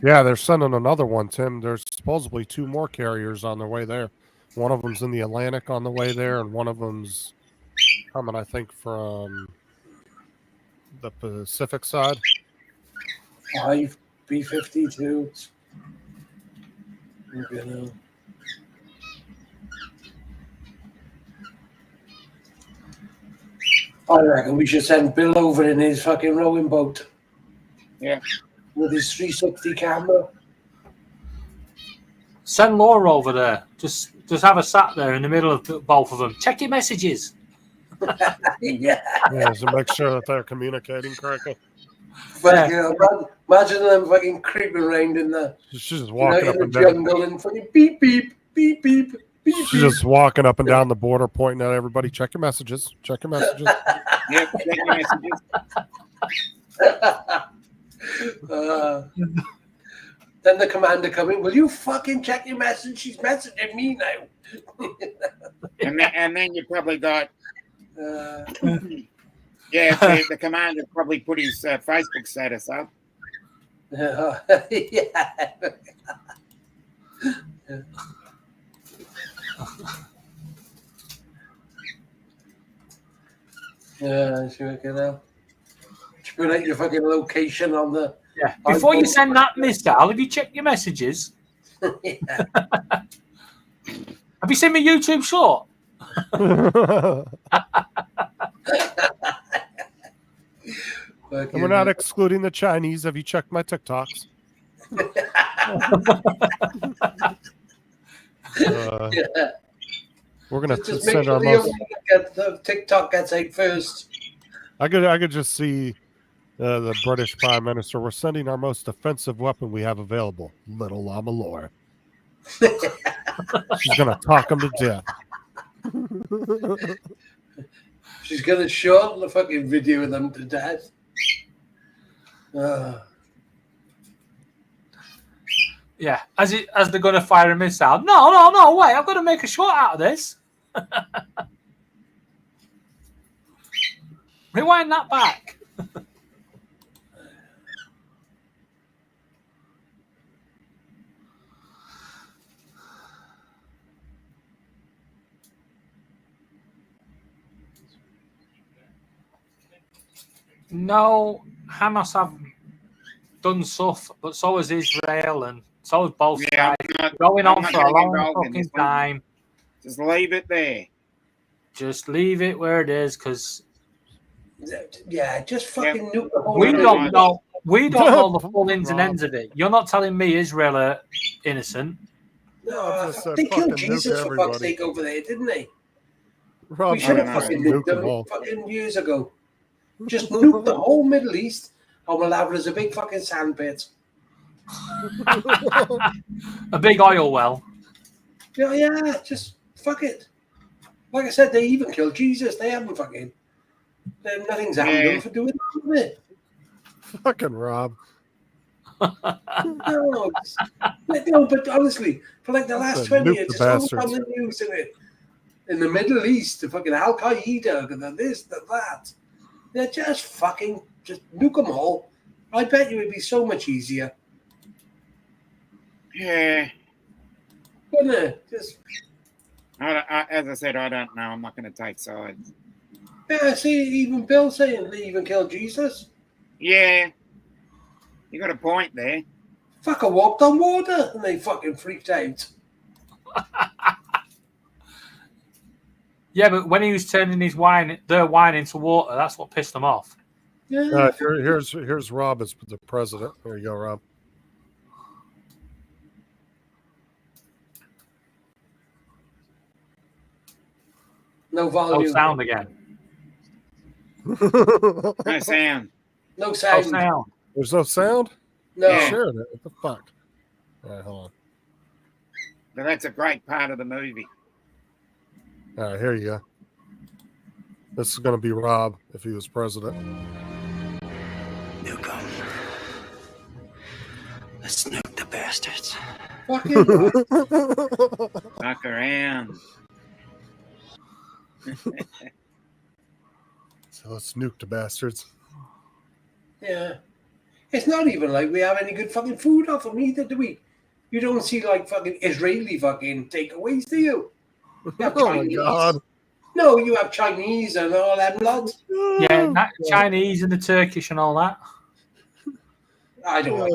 Yeah, they're sending another one, Tim. There's supposedly 2 more carriers on their way there. One of them's in the Atlantic on the way there, and one of them's coming, I think, from the Pacific side. 5 B-52s. You know. I reckon we should send Bill over in his fucking rowing boat. Yeah. With his 360 camera. Send Laura over there. Just have her sat there in the middle of both of them. Check your messages. Yeah. Yeah, to make sure that they're communicating correctly. But, you know, imagine them fucking creeping around in the, She's just walking up in and the down. jungle and fucking beep, beep, beep, beep, beep, She's beep. just walking up and down the border, pointing at everybody. Check your messages. Check your messages. Yep, check your messages. Then the commander come in. Will you fucking check your message? She's messaging me now. and then you probably got Yeah, the commander probably put his Facebook status up. yeah. Yeah, sure, you know. Put out your fucking location on the. Yeah. Before you send that missile, have you checked your messages? Yeah. Have you seen my YouTube short? And we're not excluding the Chinese. Have you checked my TikToks? Yeah. We're gonna Just make send sure our most. the TikTok gets out first. I could just see the British Prime Minister. We're sending our most offensive weapon we have available, Little Llama Laura. She's gonna talk him to death. She's gonna shorten the fucking video of them to death. Yeah, as they're going to fire a missile. No, wait, I've got to make a shot out of this. Rewind that back. No, Hamas have done stuff, but so has Israel, and so has both Yeah, sides. Going on not for a getting long involved in fucking this one. time. Just leave it there. Just leave it where it is, because Yeah, just fucking nuke the whole we thing. don't know. We don't know the full ins and ends of it. You're not telling me Israel are innocent. No, just said they killed fucking Jesus nuke for fuck's everybody. sake over there, didn't they? Rob, We should have know. fucking nuke nuked them them all. fucking years ago. Just nuke the whole Middle East, and we'll have it as a big fucking sandpit. A big oil well. Yeah, just fuck it. Like I said, they even killed Jesus. They haven't fucking. Nothing's happened to them for doing it. Fucking Rob. No, but honestly, for like the last Nuke 20 the years, it's always bastards. on the news in the Middle East, the fucking Al Qaeda, and the this, the that. They're just nuke them all. I bet you it'd be so much easier. Yeah. Wouldn't it? Just As I said, I don't know. I'm not going to take sides. yeah. See, even Bill saying leave and kill Jesus. Yeah. You got a point there. Fucker walked on water, and they fucking freaked out. Yeah, but when he was turning their wine into water, that's what pissed them off. Yeah. Here's Rob as the president. There you go, Rob. No volume. No sound again. No sound. No No sound. sound. There's no sound? No. Yeah. Sharing it. What the fuck? All right, hold But that's a great part of the movie. on. All right, here you go. This is going to be Rob if he was president. Nuke 'em. Let's nuke the bastards. Fucking. Fuck around. So let's nuke the bastards. Yeah. It's not even like we have any good fucking food off them either, do we? You don't see like fucking Israeli fucking takeaways, do you? You have Oh my Chinese. God. No, you have Chinese and all them lads. Yeah, Chinese and the Turkish and all that. I don't know.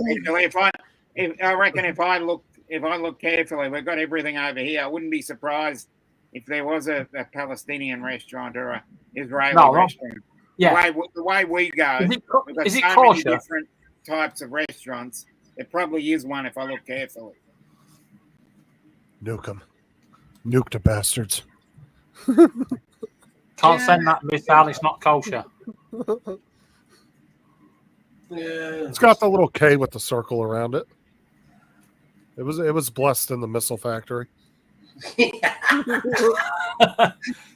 I reckon if I look carefully, we've got everything over here. I wouldn't be surprised if there was a Palestinian restaurant or a Israeli restaurant. Yeah. The way we go, we've got is it so many kosher? different types of restaurants. There probably is one if I look carefully. Nuke them. Nuke the bastards. Can't send that missile. It's not kosher. Yeah. It's got the little K with the circle around it. It was blessed in the missile factory.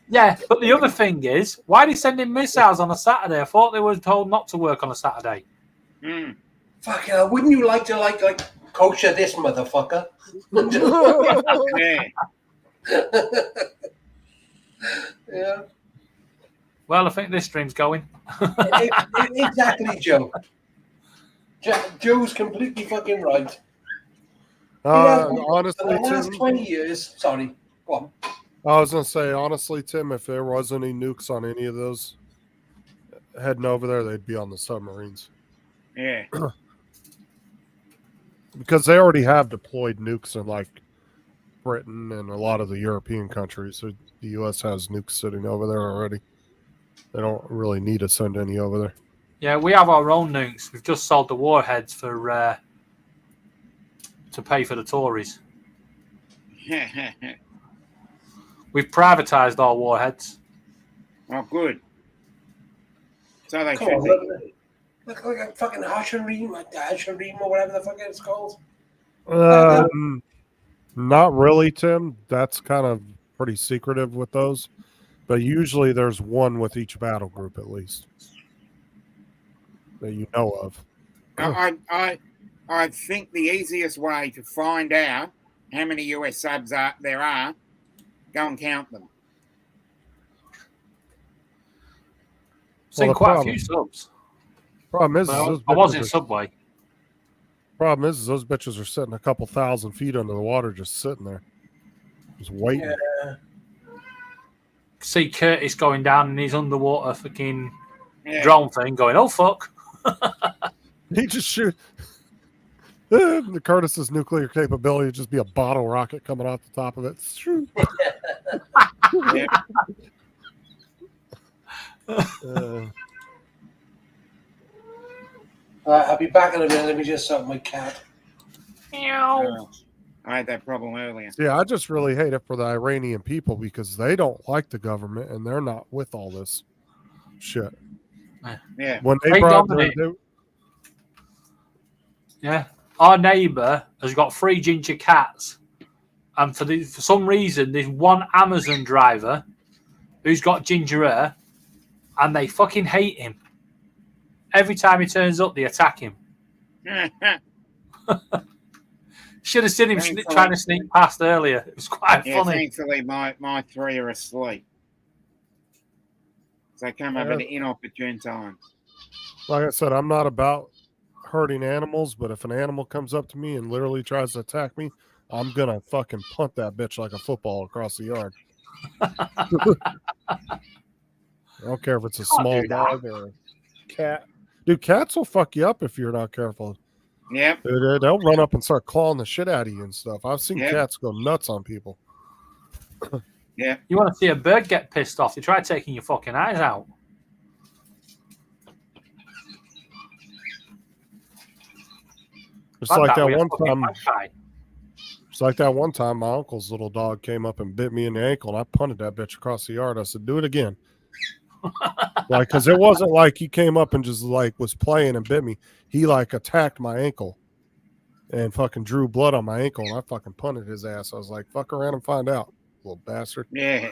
Yeah, but the other thing is, why are they sending missiles on a Saturday? I thought they were told not to work on a Saturday. Mm. Fucking hell, wouldn't you like to like kosher this motherfucker? Yeah. Yeah. Well, I think this stream's going. Exactly, Joe. Joe's completely fucking right. Honestly, for the last Tim, 20 years. Sorry. Go on. I was gonna say, honestly, Tim, if there was any nukes on any of those heading over there, they'd be on the submarines. Yeah. Because they already have deployed nukes in like Britain and a lot of the European countries. So the U.S. has nukes sitting over there already. They don't really need to send any over there. Yeah, we have our own nukes. We've just sold the warheads for to pay for the Tories. We've privatised our warheads. Oh, good. So they Come should on, be. look like a fucking Hasharim or whatever the fuck it's called. Not really, Tim. That's kind of pretty secretive with those. But usually there's one with each battle group at least that you know of. I think the easiest way to find out how many US subs there are, go and count them. Seen the quite a few subs. Problem is, Well, those I was in bitches are- Subway. problem is those bitches are sitting a couple thousand feet under the water, just sitting there, just waiting. Yeah. See Curtis going down in his underwater fucking Yeah. drone thing, going, "Oh fuck!" He just shoot. The Curtis's nuclear capability would just be a bottle rocket coming off the top of it. Shoo. Yeah. I'll be back in a minute. Let me just suck my cat. I had that problem earlier. Yeah, I just really hate it for the Iranian people because they don't like the government and they're not with all this shit. Yeah. When they They brought dominate. their, Yeah, our neighbour has got 3 ginger cats, and for some reason, there's one Amazon driver who's got ginger hair, and they fucking hate him. Every time he turns up, they attack him. Should have seen him trying to sneak past earlier. It was quite Yeah, funny. thankfully my 3 are asleep. So they come up at inopportune times. like I said, I'm not about hurting animals, but if an animal comes up to me and literally tries to attack me, I'm gonna fucking punt that bitch like a football across the yard. I don't care if it's a small do that. dog or a cat. Dude, cats will fuck you up if you're not careful. Yep. They'll run up and start clawing the shit out of you and stuff. I've seen Yep. cats go nuts on people. Yeah. You want to see a bird get pissed off? They try taking your fucking eyes out. It's Like like that that with a one fucking time. magpie. It's like that one time my uncle's little dog came up and bit me in the ankle, and I punted that bitch across the yard. I said, "Do it again." Like, because it wasn't like he came up and just like was playing and bit me. He like attacked my ankle and fucking drew blood on my ankle, and I fucking punted his ass. I was like, "Fuck around and find out, little bastard." Yeah.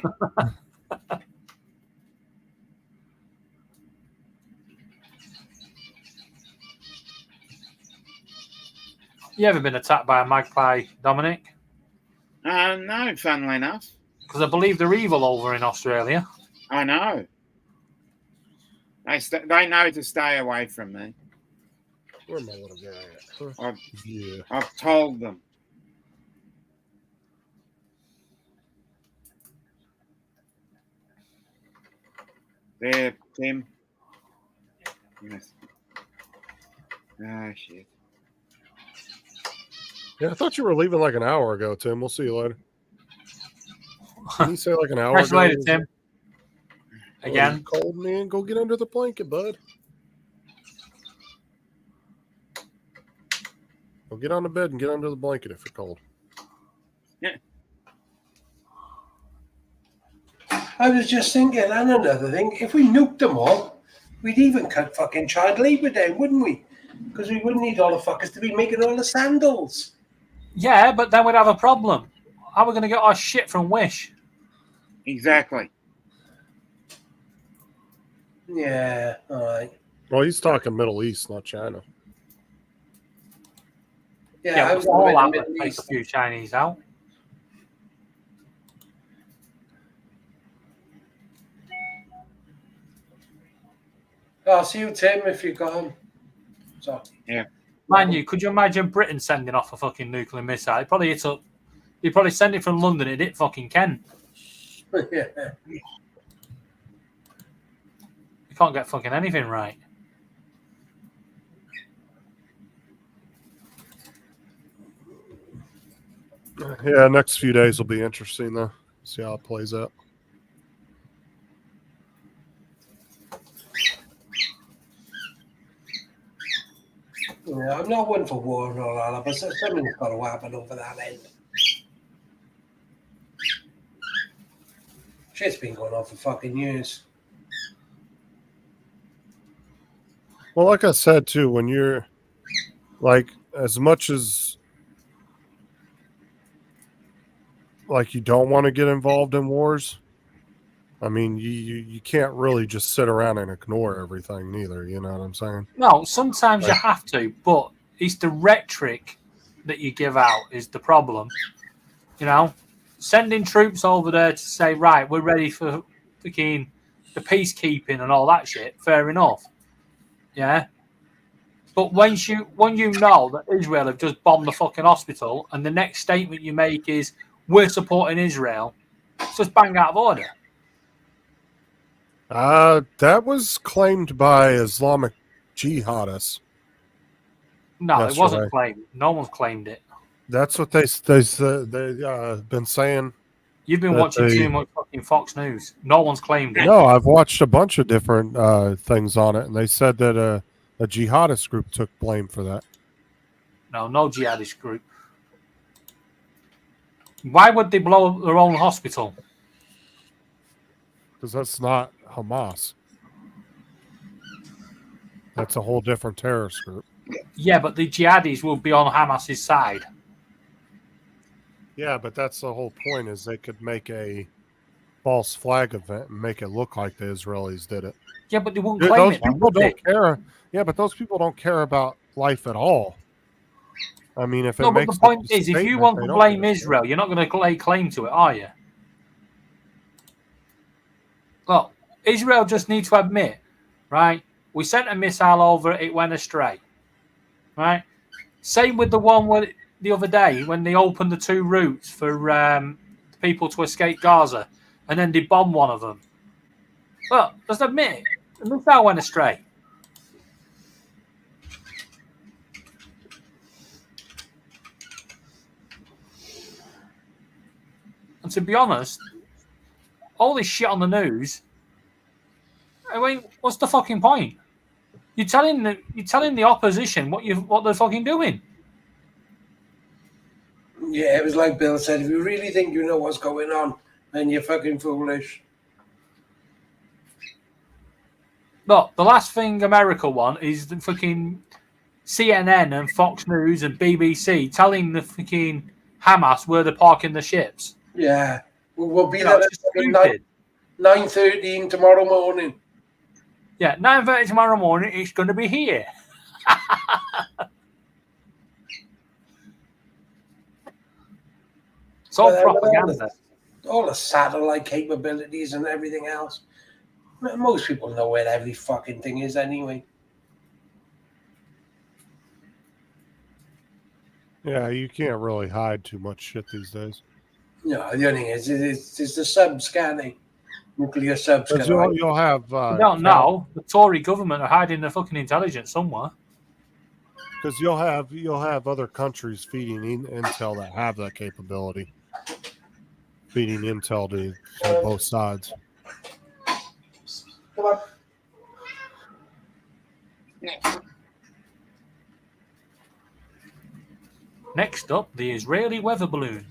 You ever been attacked by a magpie, Dominic? No, funnily enough. Because I believe they're evil over in Australia. I know. They know to stay away from me. Where's my little guy at? Yeah. I've told them. There, Tim. Yes. Oh, shit. Yeah, I thought you were leaving like an hour ago, Tim. We'll see you later. Can you say like an hour Catch you ago? later, Tim. Oh, Again. you cold, man. Go get under the blanket, bud. Go get on the bed and get under the blanket if you're cold. I was just thinking, and another thing, if we nuked them all, we'd even cut fucking child labour down, wouldn't we? Because we wouldn't need all the fuckers to be making all the sandals. Yeah, but then we'd have a problem. How are we going to get our shit from Wish? Exactly. Yeah, all right. Well, he's talking Middle East, not China. Yeah, I was all in that the would Middle take a East. few Chinese out. I'll see you, Tim, if you're gone. So. Yeah. Mind you, could you imagine Britain sending off a fucking nuclear missile? It probably hit up. You'd probably send it from London. It hit fucking Kent. Yeah. You can't get fucking anything right. Yeah, next few days will be interesting, though. See how it plays out. Yeah, I'm not one for war and all that, but something's got to happen over that end. Shit's been going on for fucking years. Well, like I said, too, when you're like, as much as like you don't want to get involved in wars, I mean, you can't really just sit around and ignore everything neither. You know what I'm saying? No, sometimes you have to, but it's the rhetoric that you give out is the problem. You know, sending troops over there to say, right, we're ready for the peacekeeping and all that shit. Fair enough. Yeah. But when you know that Israel have just bombed the fucking hospital and the next statement you make is, we're supporting Israel, it's just bang out of order. That was claimed by Islamic jihadists. No, Yesterday. it wasn't claimed. No one's claimed it. That's what they been saying. You've been that watching too much fucking Fox News. No one's claimed it. No, I've watched a bunch of different things on it, and they said that a jihadist group took blame for that. No jihadist group. Why would they blow their own hospital? Because that's not Hamas. That's a whole different terrorist group. Yeah, but the jihadis will be on Hamas's side. Yeah, but that's the whole point, is they could make a false flag event and make it look like the Israelis did it. Yeah, but they won't Dude, claim those it. then, people would they? don't care. Yeah, but those people don't care about life at all. I mean, if it No, but makes the point is, if you statement, want they to don't blame give a Israel, you're not going to lay claim to it, are you? Look, Israel just needs to admit, right? We sent a missile over, it went astray. right? Same with the one the other day when they opened the 2 routes for people to escape Gaza, and then they bombed one of them. Well, just admit it. The missile went astray. And to be honest, all this shit on the news, I mean, what's the fucking point? You're telling the opposition what they're fucking doing. Yeah, it was like Bill said, if you really think you know what's going on, then you're fucking foolish. Look, the last thing America want is the fucking CNN and Fox News and BBC telling the fucking Hamas where they're parking the ships. Yeah. We'll be You know, there it's at stupid. 9:13 tomorrow morning. Yeah, 9:30 tomorrow morning, it's going to be here. It's all Well, propaganda. All the satellite capabilities and everything else. Most people know where every fucking thing is anyway. Yeah, you can't really hide too much shit these days. No, the only thing is, it's the sub scanning. Nuclear sub 'Cause scanning. you'll have I don't know. The Tory government are hiding their fucking intelligence somewhere. because you'll have other countries feeding intel that have that capability, feeding intel to both sides. Come on. Next up, the Israeli weather balloon.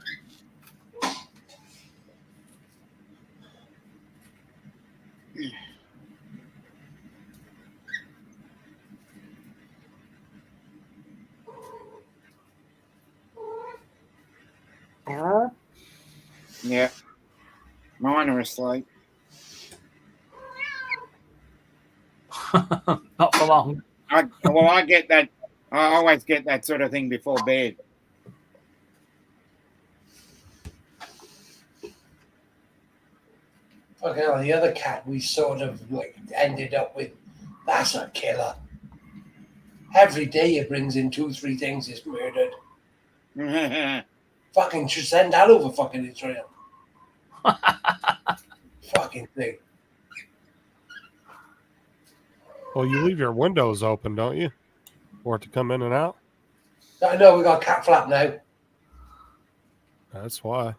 Yeah. Mine are asleep. Not for long. I get that. I always get that sort of thing before bed. Fucking hell, the other cat we sort of like ended up with, that's a killer. Every day it brings in 2-3 things it's murdered. Fucking should send that over fucking Israel. Fucking thing. Well, you leave your windows open, don't you? For it to come in and out? I know we got cat flap now. That's why.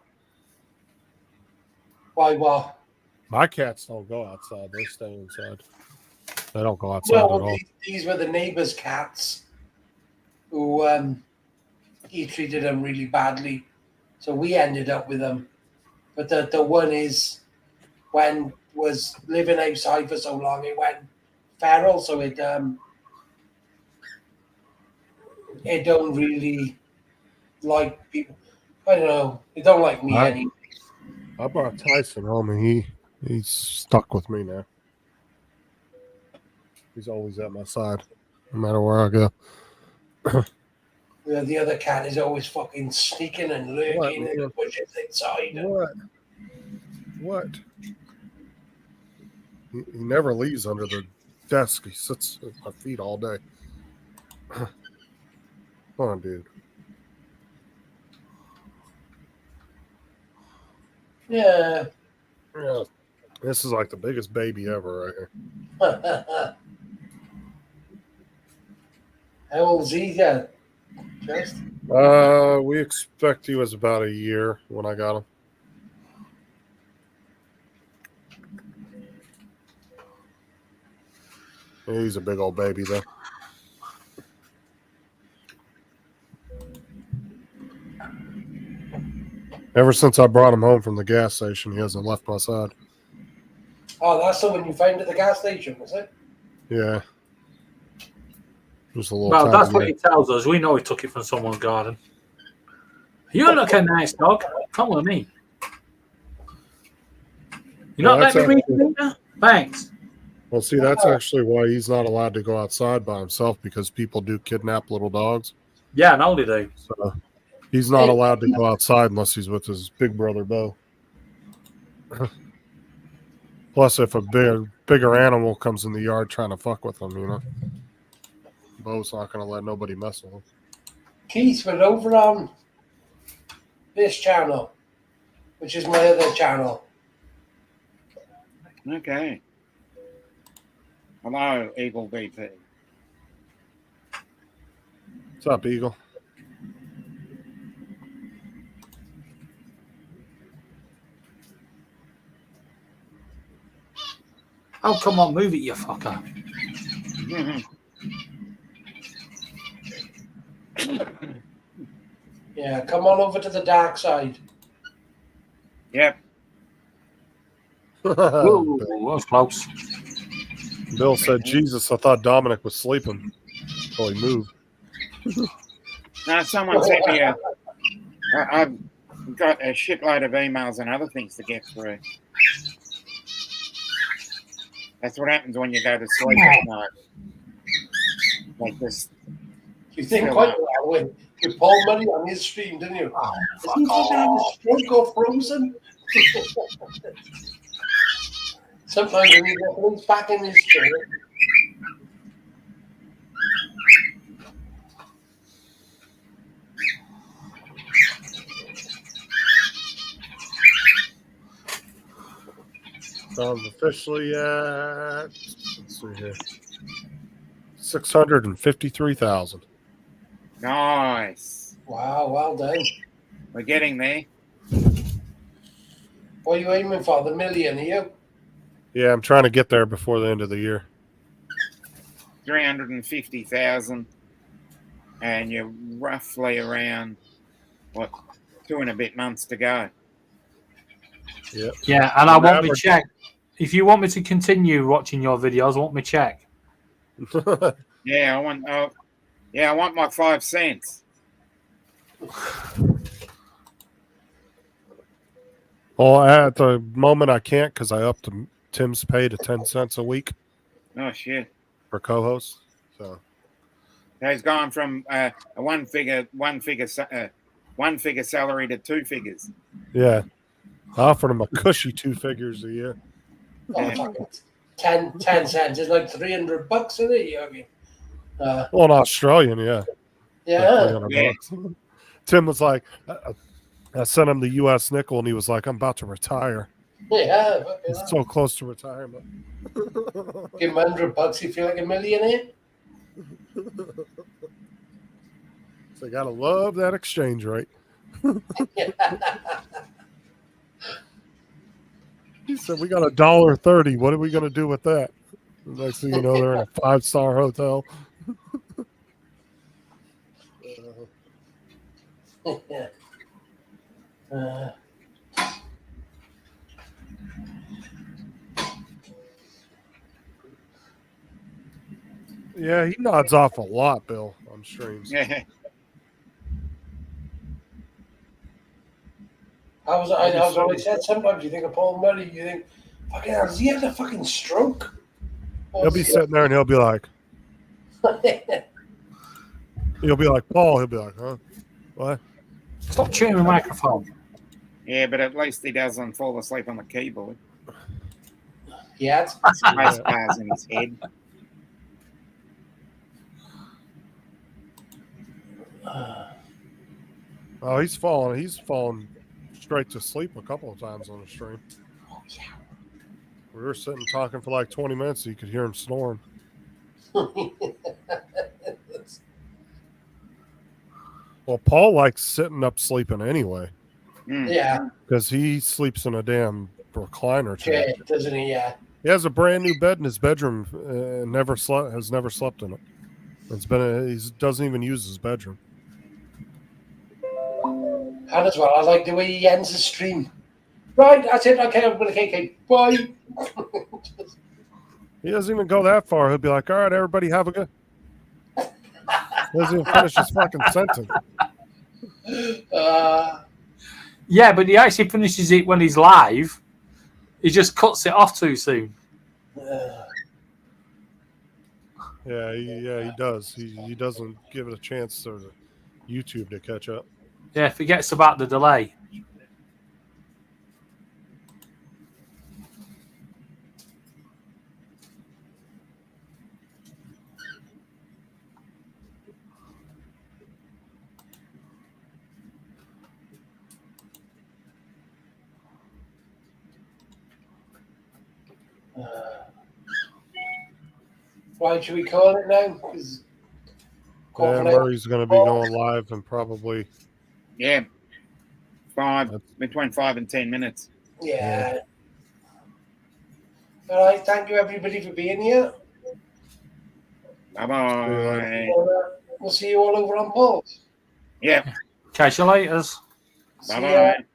Why what? My cats don't go outside. They stay inside. They don't go outside at Well, all. these were the neighbor's cats who he treated them really badly. So we ended up with them. But the one is when was living outside for so long it went feral, so it don't really like people. I don't know. It don't like me anyway. I brought Tyson home and he's stuck with me now. He's always at my side, no matter where I go. The other cat is always fucking sneaking and lurking in the bushes inside. What? He never leaves under the desk. He sits at my feet all day. Come on, dude. Yeah. Yeah. This is like the biggest baby ever right here. How old's he? Yeah. Just? We expect he was about a year when I got him. He's a big old baby, though. Ever since I brought him home from the gas station, he hasn't left my side. Oh, that's the one you found at the gas station, was it? Yeah. Just a little. Well, that's tiny what guy. he tells us. We know he took it from someone's garden. You look a nice dog. Come with me. You Well, not let me that's read the meter? Thanks. Well, see, that's actually why he's not allowed to go outside by himself, because people do kidnap little dogs. Yeah, I know they do. So he's not allowed to go outside unless he's with his big brother, Bo. Plus, if a bigger animal comes in the yard trying to fuck with him, Bo's not going to let nobody mess with him. Keith, we're over on this channel, which is my other channel. Okay. Hello, Eagle BP. What's up, Eagle? Oh, come on, move it, you fucker. Yeah, come on over to the dark side. Yep. Whoa, that was close. Bill said, Jesus, I thought Dominic was sleeping. Oh, he moved. Now, someone sent me I've got a shitload of emails and other things to get through. That's what happens when you go to sleep at night. Like this. You think quite well with Paul Murray on his stream, didn't you? Isn't he having a stroke or frozen? Sometimes when he's back in his chair. I'm officially at, let's see here, 653,000. Nice. Wow, well done. We're getting there. What are you aiming for? The million, are you? Yeah, I'm trying to get there before the end of the year. 350,000. And you're roughly around, what, 2 and a bit months to go. Yep. Yeah, and I want me check. If you want me to continue watching your videos, I want me check. Yeah, I want my 5 cents. Well, at the moment I can't because I upped Tim's pay to 10 cents a week Oh shit! for co-host. So He's gone from a one figure salary to 2 figures. yeah, I offered him a cushy 2 figures a year. Oh, fucking 10 cents is like $300, isn't it? You know what I mean? Well, in Australian, yeah. Yeah. Like $300. Tim was like, I sent him the U.S. nickel, and he was like, I'm about to retire. Yeah. He's so close to retirement. Give him $100, you feel like a millionaire? So you got to love that exchange rate. He said, we got $1.30. What are we going to do with that? Next thing you know, they're in a 5-star hotel. Yeah, he nods off a lot, Bill, on streams. Yeah. I was always said, sometimes you think of Paul Murray, you think, fucking hell, has he had a fucking stroke? He'll be sitting there and he'll be like, Paul, he'll be like, huh? What? Stop chewing the microphone. Yeah, but at least he doesn't fall asleep on the keyboard. Yeah. Space bars in his head. Oh, he's fallen straight to sleep a couple of times on the stream. Oh, yeah. We were sitting talking for like 20 minutes, so you could hear him snoring. Well, Paul likes sitting up sleeping anyway. Yeah. Because he sleeps in a damn recliner chair. Okay, doesn't he? Yeah. He has a brand new bed in his bedroom. Has never slept in it. He doesn't even use his bedroom. And as well, I like the way he ends the stream. Right, that's it. Okay, I'm going to KK. Bye. He doesn't even go that far. He'll be like, all right, everybody have a good. He doesn't even finish his fucking sentence. Yeah, but he actually finishes it when he's live. He just cuts it off too soon. Yeah, he does. He doesn't give it a chance for YouTube to catch up. Yeah, forgets about the delay. Why should we call it now? 'Cause Yeah, Murray's going to be going live and probably. Yeah. Between 5 and 10 minutes. Yeah. All right. Thank you, everybody, for being here. Bye-bye. We'll see you all over on Balls. Yeah. Catch you later. See ya. Bye-bye.